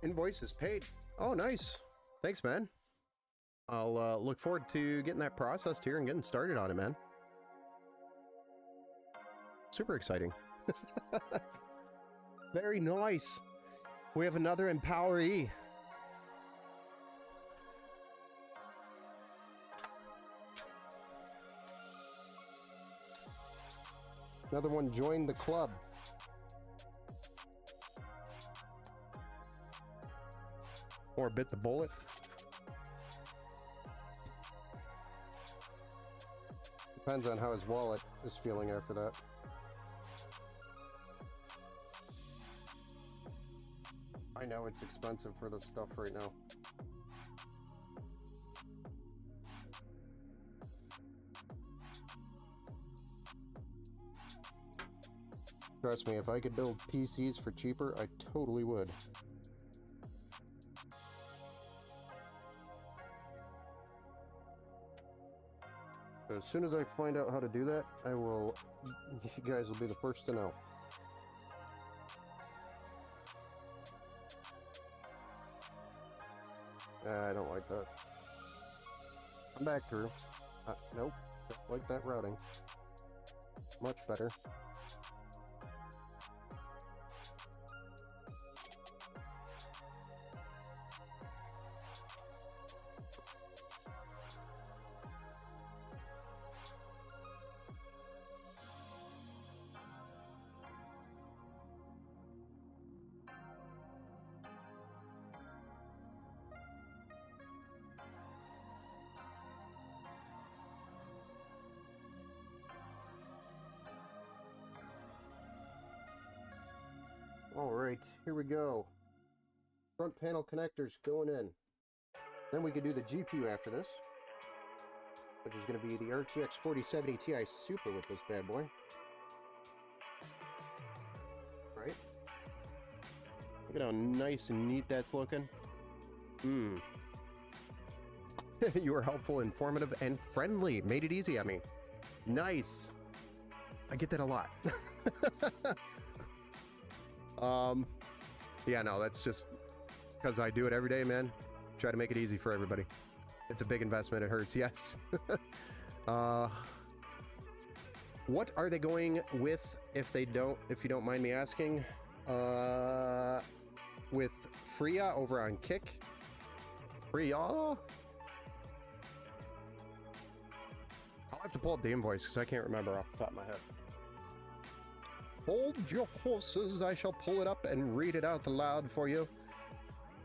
Invoice is paid. Oh, nice. Thanks, man. I'll look forward to getting that processed here and getting started on it, man. Super exciting. Very nice. We have another Empoweree. Another one joined the club. Or bit the bullet. Depends on how his wallet is feeling after that. I know it's expensive for this stuff right now. Trust me, if I could build PCs for cheaper, I totally would. As soon as I find out how to do that, you guys will be the first to know. I don't like that. Come back through. Nope, don't like that routing. Much better. Alright, here we go. Front panel connectors going in. Then we can do the GPU after this, which is going to be the RTX 4070 Ti Super with this bad boy. Right? Look at how nice and neat that's looking. You were helpful, informative, and friendly. Made it easy on me. Nice. I get that a lot. Yeah, no, that's just because I do it every day, man. Try to make it easy for everybody. It's a big investment. It hurts, yes. What are they going with if you don't mind me asking? With Freya over on Kick. Freya? I'll have to pull up the invoice because I can't remember off the top of my head. Hold your horses, I shall pull it up and read it out loud for you.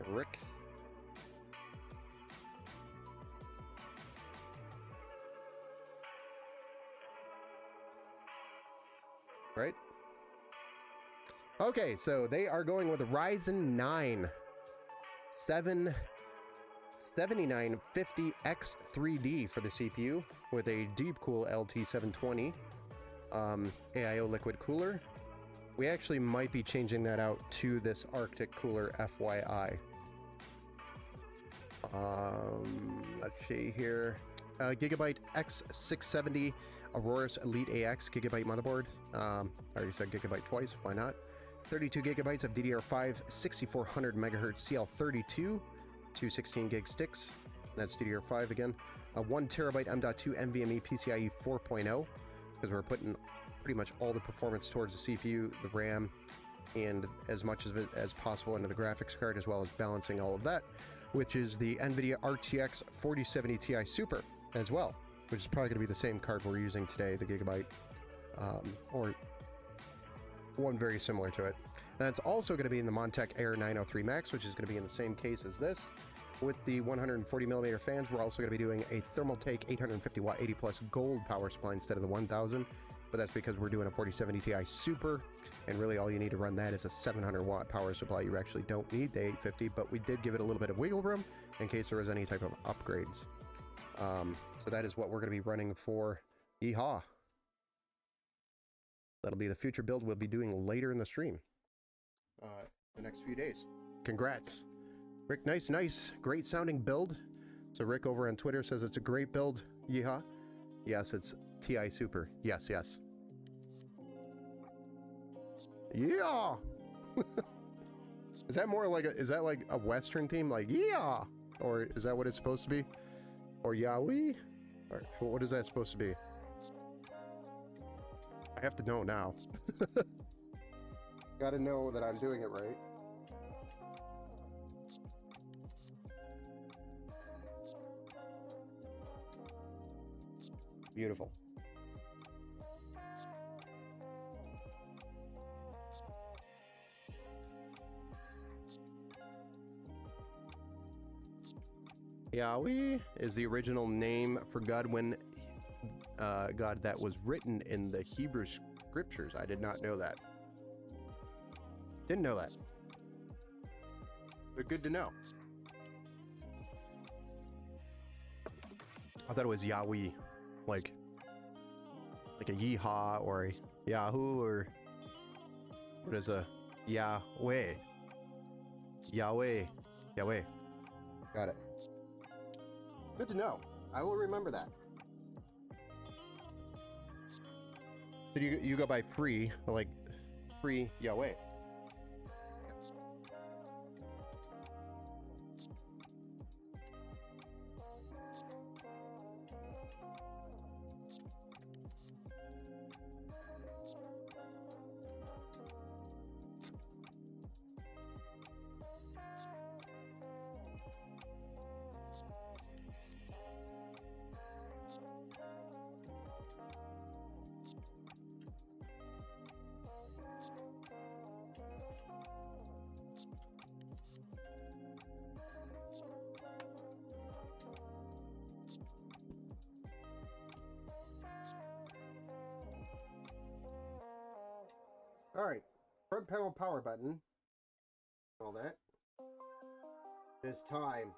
Rick. Right? Okay, so they are going with a Ryzen 9 7950X3D for the CPU with a Deepcool LT720 AIO liquid cooler. We actually might be changing that out to this Arctic cooler, FYI. Let's see here. Gigabyte X670 Aorus Elite AX Gigabyte motherboard. I already said Gigabyte twice, why not? 32 gigabytes of DDR5 6400 megahertz CL32, two 16 gig sticks. That's DDR5 again. 1 terabyte M.2 NVMe PCIe 4.0, because we're putting pretty much all the performance towards the CPU, the RAM, and as much of it as possible into the graphics card, as well as balancing all of that, which is the NVIDIA RTX 4070 Ti Super as well, which is probably going to be the same card we're using today, the Gigabyte, or one very similar to it. That's also going to be in the Montech Air 903 Max, which is going to be in the same case as this. With the 140mm fans, we're also going to be doing a Thermaltake 850 watt 80 plus gold power supply instead of the 1000, but that's because we're doing a 4070 Ti Super, and really all you need to run that is a 700 watt power supply. You actually don't need the 850, but we did give it a little bit of wiggle room in case there was any type of upgrades. So that is what we're going to be running for. Yeehaw! That'll be the future build we'll be doing later in the stream. The next few days. Congrats. Rick, nice. Great sounding build. So Rick over on Twitter says it's a great build. Yeehaw. Yes, it's TI Super. Yes. Yeah! Is that more like is that like a Western theme? Like, yeah! Or is that what it's supposed to be? Or Yahweh? Or what is that supposed to be? I have to know now. Gotta know that I'm doing it right. Beautiful. Yahweh is the original name for God when God that was written in the Hebrew scriptures. I did not know that. Didn't know that. But good to know. I thought it was Yahweh, like a yeehaw or a Yahoo, or what is a Yahweh? Yahweh. Got it. Good to know. I will remember that. So you go by free, like free Yahweh. All right, front panel power button, all that. It's time.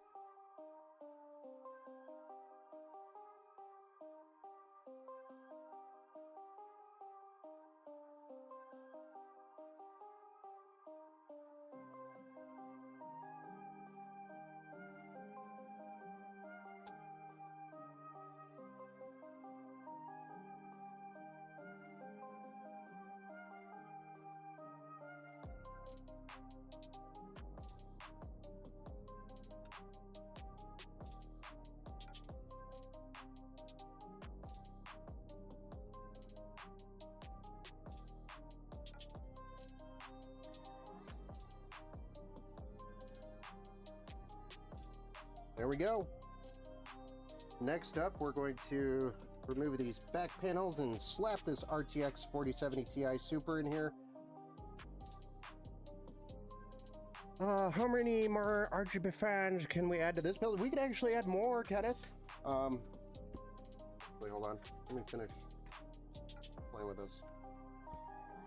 There we go. Next up, we're going to remove these back panels and slap this RTX 4070 Ti Super in here. How many more RGB fans can we add to this build? We could actually add more, Kenneth. Wait, hold on. Let me finish playing with this.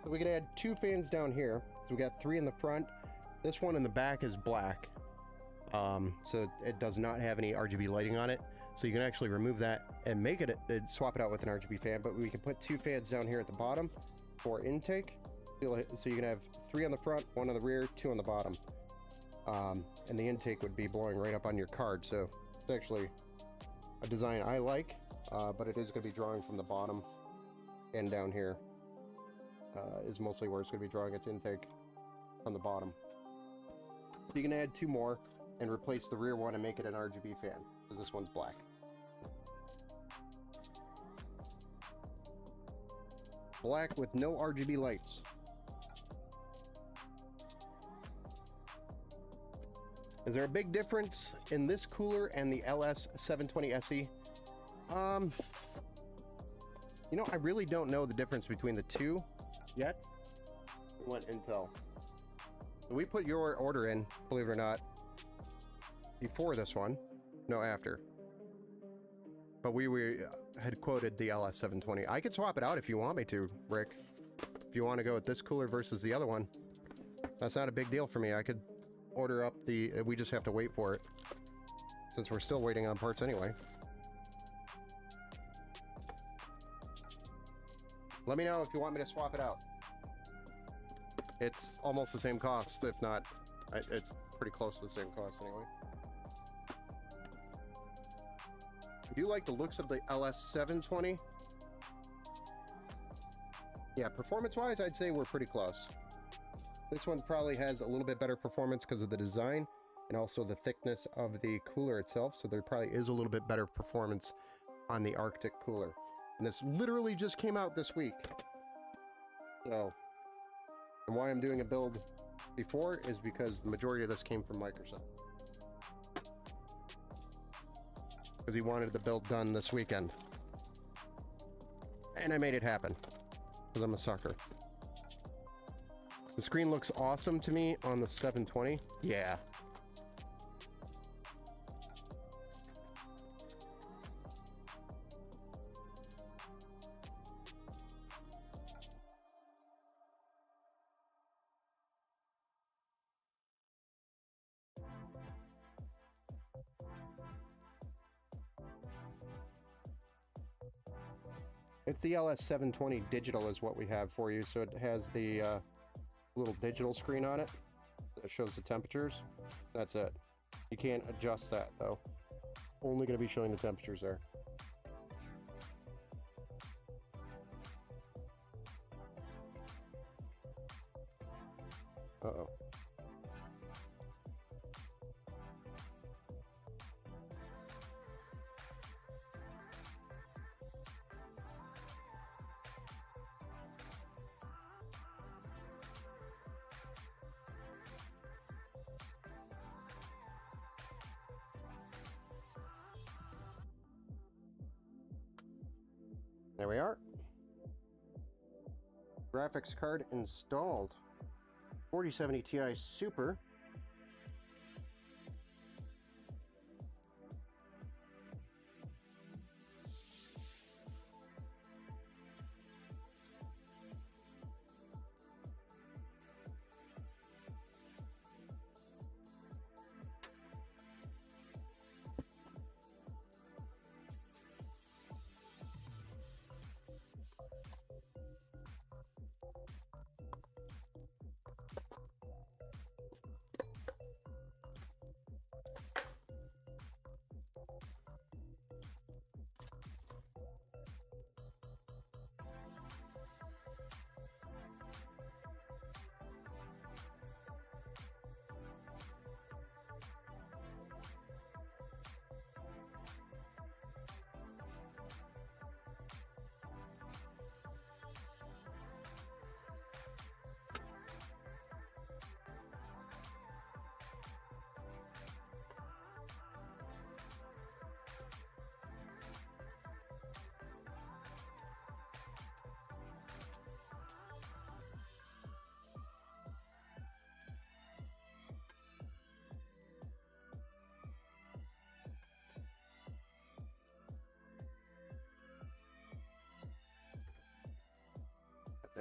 So we could add 2 fans down here. So we got 3 in the front. This one in the back is black. So it does not have any RGB lighting on it. So you can actually remove that and make it, swap it out with an RGB fan, but we can put 2 fans down here at the bottom for intake. So you can have 3 on the front, 1 on the rear, 2 on the bottom. And the intake would be blowing right up on your card. So it's actually a design I like, but it is going to be drawing from the bottom and down here is mostly where it's going to be drawing its intake on the bottom. So you can add 2 more and replace the rear one and make it an RGB fan, because this one's black. Black with no RGB lights. Is there a big difference in this cooler and the LS720 SE? You know, I really don't know the difference between the two yet. We went Intel. We put your order in, believe it or not, before this one. No, after. But we had quoted the LS720. I could swap it out if you want me to, Rick. If you want to go with this cooler versus the other one. That's not a big deal for me. I could order up the... we just have to wait for it. Since we're still waiting on parts anyway. Let me know if you want me to swap it out. It's almost the same cost, if not... it's pretty close to the same cost anyway. I do like the looks of the LS720. Yeah, performance-wise, I'd say we're pretty close. This one probably has a little bit better performance because of the design and also the thickness of the cooler itself, so there probably is a little bit better performance on the Arctic cooler. And this literally just came out this week. So, and why I'm doing a build before is because the majority of this came from Microsoft. Because he wanted the build done this weekend. And I made it happen. Because I'm a sucker. The screen looks awesome to me on the 720. Yeah. It's the LS720 digital is what we have for you. So it has the little digital screen on it that shows the temperatures. That's it. You can't adjust that though. Only going to be showing the temperatures there. Uh-oh. There we are. Graphics card installed. 4070 Ti Super.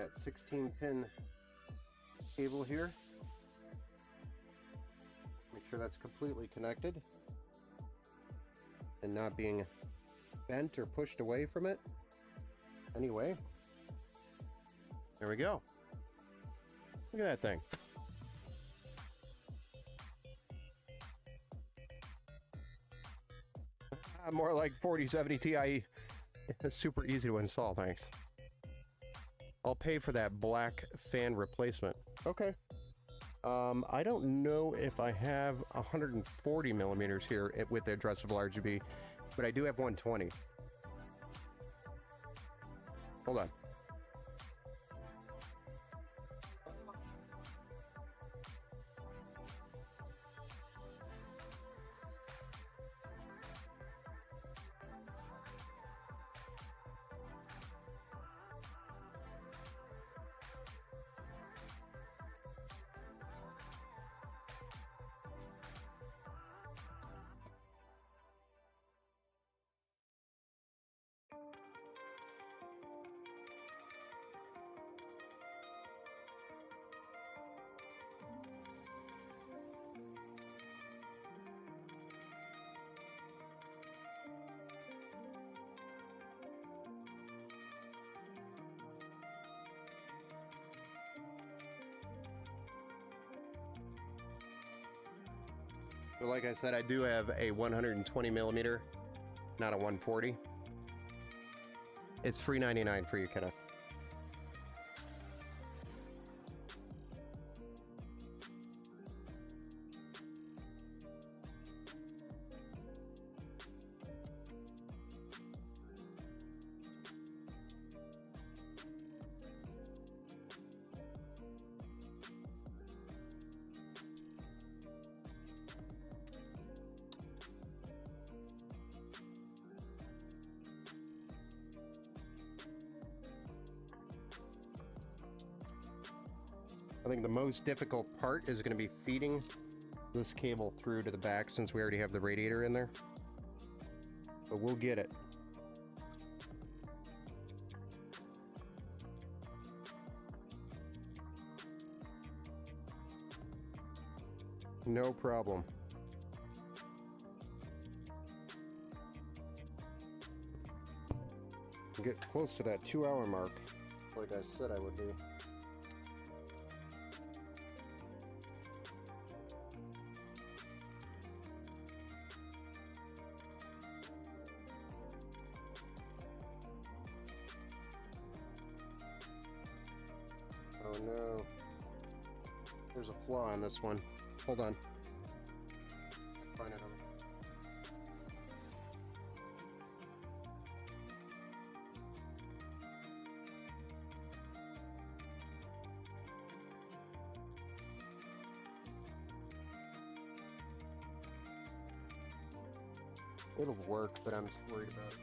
that 16 pin cable here. Make sure that's completely connected and not being bent or pushed away from it. Anyway, there we go. Look at that thing. More like 4070 Ti. It's super easy to install, thanks. I'll pay for that black fan replacement. Okay. I don't know if I have 140 millimeters here with the addressable RGB, but I do have 120. Hold on. But like I said, I do have a 120 millimeter, not a 140. It's $3.99 for you, Kenneth. I think the most difficult part is going to be feeding this cable through to the back since we already have the radiator in there. But we'll get it. No problem. Get close to that 2-hour mark, like I said I would be. Oh no. There's a flaw on this one. Hold on. Find it over. It'll work, but I'm worried about it.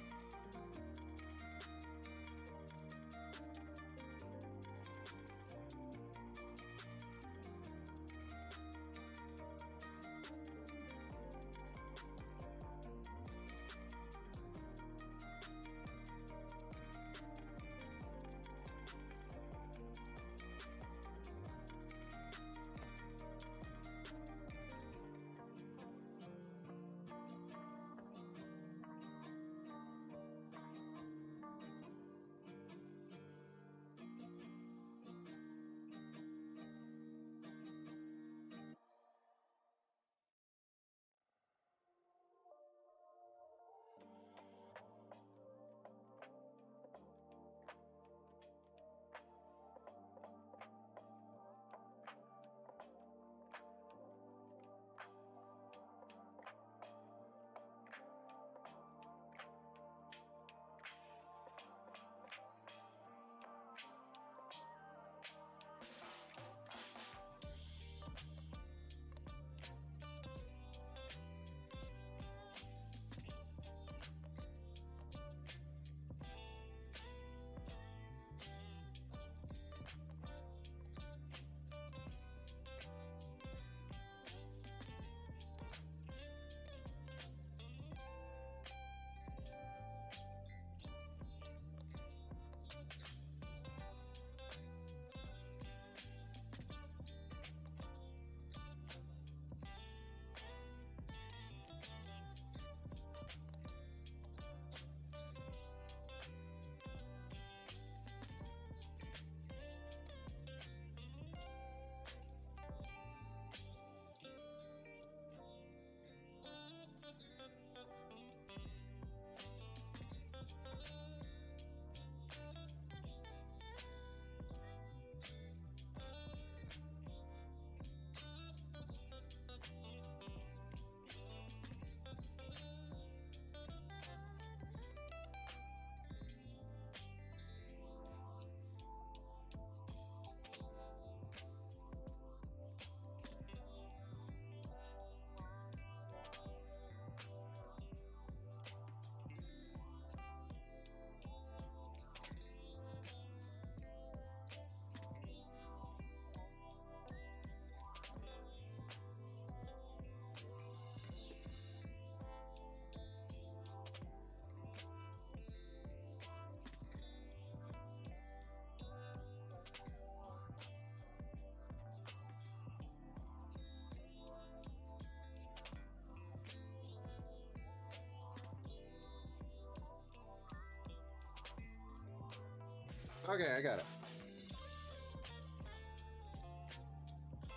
Okay, I got it.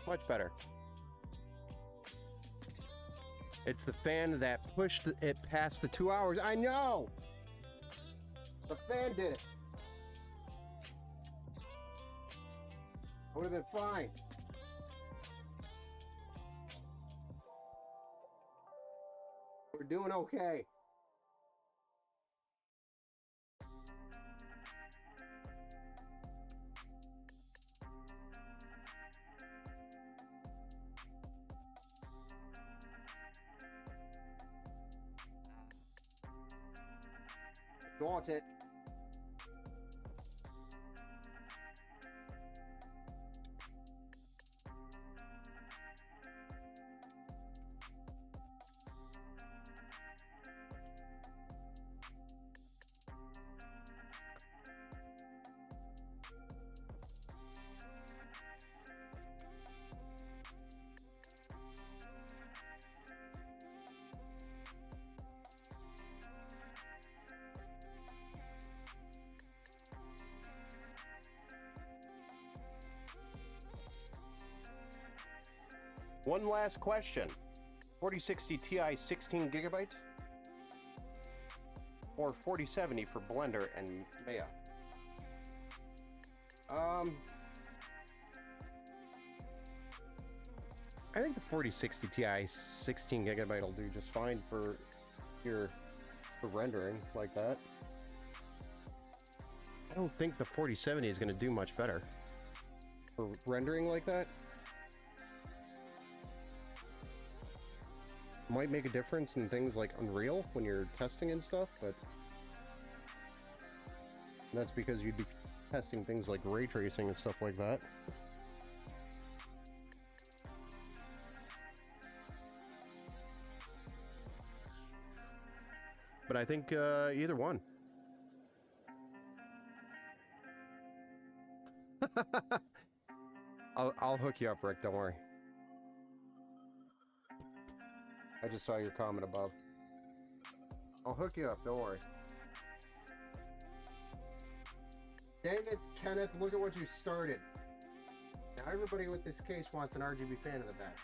Much better. It's the fan that pushed it past the 2 hours. I know! The fan did it. I would have been fine. We're doing okay. Daunt it. One last question. 4060 Ti 16 gigabyte or 4070 for Blender and Maya? I think the 4060 Ti 16 gigabyte will do just fine for rendering like that. I don't think the 4070 is going to do much better for rendering like that. Might make a difference in things like Unreal when you're testing and stuff, but that's because you'd be testing things like ray tracing and stuff like that. But I think either one. I'll hook you up, Rick, don't worry. I just saw your comment above. I'll hook you up, don't worry. Dang it, Kenneth, look at what you started. Now everybody with this case wants an RGB fan in the back.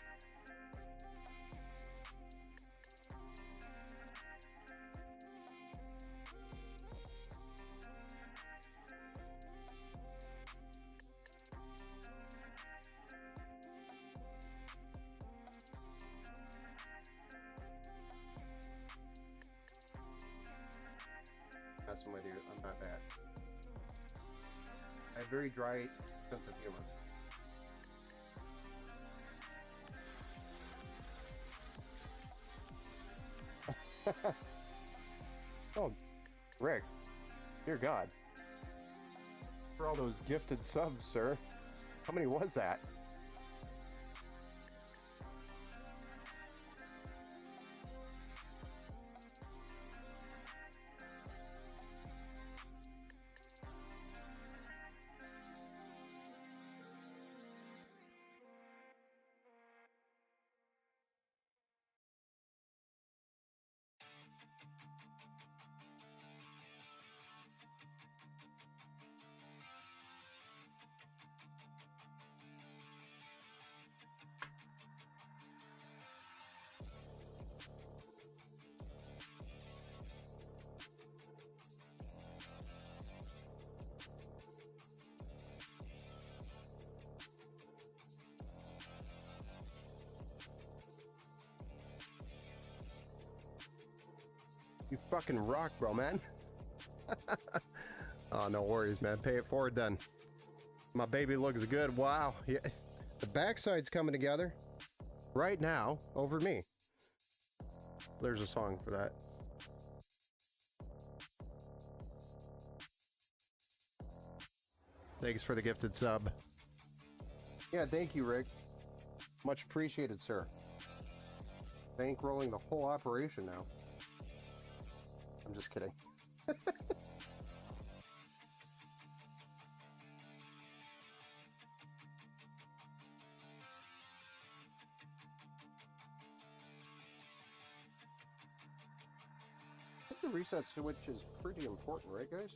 Messing with you, I'm not bad. I have very dry sense of humor. Oh, Rick, dear God. For all those gifted subs, sir. How many was that? You fucking rock, bro, man. Oh, no worries, man. Pay it forward then. My baby looks good. Wow. Yeah. The backside's coming together right now over me. There's a song for that. Thanks for the gifted sub. Yeah, thank you, Rick. Much appreciated, sir. Bankrolling the whole operation now. I'm just kidding. I think the reset switch is pretty important, right, guys?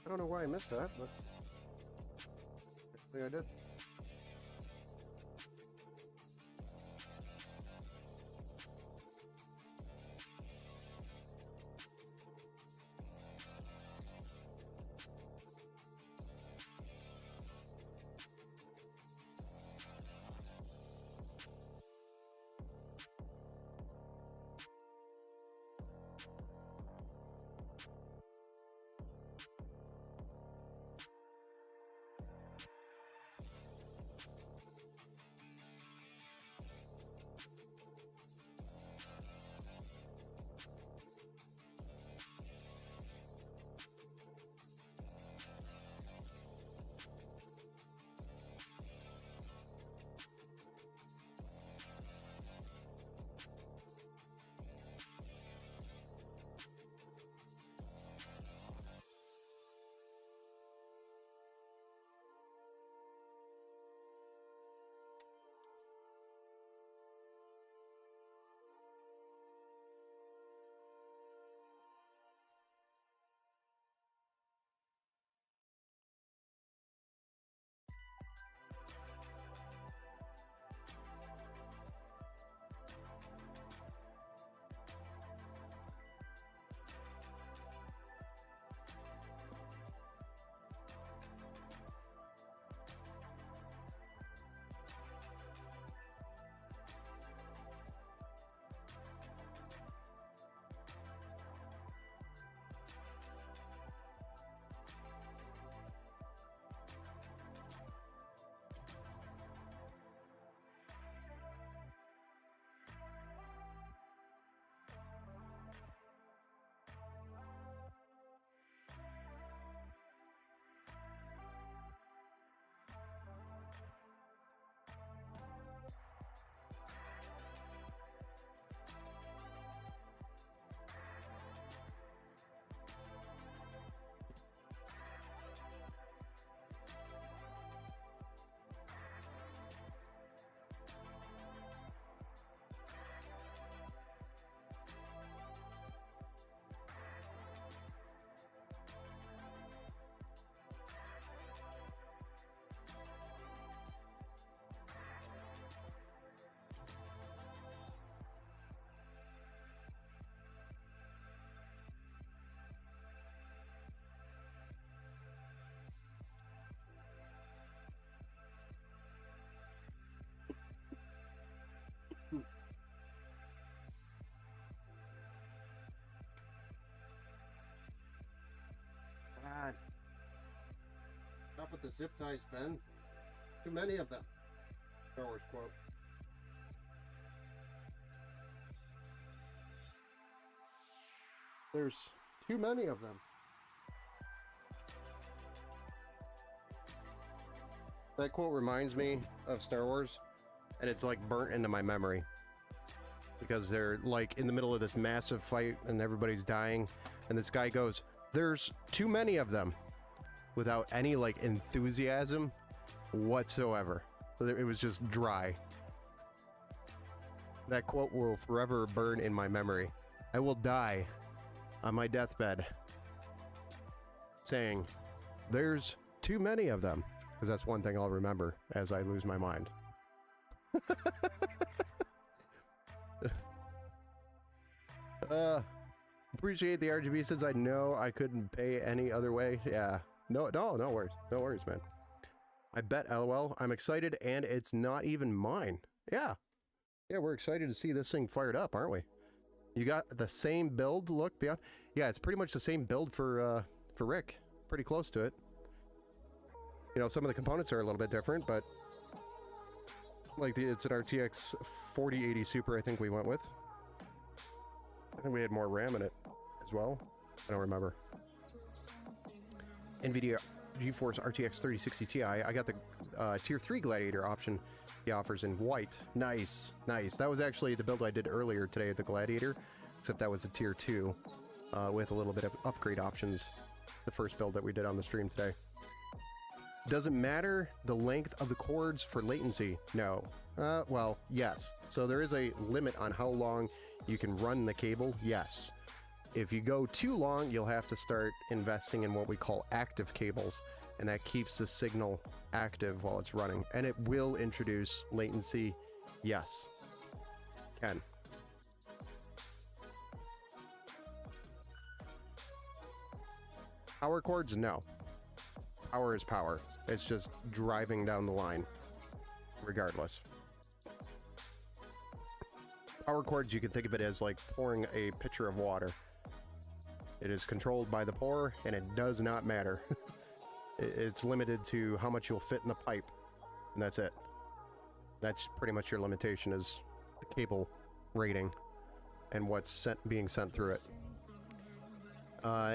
I don't know why I missed that, but I did. God. Stop with the zip ties, Ben. Too many of them. Star Wars quote. There's too many of them. That quote reminds me of Star Wars, and it's like burnt into my memory. Because they're like in the middle of this massive fight and everybody's dying, and this guy goes, "There's too many of them," without any like enthusiasm whatsoever. It was just dry. That quote will forever burn in my memory. I will die on my deathbed saying, "There's too many of them," because that's one thing I'll remember as I lose my mind. Appreciate the RGB since I know I couldn't pay any other way. Yeah. No worries. No worries, man. I bet, LOL. I'm excited, and it's not even mine. Yeah. Yeah, we're excited to see this thing fired up, aren't we? You got the same build look beyond? Yeah, it's pretty much the same build for Rick. Pretty close to it. You know, some of the components are a little bit different, but like it's an RTX 4080 Super, I think we went with. I think we had more RAM in it as well. I don't remember. NVIDIA GeForce RTX 3060 Ti. I got the Tier 3 Gladiator option he offers in white. Nice, nice. That was actually the build I did earlier today, the Gladiator, except that was a Tier 2 with a little bit of upgrade options. The first build that we did on the stream today. Doesn't matter the length of the cords for latency. No. Well, yes. So there is a limit on how long you can run the cable. Yes. If you go too long, you'll have to start investing in what we call active cables, and that keeps the signal active while it's running. And it will introduce latency, yes. Can. Power cords? No. Power is power. It's just driving down the line, regardless. Power cords, you can think of it as like pouring a pitcher of water. It is controlled by the pourer, and it does not matter. It's limited to how much you'll fit in the pipe, and that's it. That's pretty much your limitation, is the cable rating and what's being sent through it.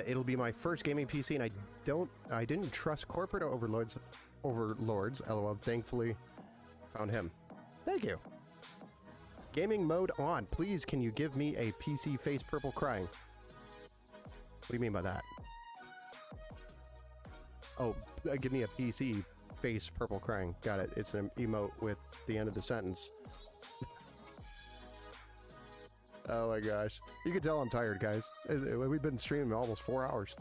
It'll be my first gaming PC, and I didn't trust corporate overlords, lol. Thankfully, found him. Thank you. Gaming mode on. Please, can you give me a PC face purple crying? What do you mean by that? Oh, give me a PC face purple crying. Got it. It's an emote with the end of the sentence. Oh my gosh. You can tell I'm tired, guys. We've been streaming almost 4 hours.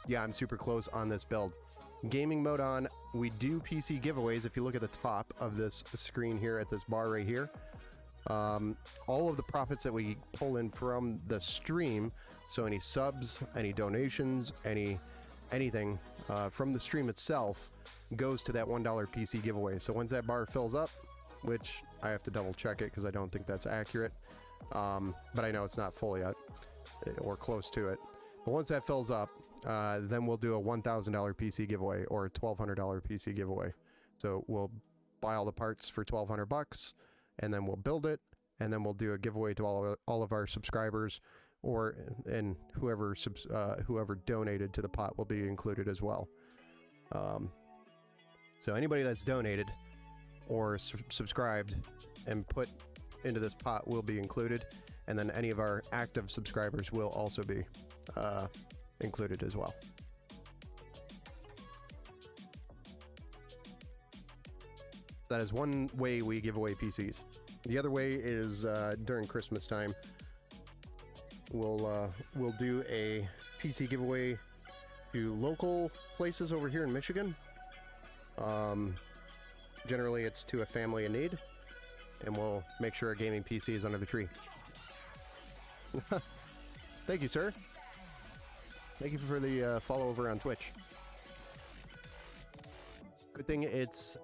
Yeah, I'm super close on this build. Gaming mode on. We do PC giveaways. If you look at the top of this screen here at this bar right here, all of the profits that we pull in from the stream, so any subs, any donations, anything from the stream itself goes to that $1 PC giveaway. So once that bar fills up, which I have to double check it because I don't think that's accurate, but I know it's not full yet or close to it. But once that fills up, then we'll do a $1,000 PC giveaway or a $1,200 PC giveaway. So we'll buy all the parts for $1,200, and then we'll build it, and then we'll do a giveaway to all of our subscribers, and whoever donated to the pot will be included as well. So anybody that's donated or subscribed and put into this pot will be included, and then any of our active subscribers will also be included as well. So that is one way we give away PCs. The other way is during Christmas time. We'll do a PC giveaway to local places over here in Michigan. Generally, it's to a family in need, and we'll make sure a gaming PC is under the tree. Thank you, sir. Thank you for the follow over on Twitch. Good thing is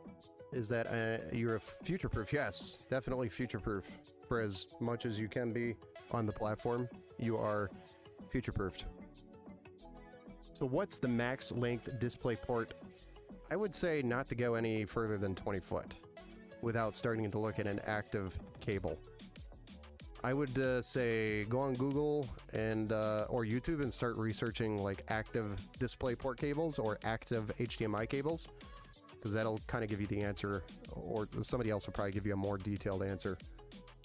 that you're future-proof. Yes, definitely future-proof. For as much as you can be on the platform, you are future-proofed. So what's the max length display port? I would say not to go any further than 20 foot without starting to look at an active cable. I would say go on Google and or YouTube and start researching like active display port cables or active HDMI cables, because that'll kind of give you the answer, or somebody else will probably give you a more detailed answer.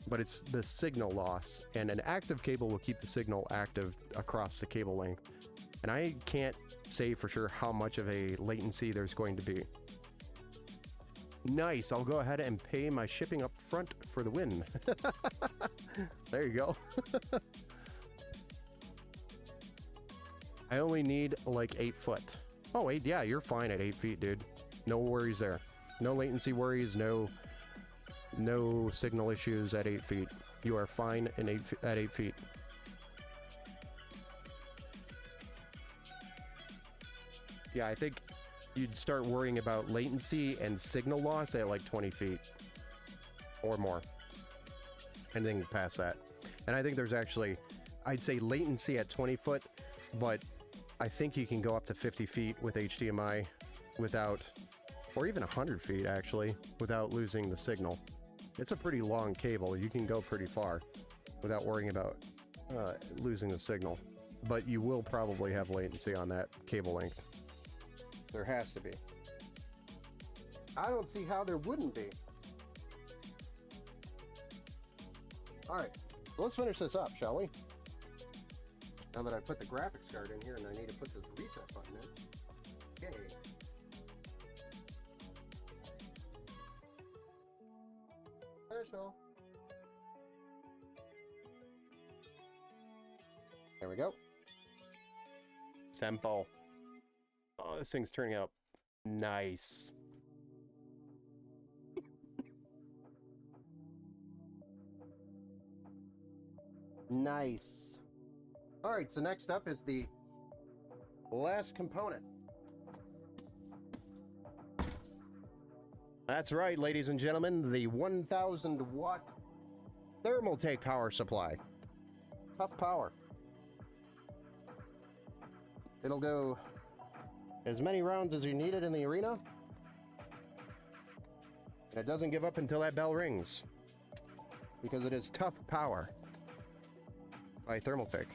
But it's the signal loss, and an active cable will keep the signal active across the cable length. And I can't say for sure how much of a latency there's going to be. Nice, I'll go ahead and pay my shipping up front for the win. There you go. I only need like 8 foot. Oh, 8, yeah, you're fine at 8 feet, dude. No worries there. No latency worries, no signal issues at 8 feet. You are fine at 8 feet. Yeah, I think you'd start worrying about latency and signal loss at like 20 feet or more. Anything past that. And I think there's actually, I'd say latency at 20 foot, but I think you can go up to 50 feet with HDMI without, or even 100 feet actually, without losing the signal. It's a pretty long cable. You can go pretty far without worrying about losing the signal. But you will probably have latency on that cable length. There has to be. I don't see how there wouldn't be. Alright, let's finish this up, shall we? Now that I put the graphics card in here and I need to put this reset button in. Okay. Special. There we go. Simple. Oh, this thing's turning out nice. Nice. All right, so next up is the last component. That's right, ladies and gentlemen, the 1,000 watt Thermaltake power supply. Tough power. It'll go as many rounds as you need it in the arena. And it doesn't give up until that bell rings. Because it is tough power by Thermaltake.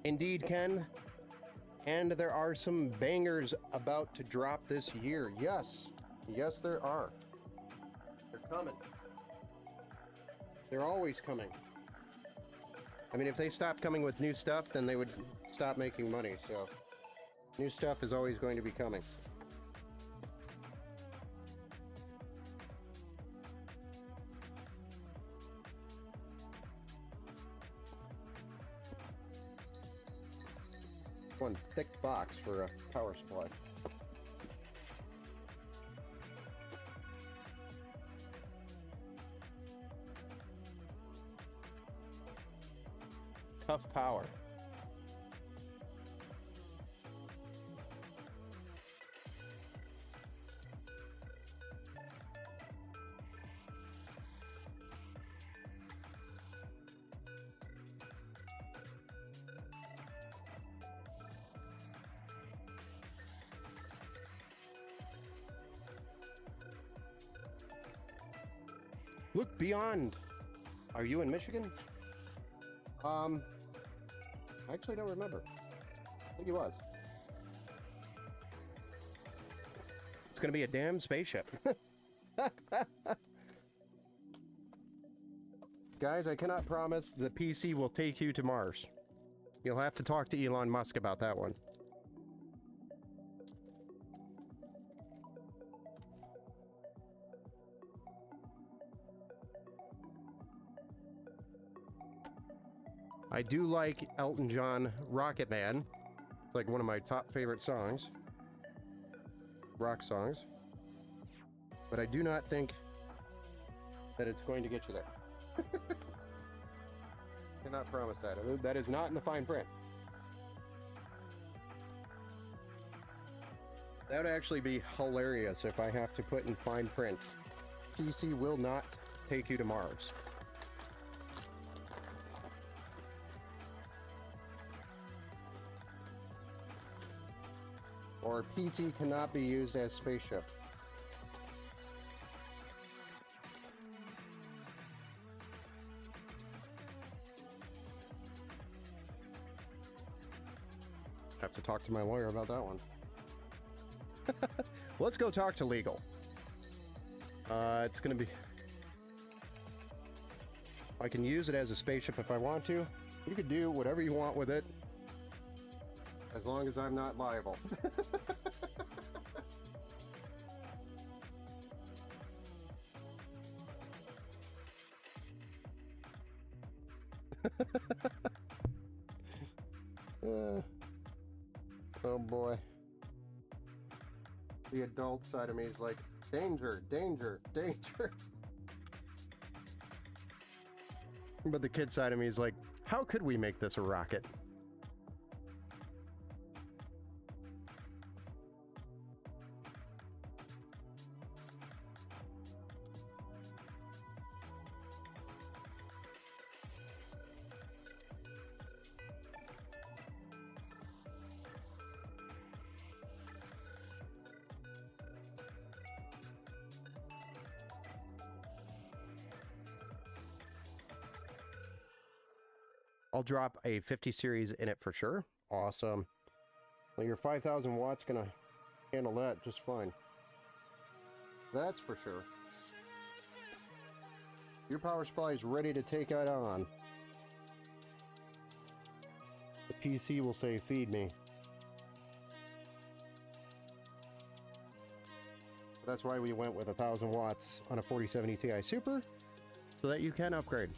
Indeed, Ken. And there are some bangers about to drop this year. Yes. Yes, there are. They're coming. They're always coming. I mean, if they stopped coming with new stuff, then they would stop making money, so new stuff is always going to be coming. One thick box for a power supply. Tough power. Look beyond. Are you in Michigan? I actually don't remember. I think he was. It's gonna be a damn spaceship. Guys, I cannot promise the PC will take you to Mars. You'll have to talk to Elon Musk about that one. I do like Elton John, Rocket Man. It's like one of my top favorite songs. Rock songs. But I do not think that it's going to get you there. Cannot promise that. That is not in the fine print. That would actually be hilarious if I have to put in fine print. PC will not take you to Mars. Or PT cannot be used as spaceship. Have to talk to my lawyer about that one. Let's go talk to legal. It's gonna be... I can use it as a spaceship if I want to. You could do whatever you want with it, as long as I'm not liable. Oh boy. The adult side of me is like, danger, danger, danger. But the kid side of me is like, how could we make this a rocket? I'll drop a 50 series in it for sure. Awesome. Well, your 5,000 watts gonna handle that just fine. That's for sure. Your power supply is ready to take it on. The PC will say, feed me. That's why we went with 1,000 watts on a 4070 Ti Super, so that you can upgrade.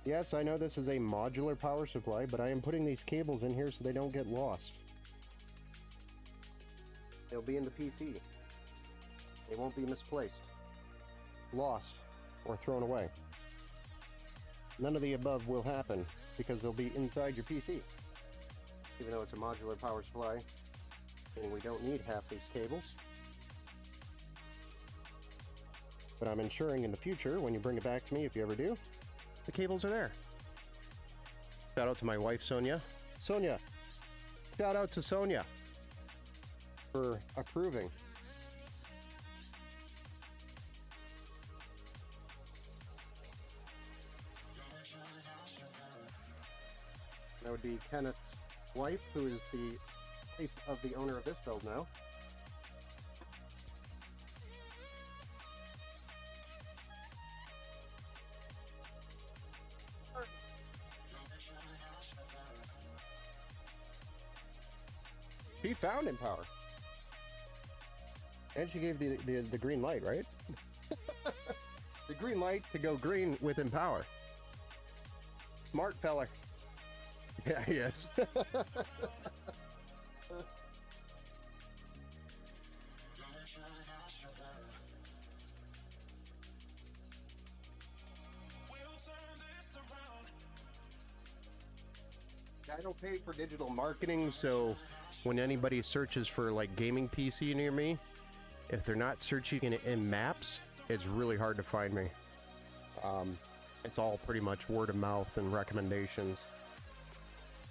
Yes, I know this is a modular power supply, but I am putting these cables in here so they don't get lost. They'll be in the PC. They won't be misplaced, lost, or thrown away. None of the above will happen because they'll be inside your PC. Even though it's a modular power supply, and we don't need half these cables. But I'm ensuring in the future, when you bring it back to me, if you ever do, the cables are there. Shout out to my wife, Sonia. Sonia! Shout out to Sonia for approving. That would be Kenneth's wife, who is the wife of the owner of this build now. She found Empower. And she gave the green light, right? The green light to go green with Empower. Smart feller. Yeah, yes. I don't pay for digital marketing, so when anybody searches for like gaming PC near me, if they're not searching in maps, it's really hard to find me. It's all pretty much word of mouth and recommendations.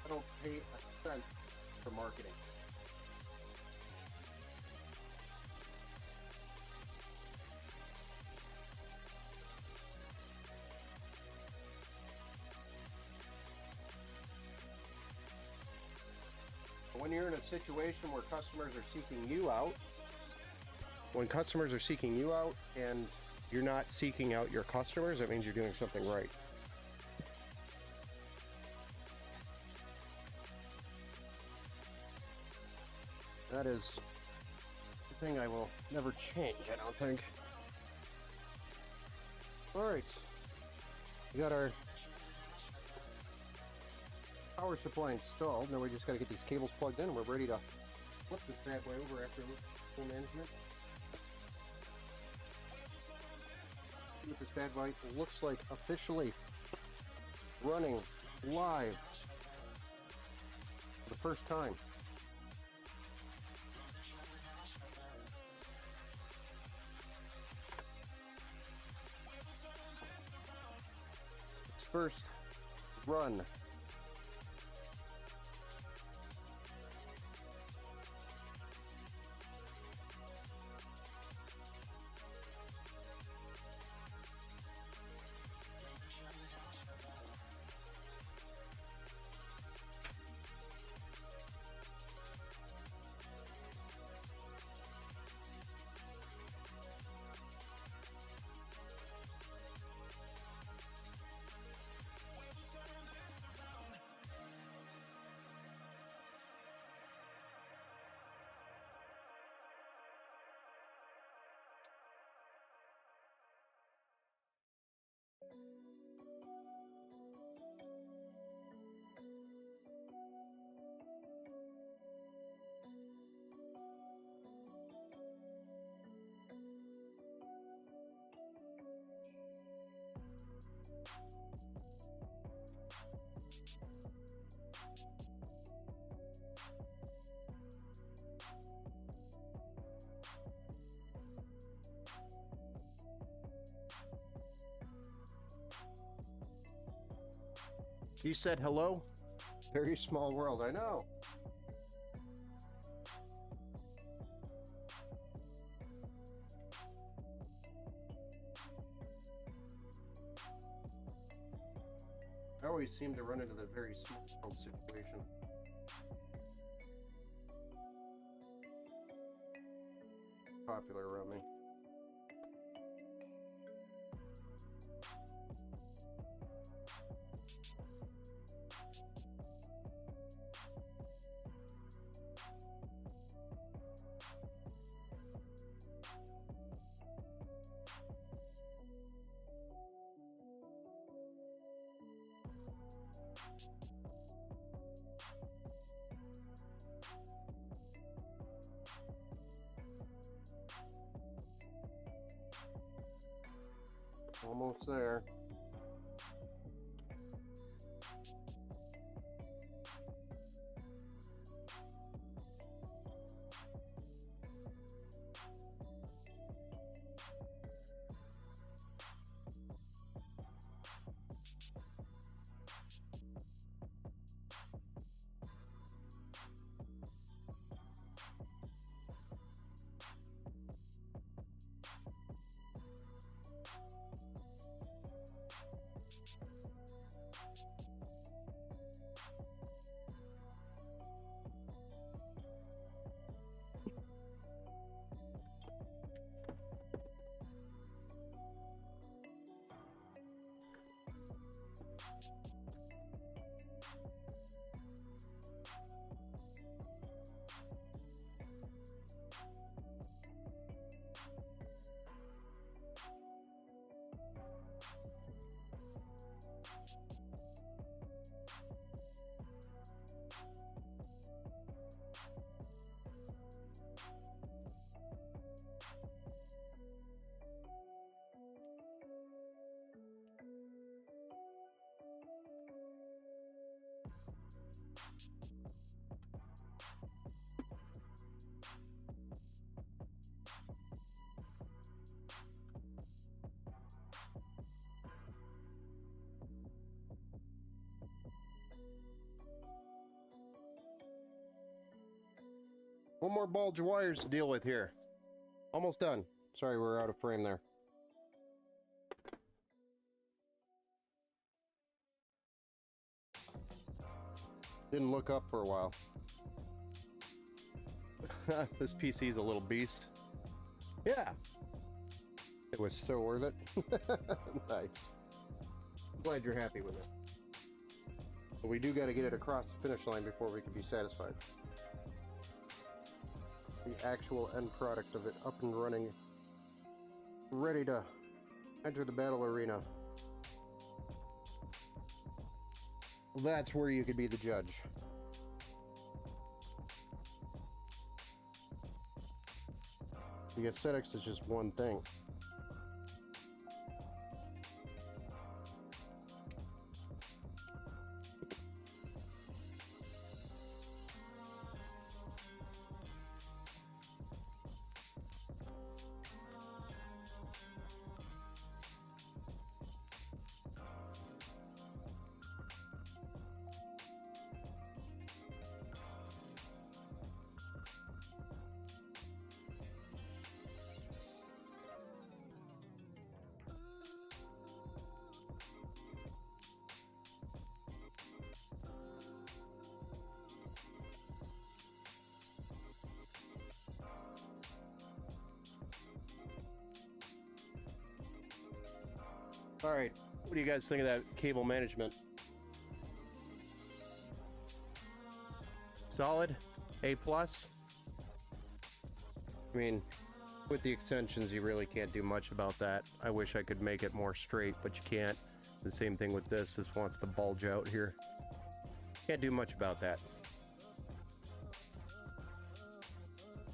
I don't pay a cent for marketing. When you're in a situation where customers are seeking you out, when customers are seeking you out and you're not seeking out your customers, that means you're doing something right. That is the thing I will never change, I don't think. Alright. We got our power supply installed. Now we just got to get these cables plugged in and we're ready to flip this bad boy over after full management. See what this bad boy looks like officially running live for the first time. Its first run. You said hello? Very small world, I know. I always seem to run into the very small world situation. Popular around me. Almost there. One more bulge of wires to deal with here. Almost done. Sorry, we're out of frame there. Didn't look up for a while. This PC's a little beast. Yeah. It was so worth it. Nice. Glad you're happy with it. But we do got to get it across the finish line before we can be satisfied. The actual end product of it up and running, ready to enter the battle arena. That's where you could be the judge. The aesthetics is just one thing. All right, what do you guys think of that cable management? Solid, A+. I mean, with the extensions, you really can't do much about that. I wish I could make it more straight, but you can't. The same thing with this. This wants to bulge out here. Can't do much about that.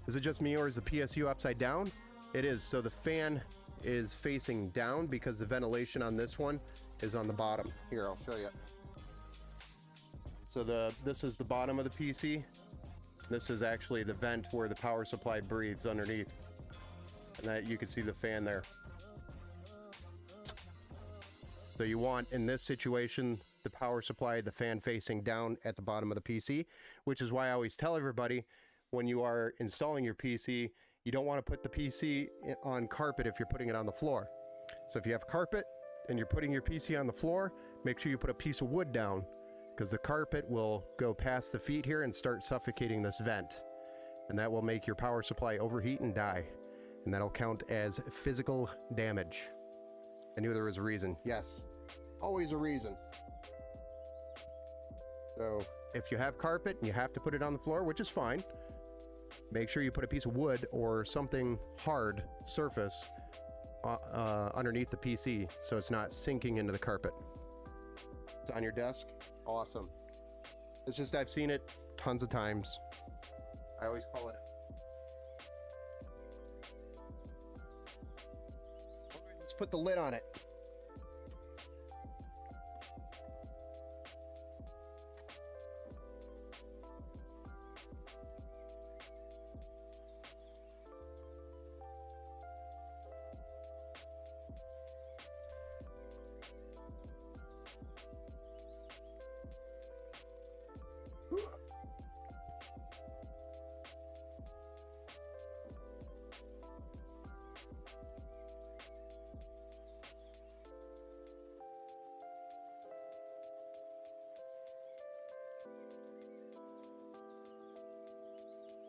Is it just me, or is the PSU upside down? It is. So the fan is facing down because the ventilation on this one is on the bottom. Here, I'll show you. So this is the bottom of the PC. This is actually the vent where the power supply breathes underneath. And that you can see the fan there. So you want, in this situation, the power supply, the fan facing down at the bottom of the PC, which is why I always tell everybody when you are installing your PC, you don't want to put the PC on carpet if you're putting it on the floor. So if you have carpet and you're putting your PC on the floor, make sure you put a piece of wood down, because the carpet will go past the feet here and start suffocating this vent. And that will make your power supply overheat and die. And that'll count as physical damage. I knew there was a reason. Yes, always a reason. So if you have carpet and you have to put it on the floor, which is fine, make sure you put a piece of wood or something hard surface underneath the PC so it's not sinking into the carpet. It's on your desk. Awesome. It's just I've seen it tons of times. I always call it. All right, let's put the lid on it.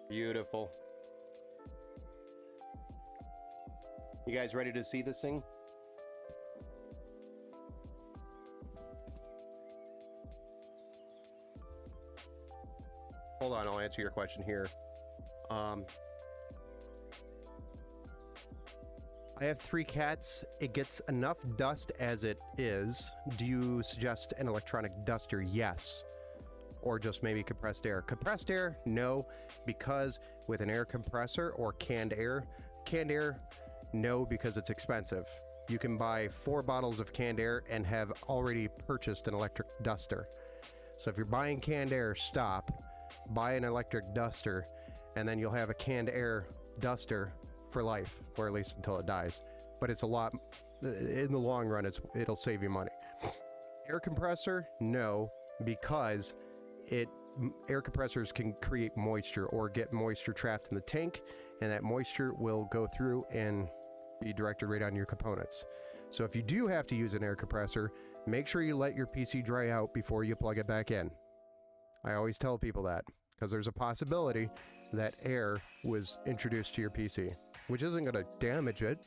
Beautiful. You guys ready to see this thing? Hold on, I'll answer your question here. I have 3 cats. It gets enough dust as it is. Do you suggest an electronic duster? Yes. Or just maybe compressed air? Compressed air, no, because with an air compressor or canned air, no, because it's expensive. You can buy 4 bottles of canned air and have already purchased an electric duster. So if you're buying canned air, stop, buy an electric duster, and then you'll have a canned air duster for life, or at least until it dies. But it's a lot, in the long run, it'll save you money. Air compressor, no, because air compressors can create moisture or get moisture trapped in the tank, and that moisture will go through and be directed right on your components. So if you do have to use an air compressor, make sure you let your PC dry out before you plug it back in. I always tell people that, because there's a possibility that air was introduced to your PC, which isn't going to damage it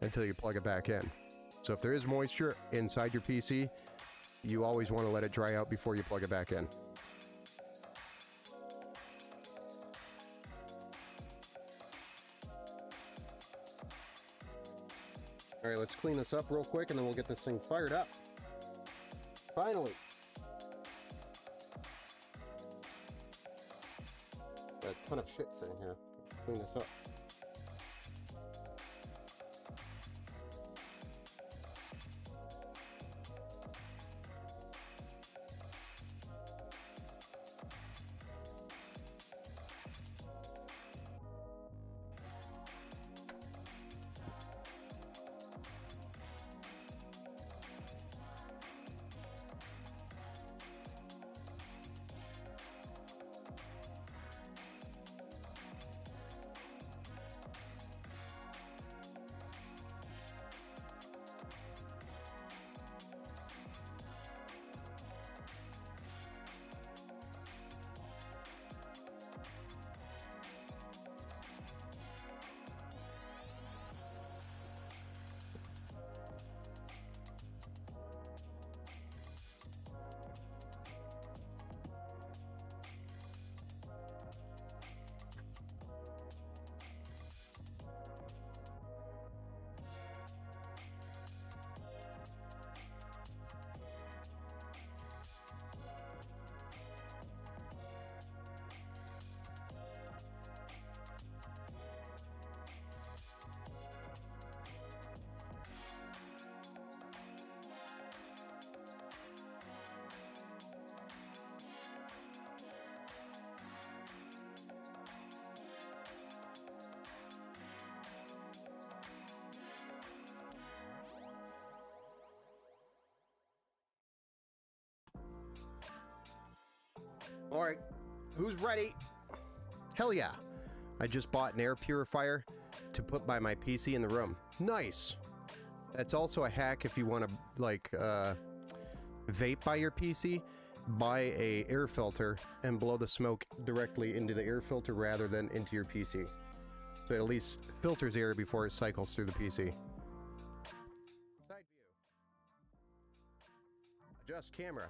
until you plug it back in. So if there is moisture inside your PC, you always want to let it dry out before you plug it back in. All right, let's clean this up real quick and then we'll get this thing fired up. Finally. Got a ton of shit sitting here. Clean this up. All right, who's ready? Hell yeah. I just bought an air purifier to put by my PC in the room. Nice. That's also a hack if you want to, like, vape by your PC. Buy a air filter and blow the smoke directly into the air filter rather than into your PC. So it at least filters air before it cycles through the PC. Side view. Adjust camera.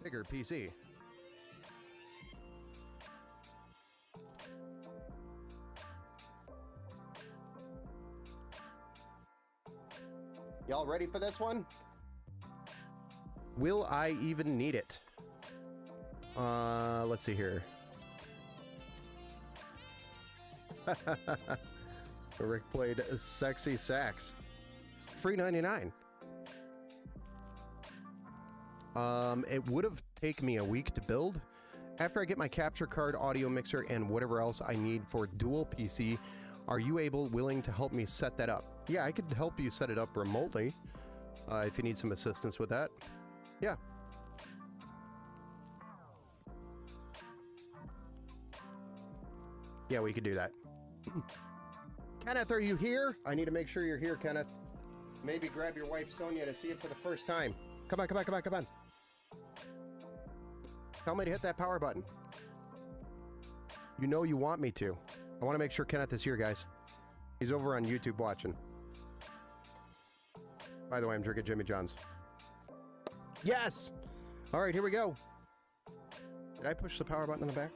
Bigger PC. Y'all ready for this one? Will I even need it? Let's see here. Rick played Sexy Sax. Free 99. It would have taken me a week to build. After I get my capture card, audio mixer, and whatever else I need for dual PC, are you willing to help me set that up? Yeah, I could help you set it up remotely, if you need some assistance with that. Yeah. Yeah, we could do that. Kenneth, are you here? I need to make sure you're here, Kenneth. Maybe grab your wife, Sonia, to see it for the first time. Come on, come on, come on, come on. Tell me to hit that power button. You know you want me to. I want to make sure Kenneth is here, guys. He's over on YouTube watching. By the way, I'm drinking Jimmy John's. Yes! All right, here we go. Did I push the power button in the back?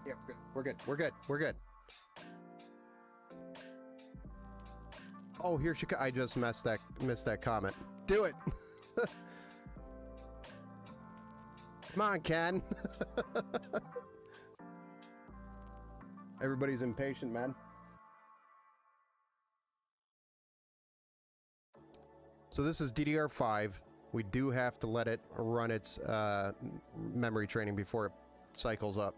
Yeah, we're good. We're good. We're good. Oh, here she. I just missed that comment. Do it. Come on, Ken. Everybody's impatient, man. So this is DDR5. We do have to let it run its memory training before it cycles up.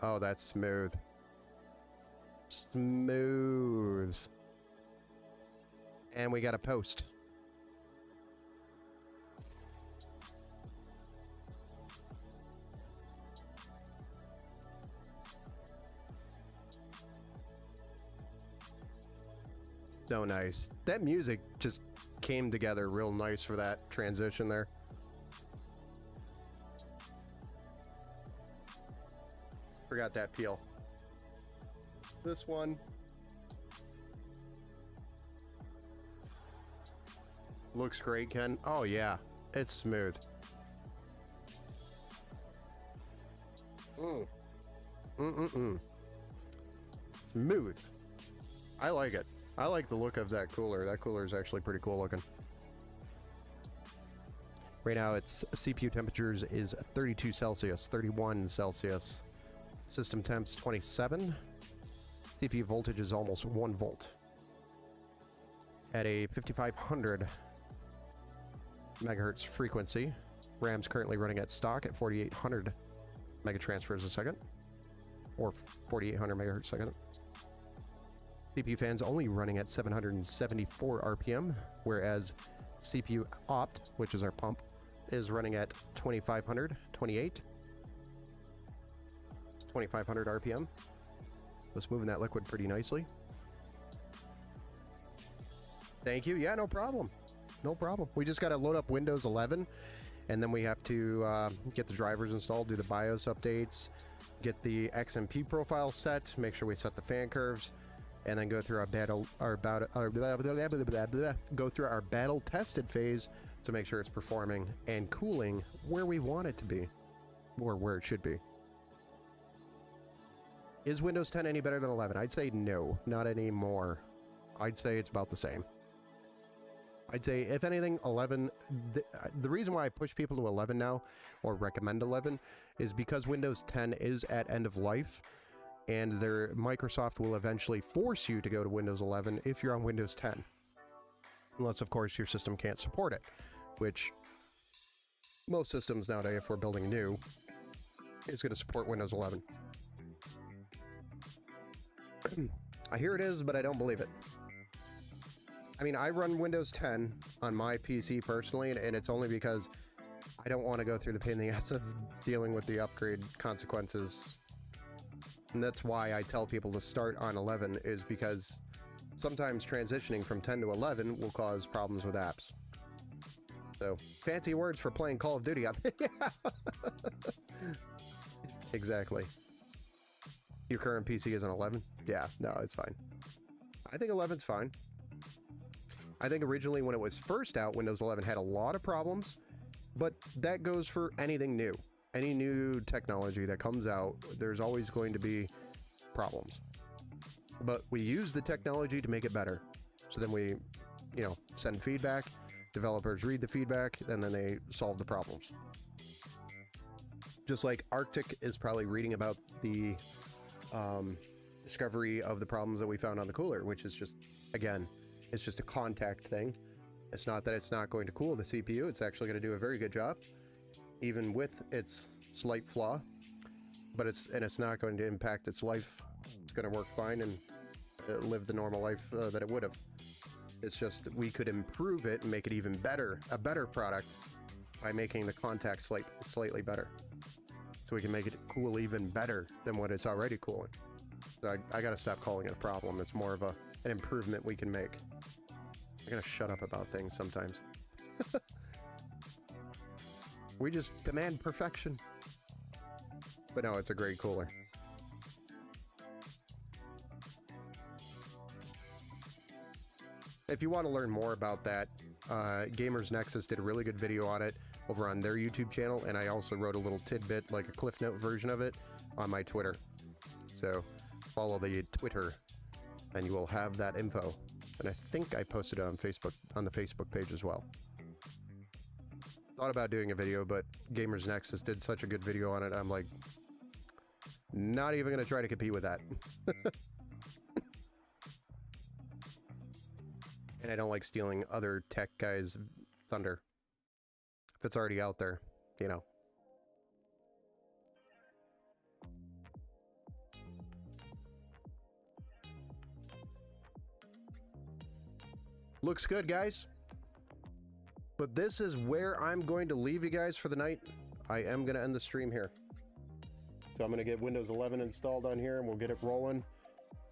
Oh, that's smooth. Smooth. And we got a post. So nice. That music just came together real nice for that transition there. Forgot that peel. This one. Looks great, Ken. Oh yeah, it's smooth. Smooth. I like it. I like the look of that cooler. That cooler is actually pretty cool looking. Right now, its CPU temperatures is 32 Celsius, 31 Celsius. System temps 27. CPU voltage is almost 1 volt. At a 5500 megahertz frequency. RAM's currently running at stock at 4800 megatransfers a second. Or 4800 megahertz a second. CPU fans only running at 774 RPM, whereas CPU opt, which is our pump, is running at 2500, 2500 RPM. Just moving that liquid pretty nicely. Thank you. Yeah, no problem. No problem. We just got to load up Windows 11, and then we have to get the drivers installed, do the BIOS updates, get the XMP profile set, make sure we set the fan curves, and then go through go through our battle tested phase to make sure it's performing and cooling where we want it to be, or where it should be. Is Windows 10 any better than 11? I'd say no, not anymore. I'd say it's about the same. I'd say, if anything, 11... The reason why I push people to 11 now, or recommend 11, is because Windows 10 is at end of life, and Microsoft will eventually force you to go to Windows 11 if you're on Windows 10. Unless, of course, your system can't support it, which most systems nowadays, if we're building new, is going to support Windows 11. I hear it is, but I don't believe it. I mean, I run Windows 10 on my PC personally, and it's only because I don't want to go through the pain in the ass of dealing with the upgrade consequences. And that's why I tell people to start on 11, is because sometimes transitioning from 10 to 11 will cause problems with apps. So, fancy words for playing Call of Duty. Exactly. Your current PC is an 11? Yeah, no, it's fine. I think 11's fine. I think originally when it was first out, Windows 11 had a lot of problems, But that goes for anything new. Any new technology that comes out, there's always going to be problems. But we use the technology to make it better. So then we, send feedback, developers read the feedback, and then they solve the problems. Just like Arctic is probably reading about the discovery of the problems that we found on the cooler, which is just, again, it's just a contact thing. It's not that it's not going to cool the CPU. It's actually going to do a very good job, even with its slight flaw. But it's not going to impact its life. It's going to work fine and live the normal life that it would have. It's just we could improve it and make it even better, a better product, by making the contact slightly better. So we can make it cool even better than what it's already cooling. So I got to stop calling it a problem. It's more of an improvement we can make. I gotta shut up about things sometimes. We just demand perfection. But no, it's a great cooler. If you want to learn more about that, Gamers Nexus did a really good video on it over on their YouTube channel, and I also wrote a little tidbit, like a Cliff Note version of it, on my Twitter. So follow the Twitter, and you will have that info. And I think I posted it on Facebook, on the Facebook page as well. Thought about doing a video, but Gamers Nexus did such a good video on it, I'm like, not even going to try to compete with that. And I don't like stealing other tech guys' thunder. If it's already out there, Looks good, guys. But this is where I'm going to leave you guys for the night. I am going to end the stream here. So I'm going to get Windows 11 installed on here, and we'll get it rolling.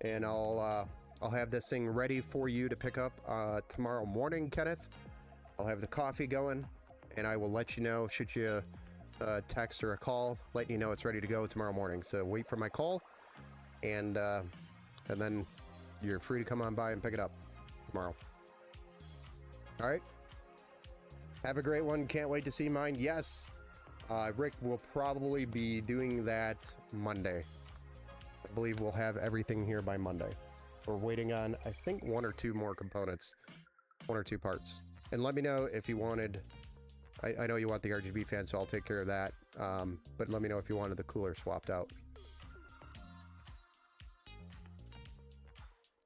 And I'll have this thing ready for you to pick up tomorrow morning, Kenneth. I'll have the coffee going, and I will let you know, shoot you a text or a call, letting you know it's ready to go tomorrow morning. So wait for my call, and then you're free to come on by and pick it up tomorrow. All right. Have a great one. Can't wait to see mine. Yes, Rick will probably be doing that Monday. I believe we'll have everything here by Monday. We're waiting on, I think, 1 or 2 more components, 1 or 2 parts. And let me know if you wanted, I know you want the RGB fan, so I'll take care of that. But let me know if you wanted the cooler swapped out.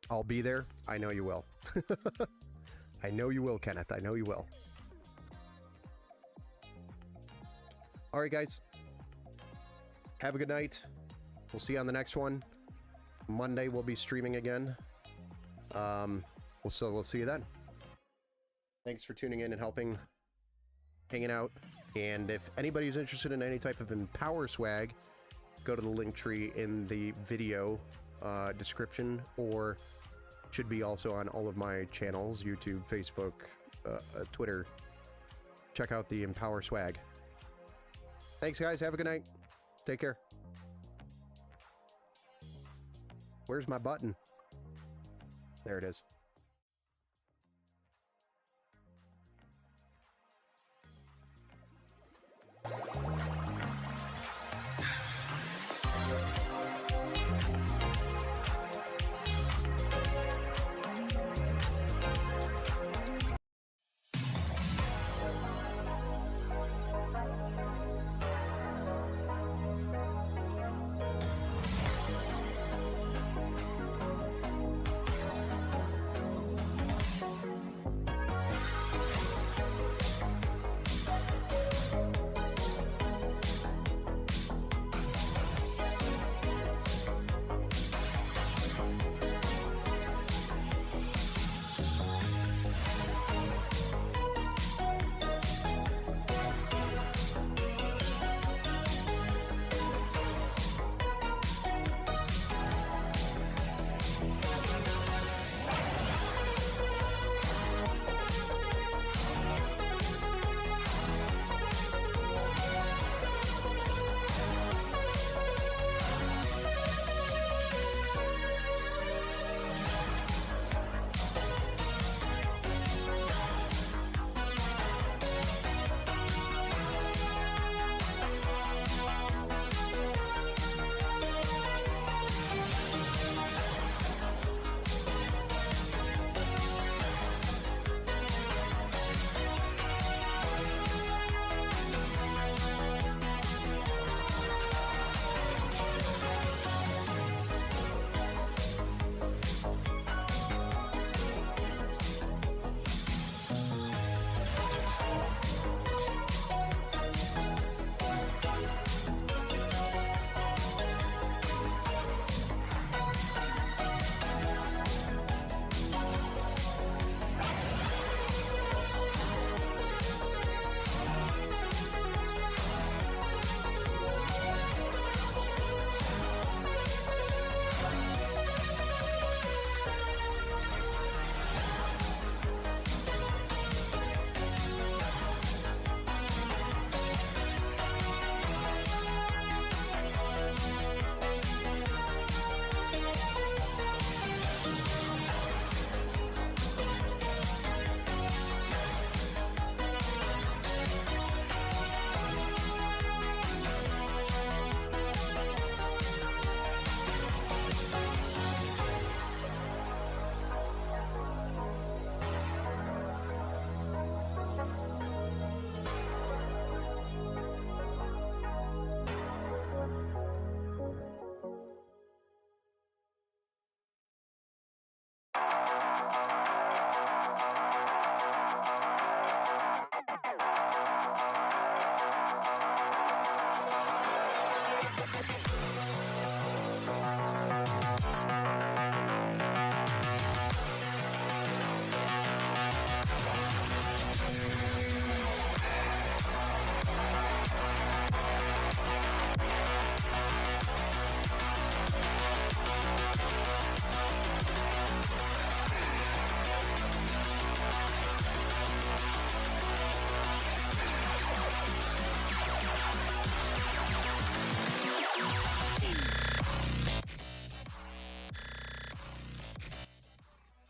I'll be there. I know you will. I know you will, Kenneth. I know you will. All right, guys. Have a good night. We'll see you on the next one. Monday we'll be streaming again. We'll see you then. Thanks for tuning in and hanging out. And if anybody's interested in any type of Empower swag, go to the link tree in the video description, or should be also on all of my channels, YouTube, Facebook, Twitter. Check out the Empower swag. Thanks, guys. Have a good night. Take care. Where's my button? There it is.